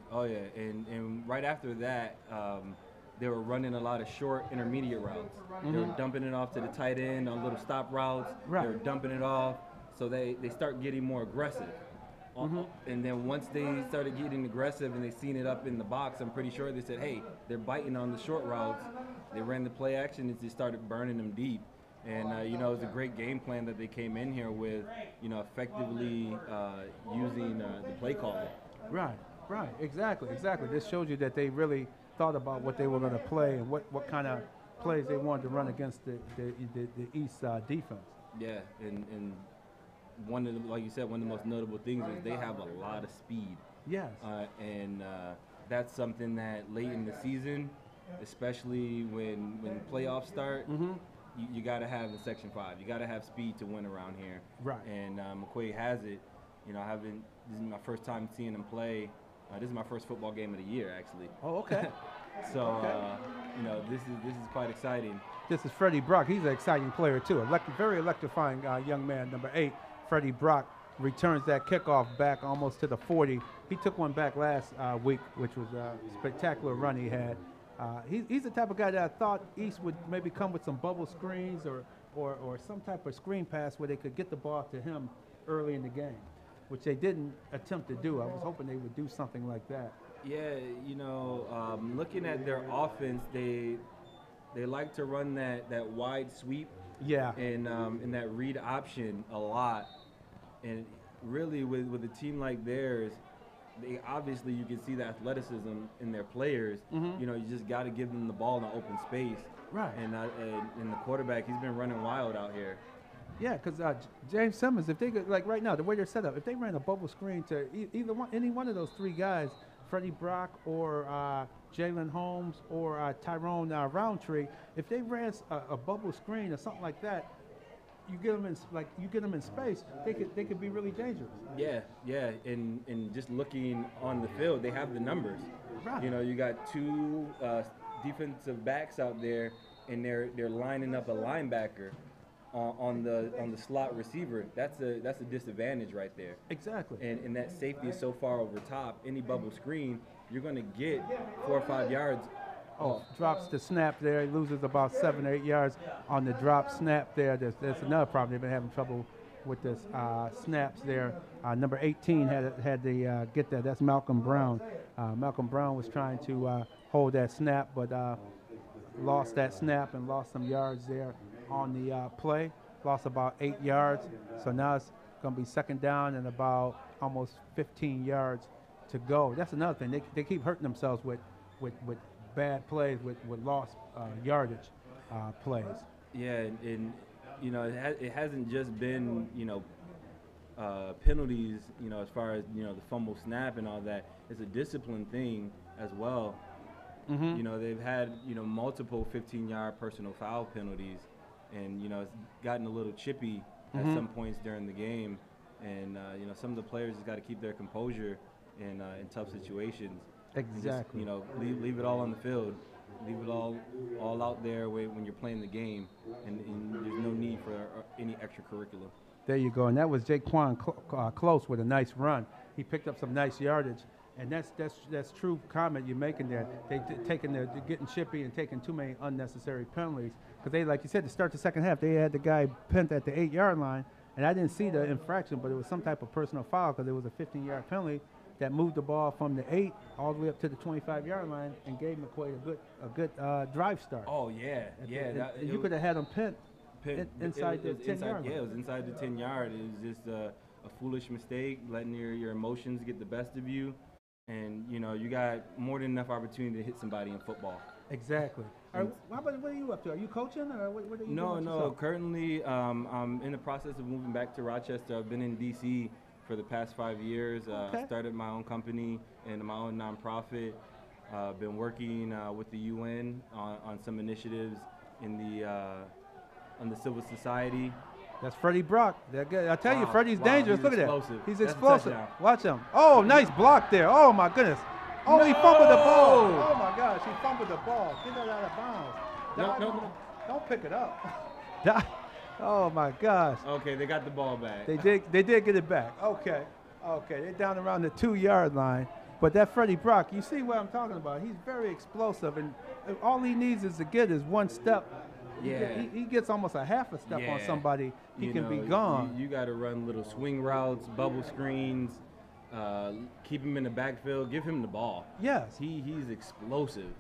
Speaker 7: And right after that, they were running a lot of short intermediate routes. Mm-hmm. They were dumping it off to the tight end on little stop routes. Right. They were dumping it off, so they start getting more aggressive. Mm-hmm. And then once they started getting aggressive and they seen it up in the box, I'm pretty sure they said, hey, they're biting on the short routes. They ran the play action and they started burning them deep. And, it was a great game plan that they came in here with, effectively using the play calling.
Speaker 1: Right, exactly. This shows you that they really thought about what they were going to play and what kind of plays they wanted to run against the East defense.
Speaker 7: Yeah, and one of the, like you said, one of the most notable things is they have a lot of speed.
Speaker 1: Yes.
Speaker 7: And that's something that late in the season, especially when playoffs start, you got to have in Section 5. You got to have speed to win around here.
Speaker 1: Right.
Speaker 7: And McQuaid has it. You know, this is my first time seeing him play. This is my first football game of the year, actually.
Speaker 1: Oh, okay.
Speaker 7: So, you know, this is quite exciting.
Speaker 1: This is Freddie Brock. He's an exciting player, too. Very electrifying young man, number 8. Freddie Brock returns that kickoff back almost to the 40. He took one back last week, which was a spectacular run he had. He's the type of guy that I thought East would maybe come with some bubble screens or some type of screen pass where they could get the ball to him early in the game, which they didn't attempt to do. I was hoping they would do something like that.
Speaker 7: Yeah, you know, looking at their offense, they like to run that wide sweep.
Speaker 1: Yeah.
Speaker 7: And that read option a lot. And really, with a team like theirs, they obviously you can see the athleticism in their players. You know, you just got to give them the ball in an open space.
Speaker 1: Right.
Speaker 7: And the quarterback, he's been running wild out here.
Speaker 1: Yeah, because James Simmons, if they could, like right now, the way they're set up, if they ran a bubble screen to any one of those three guys, Freddie Brock or Jalen Holmes or Tyrone Roundtree, if they ran a bubble screen or something like that, you get them in space, they could be really dangerous.
Speaker 7: Yeah, and just looking on the field, they have the numbers.
Speaker 1: Right.
Speaker 7: You know, you got two defensive backs out there, and they're lining up a linebacker on the slot receiver. That's a disadvantage right there.
Speaker 1: Exactly.
Speaker 7: And that safety is so far over top. Any bubble screen, you're going to get 4 or 5 yards.
Speaker 1: Drops the snap there. He loses about 7 or 8 yards on the drop snap there. That's another problem. They've been having trouble with this snaps there. Number 18 had to get that. That's Malcolm Brown. Malcolm Brown was trying to hold that snap, but lost that snap and lost some yards there on the play. Lost about 8 yards. So now it's going to be second down and about almost 15 yards to go. That's another thing. They keep hurting themselves with bad plays, with lost yardage plays.
Speaker 7: Yeah, and you know, it hasn't just been, you know, penalties, you know, as far as, you know, the fumble snap and all that. It's a discipline thing as well. You know, they've had, you know, multiple 15-yard personal foul penalties, and, you know, it's gotten a little chippy at some points during the game. And, you know, some of the players just got to keep their composure in tough situations.
Speaker 1: Exactly.
Speaker 7: Just, you know, leave it all on the field. Leave it all out there when you're playing the game, and there's no need for any extracurricular.
Speaker 1: There you go. And that was Jaquan Close with a nice run. He picked up some nice yardage, and that's true comment you're making there. They're getting chippy and taking too many unnecessary penalties, because they, like you said, to start the second half, they had the guy pinned at the 8-yard line, and I didn't see the infraction, but it was some type of personal foul because it was a 15-yard penalty that moved the ball from the 8 all the way up to the 25-yard line and gave McQuaid a good drive start.
Speaker 7: Oh yeah,
Speaker 1: You could have had him pinned inside the 10-yard line.
Speaker 7: Yeah, it was inside the 10-yard. It was just a foolish mistake, letting your emotions get the best of you, and you know you got more than enough opportunity to hit somebody in football.
Speaker 1: Exactly. What are you up to? Are you coaching, or what are you doing?
Speaker 7: No. Currently, I'm in the process of moving back to Rochester. I've been in D.C. for the past 5 years. I started my own company and my own nonprofit. Been working with the UN on some initiatives on the civil society.
Speaker 1: That's Freddie Brock. That guy, I tell you,
Speaker 7: Wow,
Speaker 1: Freddie's
Speaker 7: wow,
Speaker 1: dangerous.
Speaker 7: he's
Speaker 1: Look at
Speaker 7: explosive.
Speaker 1: that. He's
Speaker 7: That's a
Speaker 1: explosive.
Speaker 7: touchdown.
Speaker 1: Watch him. Oh, nice block there. Oh, my goodness. Oh, he fumbled the ball. Oh, my gosh. He fumbled the ball. Get that out of bounds.
Speaker 7: No.
Speaker 1: Don't pick it up. Oh, my gosh.
Speaker 7: Okay, they got the ball back.
Speaker 1: They did get it back. Okay. They're down around the 2-yard line. But that Freddie Brock, you see what I'm talking about. He's very explosive, and all he needs is to get is one step.
Speaker 7: Yeah.
Speaker 1: He gets almost a half a step on somebody. He can be
Speaker 7: know,
Speaker 1: gone.
Speaker 7: You got to run little swing routes, bubble screens, keep him in the backfield, give him the ball.
Speaker 1: Yes.
Speaker 7: He's explosive.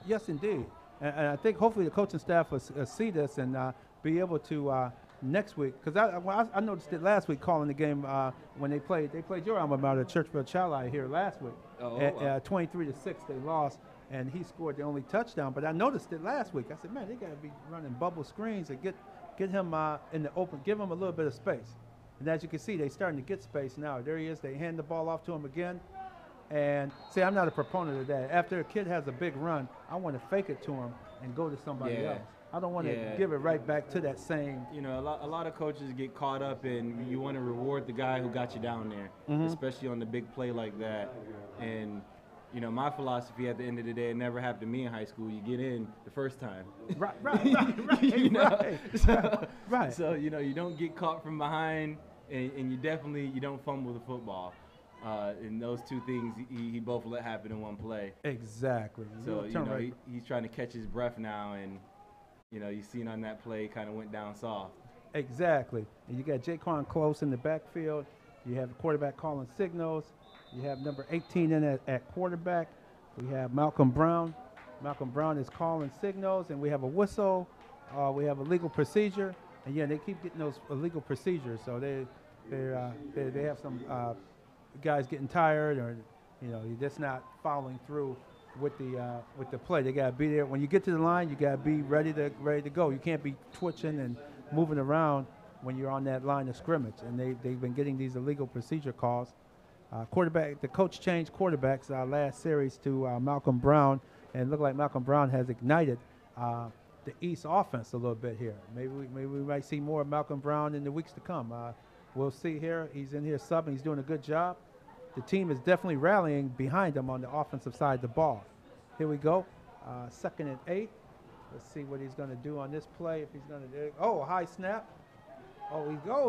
Speaker 1: Yes, indeed. And I think hopefully the coaching staff will see this and be able to next week, because I noticed it last week calling the game when they played your alma mater, Churchville Chili, here last week. 23-6 they lost, and he scored the only touchdown. But I noticed it last week. I said, man, they got to be running bubble screens and get him in the open, give him a little bit of space. And as you can see, they're starting to get space now. There he is. They hand the ball off to him again, And see, I'm not a proponent of that. After a kid has a big run, I want to fake it to him and go to somebody
Speaker 7: Yeah.
Speaker 1: else. I don't want to
Speaker 7: Yeah.
Speaker 1: give it right back to that same.
Speaker 7: You know, a lot of coaches get caught up in you want to reward the guy who got you down there,
Speaker 1: Mm-hmm.
Speaker 7: especially on the big play like that. And you know, my philosophy at the end of the day, it never happened to me in high school. You get in the first time.
Speaker 1: Right,
Speaker 7: You know?
Speaker 1: right,
Speaker 7: So,
Speaker 1: right.
Speaker 7: So you know, you don't get caught from behind, and you don't fumble the football. And those two things, he both let happen in one play.
Speaker 1: Exactly.
Speaker 7: So
Speaker 1: You'll
Speaker 7: you
Speaker 1: turn
Speaker 7: know,
Speaker 1: right-
Speaker 7: he's trying to catch his breath now, and you know, you seen on that play, kind of went down soft.
Speaker 1: Exactly. And you got Jaquan Close in the backfield. You have the quarterback calling signals. You have number 18 in at quarterback. We have Malcolm Brown. Malcolm Brown is calling signals, and we have a whistle. We have a legal procedure, and yeah, they keep getting those illegal procedures. So they have some guys getting tired, or you know, you're just not following through with the play. They gotta be there when you get to the line. You gotta be ready to go. You can't be twitching and moving around when you're on that line of scrimmage. And they've been getting these illegal procedure calls. The coach changed quarterbacks last series to Malcolm Brown, and it looked like Malcolm Brown has ignited the East offense a little bit here. Maybe we might see more of Malcolm Brown in the weeks to come. We'll see here. He's in here subbing. He's doing a good job. The team is definitely rallying behind him on the offensive side of the ball. Here we go. 2nd and 8. Let's see what he's going to do on this play. If he's going to do. Oh, high snap.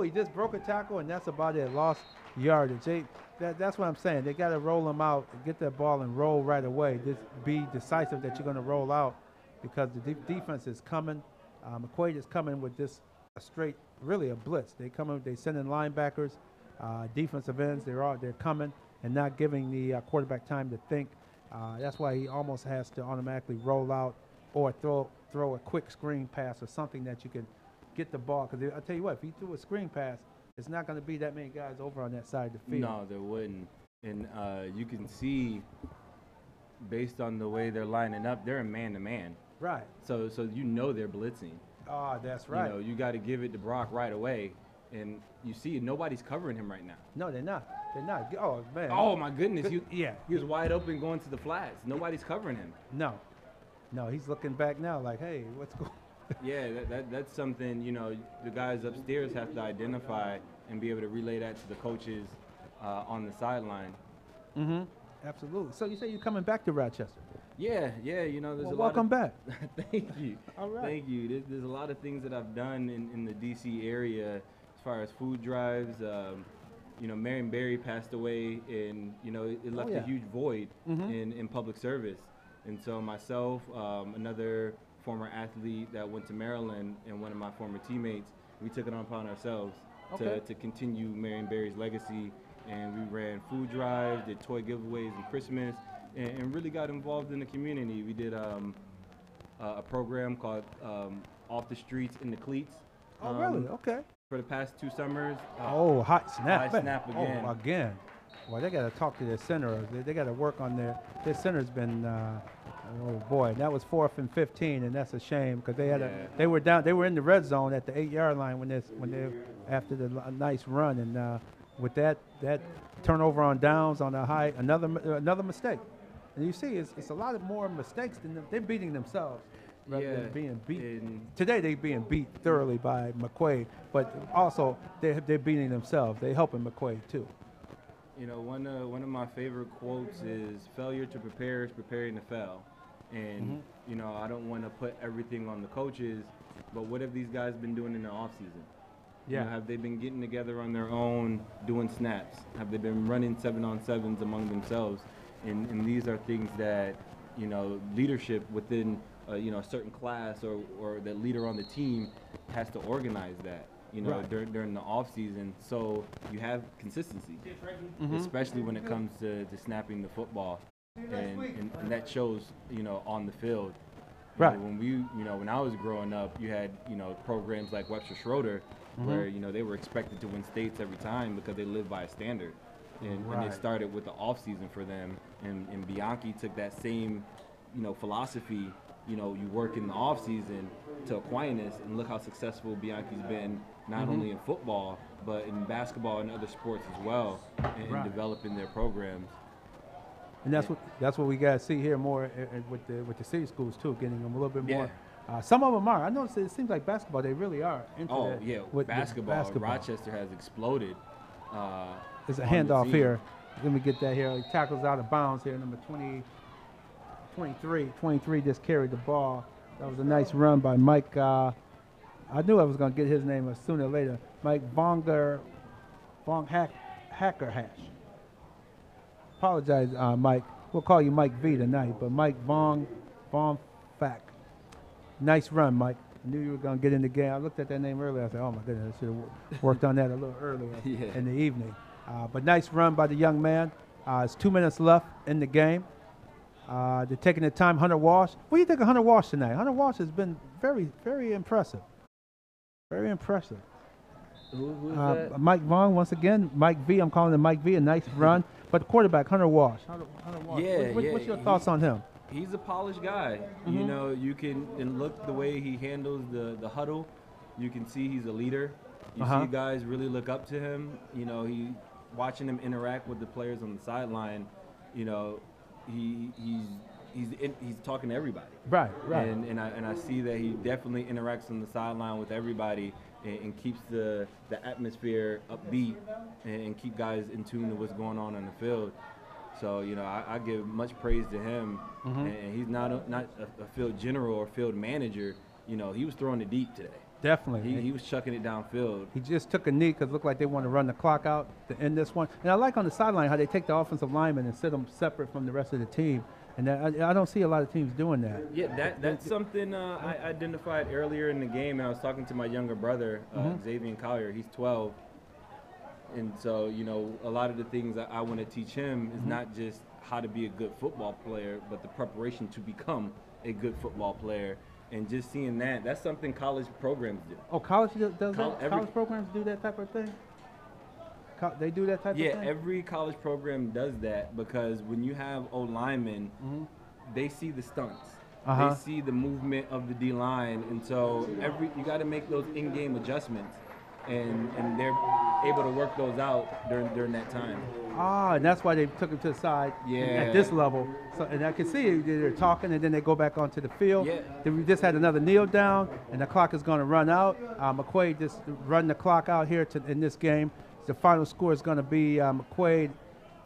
Speaker 1: He just broke a tackle, and that's about it. Lost yardage. That's what I'm saying. They got to roll him out, get that ball and roll right away. Just be decisive that you're going to roll out, because the defense is coming. McQuaid is coming with this really a blitz. They send in linebackers, defensive ends. They're coming and not giving the quarterback time to think. That's why he almost has to automatically roll out or throw a quick screen pass or something that you can get the ball. Because I tell you what, if he threw a screen pass, it's not going to be that many guys over on that side of the field.
Speaker 7: No, there wouldn't. And you can see, based on the way they're lining up, they're in man-to-man.
Speaker 1: Right.
Speaker 7: So you know they're blitzing.
Speaker 1: Oh, that's right.
Speaker 7: You know, you got to give it to Brock right away. And you see, nobody's covering him right now.
Speaker 1: No, they're not. They're not. Oh, man.
Speaker 7: Oh, my goodness.
Speaker 1: Yeah.
Speaker 7: He was wide open going to the flats. Nobody's covering him.
Speaker 1: No, he's looking back now like, hey, what's going on?
Speaker 7: Yeah, that's something, you know, the guys upstairs have to identify and be able to relay that to the coaches on the sideline.
Speaker 1: Mm-hmm. Absolutely. So you say you're coming back to Rochester?
Speaker 7: Yeah, you know, there's a lot
Speaker 1: welcome back.
Speaker 7: Thank you.
Speaker 1: All right.
Speaker 7: Thank you. There's a lot of things that I've done in the D.C. area as far as food drives. You know, Marion Barry passed away, and, you know, it left
Speaker 1: yeah.
Speaker 7: a huge void
Speaker 1: Mhm.
Speaker 7: in public service. And so myself, another former athlete that went to Maryland, and one of my former teammates, we took it upon ourselves
Speaker 1: Okay.
Speaker 7: to continue Marion Barry's legacy. And we ran food drives, did toy giveaways and Christmas, and really got involved in the community. We did a program called Off the Streets in the Cleats.
Speaker 1: Oh, really? Okay.
Speaker 7: For the past 2 summers.
Speaker 1: Hot snap.
Speaker 7: High snap again.
Speaker 1: Oh, again. Well, they got to talk to their center. They got to work on their center's been, oh boy, that was 4th and 15, and that's a shame because they were in the red zone at the 8-yard line when they after the nice run, and with that turnover on downs on a high, another mistake. And you see, it's a lot of more mistakes than they're beating themselves rather than being beat. Today they're being beat thoroughly by McQuaid, but also they're beating themselves. They're helping McQuaid too.
Speaker 7: You know, one of my favorite quotes is, "Failure to prepare is preparing to fail." And you know, I don't want to put everything on the coaches, but what have these guys been doing in the off season?
Speaker 1: Yeah.
Speaker 7: You know, have they been getting together on their own, doing snaps? Have they been running 7-on-7s among themselves? And these are things that, you know, leadership within you know, a certain class or the leader on the team has to organize that, you know,
Speaker 1: Right.
Speaker 7: during the off season, so you have consistency, especially when it comes to snapping the football, and that shows, you know, on the field. You
Speaker 1: Right.
Speaker 7: know, when I was growing up, you had, you know, programs like Webster Schroeder, where, you know, they were expected to win states every time because they lived by a standard. And
Speaker 1: Right.
Speaker 7: it started with the off season for them, and Bianchi took that same, you know, philosophy. You know, you work in the off season to Aquinas, and look how successful Bianchi's been, not only in football but in basketball and other sports as well, and
Speaker 1: Right.
Speaker 7: developing their programs.
Speaker 1: And that's what we got to see here more with the city schools too, getting them a little bit more.
Speaker 7: Yeah.
Speaker 1: Some of them are. I noticed it seems like basketball. They really are into
Speaker 7: Oh
Speaker 1: that
Speaker 7: yeah,
Speaker 1: with
Speaker 7: basketball. Rochester has exploded.
Speaker 1: There's a
Speaker 7: on the
Speaker 1: handoff
Speaker 7: scene.
Speaker 1: here. Let me get that here. He tackles out of bounds here. Number 23 just carried the ball. That was a nice run by Mike. I knew I was going to get his name sooner or later. Mike Hackerhash. Apologize, Mike. We'll call you Mike V tonight, but Mike Von Fack. Nice run, Mike. I knew you were going to get in the game. I looked at that name earlier. I said, oh, my goodness, I should have worked on that a little earlier in the evening. But nice run by the young man. It's 2 minutes left in the game. They're taking the time. Hunter Walsh. What do you think of Hunter Walsh tonight? Hunter Walsh has been very, very impressive. Very impressive.
Speaker 7: Who's that?
Speaker 1: Mike Vaughn, once again. Mike V. I'm calling him Mike V. A nice run. But the quarterback, Hunter Walsh. Hunter Walsh.
Speaker 7: Yeah,
Speaker 1: What's your thoughts on him?
Speaker 7: He's a polished guy. You know, you can and look the way he handles the huddle. You can see he's a leader. You see guys really look up to him. You know, watching him interact with the players on the sideline. You know, he's talking to everybody.
Speaker 1: Right.
Speaker 7: And I see that he definitely interacts on the sideline with everybody and keeps the atmosphere upbeat and keep guys in tune to what's going on the field. So, you know, I give much praise to him. And he's not a field general or field manager. You know, he was throwing it deep today.
Speaker 1: Definitely.
Speaker 7: He was chucking it downfield.
Speaker 1: He just took a knee because it looked like they want to run the clock out to end this one. And I like on the sideline how they take the offensive linemen and sit them separate from the rest of the team. And I don't see a lot of teams doing that.
Speaker 7: Yeah, that's something I identified earlier in the game. I was talking to my younger brother, Xavier Collier. He's 12. And so, you know, a lot of the things that I want to teach him is not just how to be a good football player, but the preparation to become a good football player. And just seeing that's something college programs do.
Speaker 1: Oh, college does that? College programs do that type of thing? They do that type of thing?
Speaker 7: Yeah, every college program does that because when you have O-linemen, they see the stunts. They see the movement of the D-line. And so you got to make those in-game adjustments. And they're able to work those out during that time.
Speaker 1: And that's why they took him to the side at this level. So, and I can see they're talking, and then they go back onto the field.
Speaker 7: Yeah.
Speaker 1: Then we just had another kneel down, and the clock is going to run out. McQuaid just run the clock out here in this game. The final score is going to be McQuaid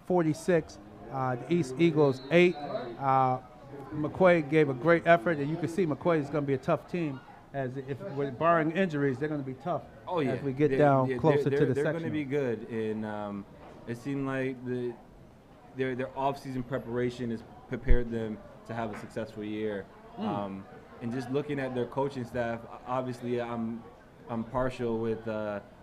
Speaker 1: 46, the East Eagles 8. McQuaid gave a great effort, and you can see McQuaid is going to be a tough team. With barring injuries, they're going to be tough.
Speaker 7: Oh yeah,
Speaker 1: as we get down closer to the section.
Speaker 7: They're going to be good, and it seemed like their off-season preparation has prepared them to have a successful year. And just looking at their coaching staff, obviously I'm partial with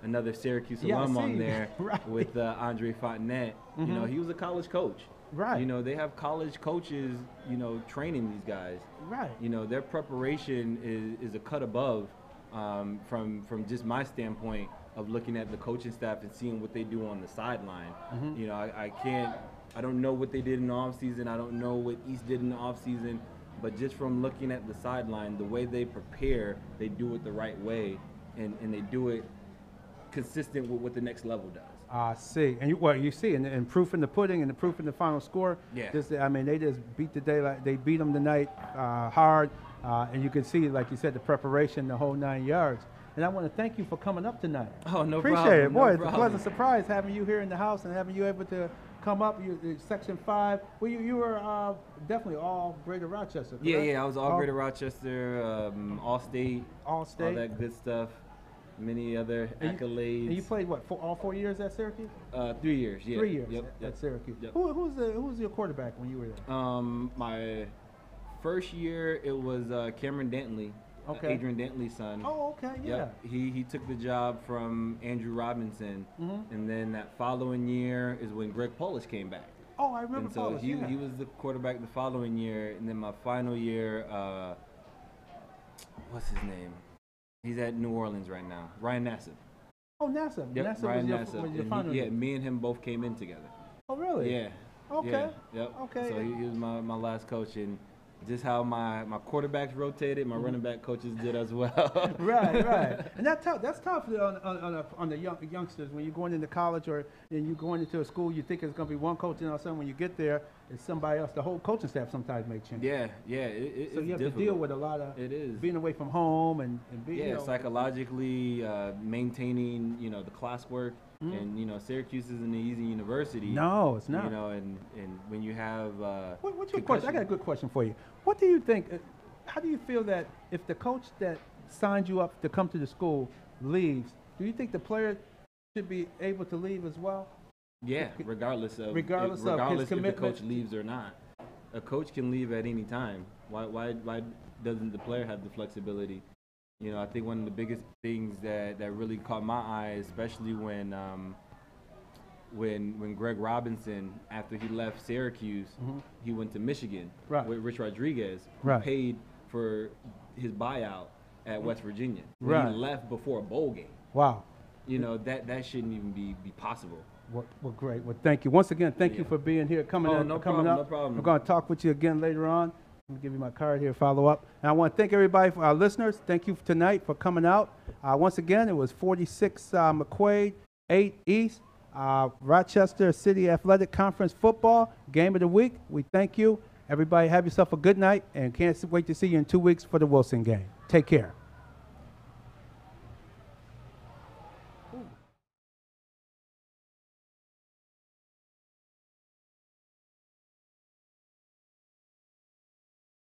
Speaker 7: another Syracuse alum on there with Andre Fontenette. You know, he was a college coach.
Speaker 1: Right.
Speaker 7: You know, they have college coaches, you know, training these guys.
Speaker 1: Right.
Speaker 7: You know, their preparation is a cut above from just my standpoint of looking at the coaching staff and seeing what they do on the sideline. You know, I don't know what they did in the offseason. I don't know what East did in the offseason. But just from looking at the sideline, the way they prepare, they do it the right way, and they do it consistent with what the next level does.
Speaker 1: I see. And you see, and proof in the pudding and the proof in the final score.
Speaker 7: Yeah.
Speaker 1: They just beat the daylight. They beat them tonight hard. And you can see, like you said, the preparation, the whole 9 yards. And I want to thank you for coming up tonight.
Speaker 7: Oh, no
Speaker 1: Appreciate
Speaker 7: problem.
Speaker 1: it. Boy,
Speaker 7: no
Speaker 1: it's
Speaker 7: problem.
Speaker 1: a pleasant surprise having you here in the house and having you able to come up. Section 5. Well, you were definitely all Greater Rochester, correct?
Speaker 7: Yeah, I was all Greater Rochester, all state, all that good stuff. Many other accolades.
Speaker 1: And you played what? All 4 years at Syracuse?
Speaker 7: 3 years. Yeah.
Speaker 1: 3 years
Speaker 7: Yep.
Speaker 1: at Syracuse.
Speaker 7: Yep.
Speaker 1: Who was your quarterback when you were there?
Speaker 7: My first year it was Cameron Dantley,
Speaker 1: Okay.
Speaker 7: Adrian Dantley's son.
Speaker 1: Oh, okay, yeah.
Speaker 7: Yep. He took the job from Andrew Robinson, and then that following year is when Greg Polish came back.
Speaker 1: Oh, I remember.
Speaker 7: And so
Speaker 1: Polish,
Speaker 7: he was the quarterback the following year, and then my final year, what's his name? He's at New Orleans right now. Ryan Nassib.
Speaker 1: Oh, Nassib.
Speaker 7: Yep,
Speaker 1: Nassib
Speaker 7: Ryan
Speaker 1: was your
Speaker 7: Nassib.
Speaker 1: final year.
Speaker 7: Me and him both came in together.
Speaker 1: Oh, really?
Speaker 7: Yeah.
Speaker 1: Okay.
Speaker 7: Yeah, yep.
Speaker 1: Okay.
Speaker 7: So he was my last coach, and just how my quarterbacks rotated, my running back coaches did as well.
Speaker 1: Right. And that's tough on the youngsters when you're going into college or you're going into a school. You think it's going to be one coach, and all of a sudden when you get there, it's somebody else. The whole coaching staff sometimes may change.
Speaker 7: Yeah, it,
Speaker 1: So
Speaker 7: it's
Speaker 1: you have
Speaker 7: difficult.
Speaker 1: to deal with a lot of
Speaker 7: It is.
Speaker 1: being away from home and being,
Speaker 7: Yeah,
Speaker 1: you know,
Speaker 7: psychologically maintaining, the classwork, and Syracuse isn't an easy university.
Speaker 1: No, it's not.
Speaker 7: And when you have
Speaker 1: What's your question? I got a good question for you. What do you think? How do you feel that if the coach that signed you up to come to the school leaves, do you think the player should be able to leave as well?
Speaker 7: Yeah, regardless of
Speaker 1: Regardless of his
Speaker 7: if the
Speaker 1: commitment.
Speaker 7: coach leaves or not, a coach can leave at any time. Why doesn't the player have the flexibility? I think one of the biggest things that really caught my eye, especially when Greg Robinson, after he left Syracuse, he went to Michigan
Speaker 1: Right.
Speaker 7: with Rich Rodriguez, who
Speaker 1: Right.
Speaker 7: paid for his buyout at West Virginia.
Speaker 1: Right.
Speaker 7: He left before a bowl game.
Speaker 1: Wow.
Speaker 7: That shouldn't even be possible.
Speaker 1: Well, great. Well, thank you. Once again, thank you
Speaker 7: Yeah.
Speaker 1: for being here, coming
Speaker 7: Oh,
Speaker 1: in,
Speaker 7: no
Speaker 1: coming
Speaker 7: problem,
Speaker 1: up.
Speaker 7: no problem.
Speaker 1: We're going to talk with you again later on. Let me give you my card here, follow up. And I want to thank everybody, for our listeners. Thank you tonight for coming out. Once again, it was 46 McQuaid, 8 East, Rochester City Athletic Conference football, game of the week. We thank you. Everybody have yourself a good night and can't wait to see you in 2 weeks for the Wilson game. Take care.